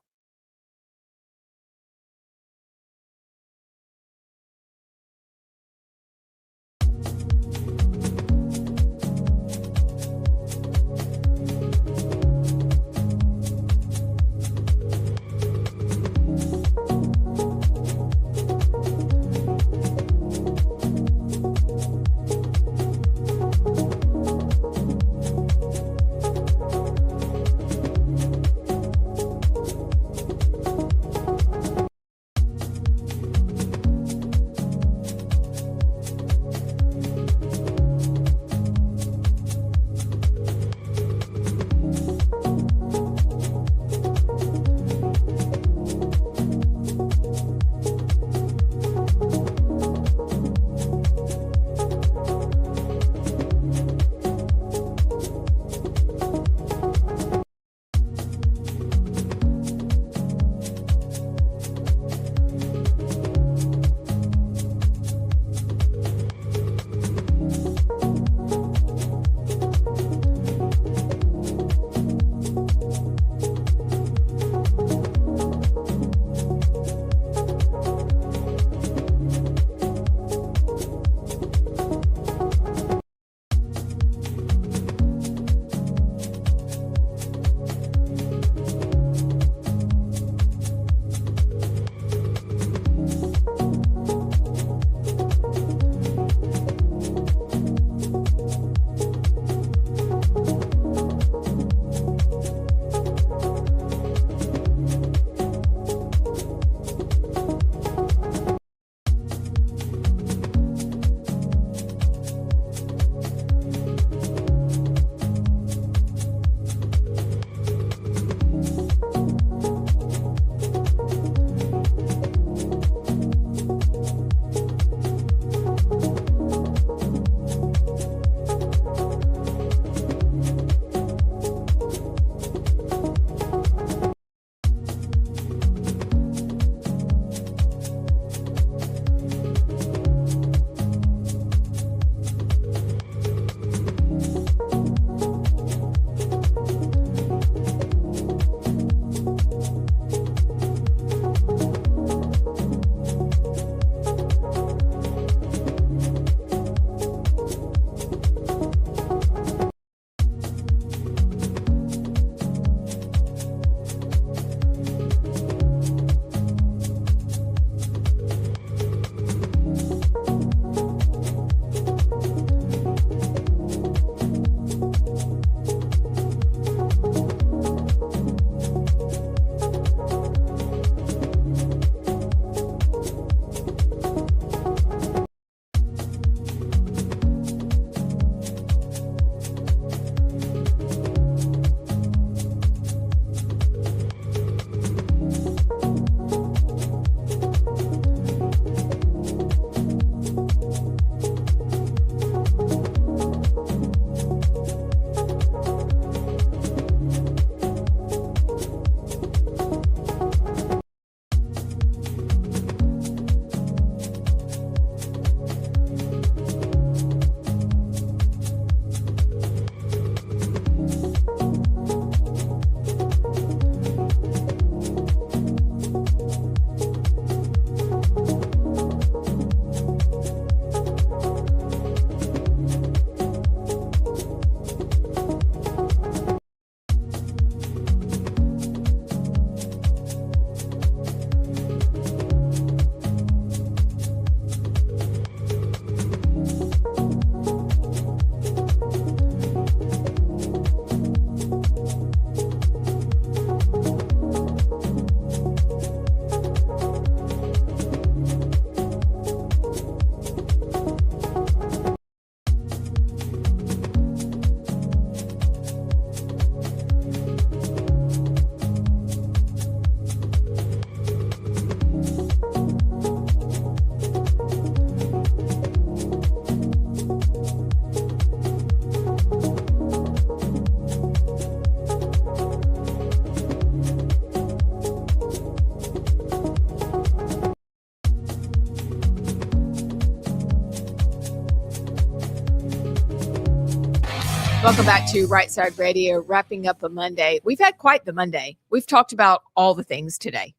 Welcome back to Rightside Radio, wrapping up a Monday. We've had quite the Monday. We've talked about all the things today.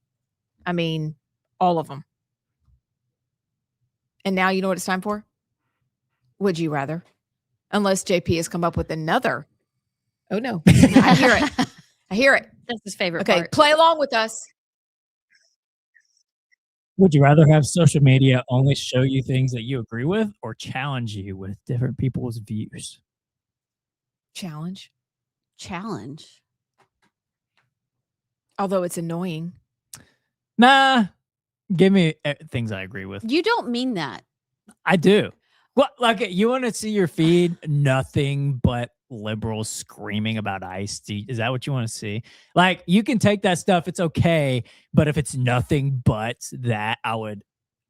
I mean, all of them. And now you know what it's time for? Would you rather? Unless JP has come up with another. Oh, no. I hear it. I hear it. That's his favorite Okay, part. play along with us. Would you rather have social media only show you things that you agree with or challenge you with different people's views? Challenge. Although it's annoying. Nah, give me things I agree with. You don't mean that. I do. What? Like, you want to see your feed? Nothing but liberals screaming about ICE. Is that what you want to see? Like, you can take that stuff. It's okay. But if it's nothing but that, I would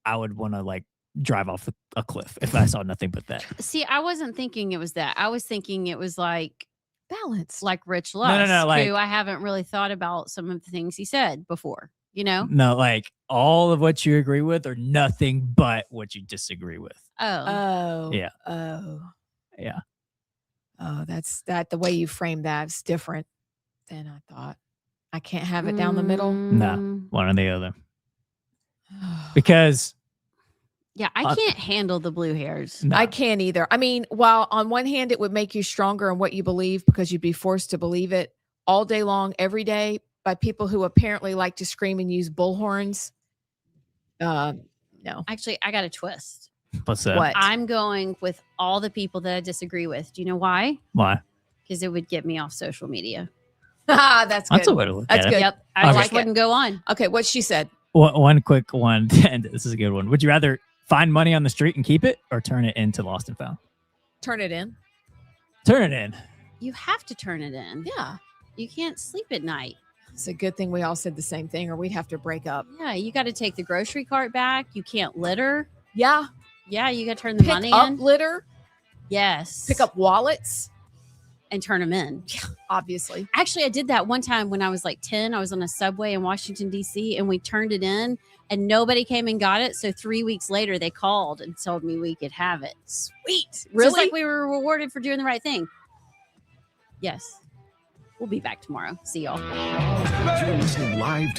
want to like drive off a cliff if I saw nothing but that. See, I wasn't thinking it was that. I was thinking it was like balance, like Rich Lusk, No, like, who I haven't really thought about some of the things he said before. You know? No, like all of what you agree with or nothing but what you disagree with. Oh. Yeah. Yeah. Oh, that's that. The way you frame that is different than I thought. I can't have it down the middle. No, one or the other. Because yeah, I can't handle the blue hairs. I can't either. I mean, while on one hand it would make you stronger in what you believe because you'd be forced to believe it all day long, every day by people who apparently like to scream and use bullhorns. No. Actually, I got a twist. What's that? What? I'm going with all the people that I disagree with. Do you know why? Why? Because it would get me off social media. That's good. That's a way to look That's at good. it. Yep. I Okay. just wouldn't go on. Okay, what she said. One quick one, and this is a good one. Would you rather find money on the street and keep it or turn it into lost and found? Turn it in. Turn it in. You have to turn it in. Yeah. You can't sleep at night. It's a good thing we all said the same thing or we'd have to break up. Yeah, you got to take the grocery cart back. You can't litter. Yeah. Yeah, you got to turn the Pick money up in. litter. Yes. Pick up wallets. And turn them in. Obviously. Actually, I did that one time when I was like 10. I was on a subway in Washington, D.C., and we turned it in and nobody came and got it. So 3 weeks later, they called and told me we could have it. Sweet. Really? Really? Just like we were rewarded for doing the right thing. Yes. We'll be back tomorrow. See y'all. You're listening live to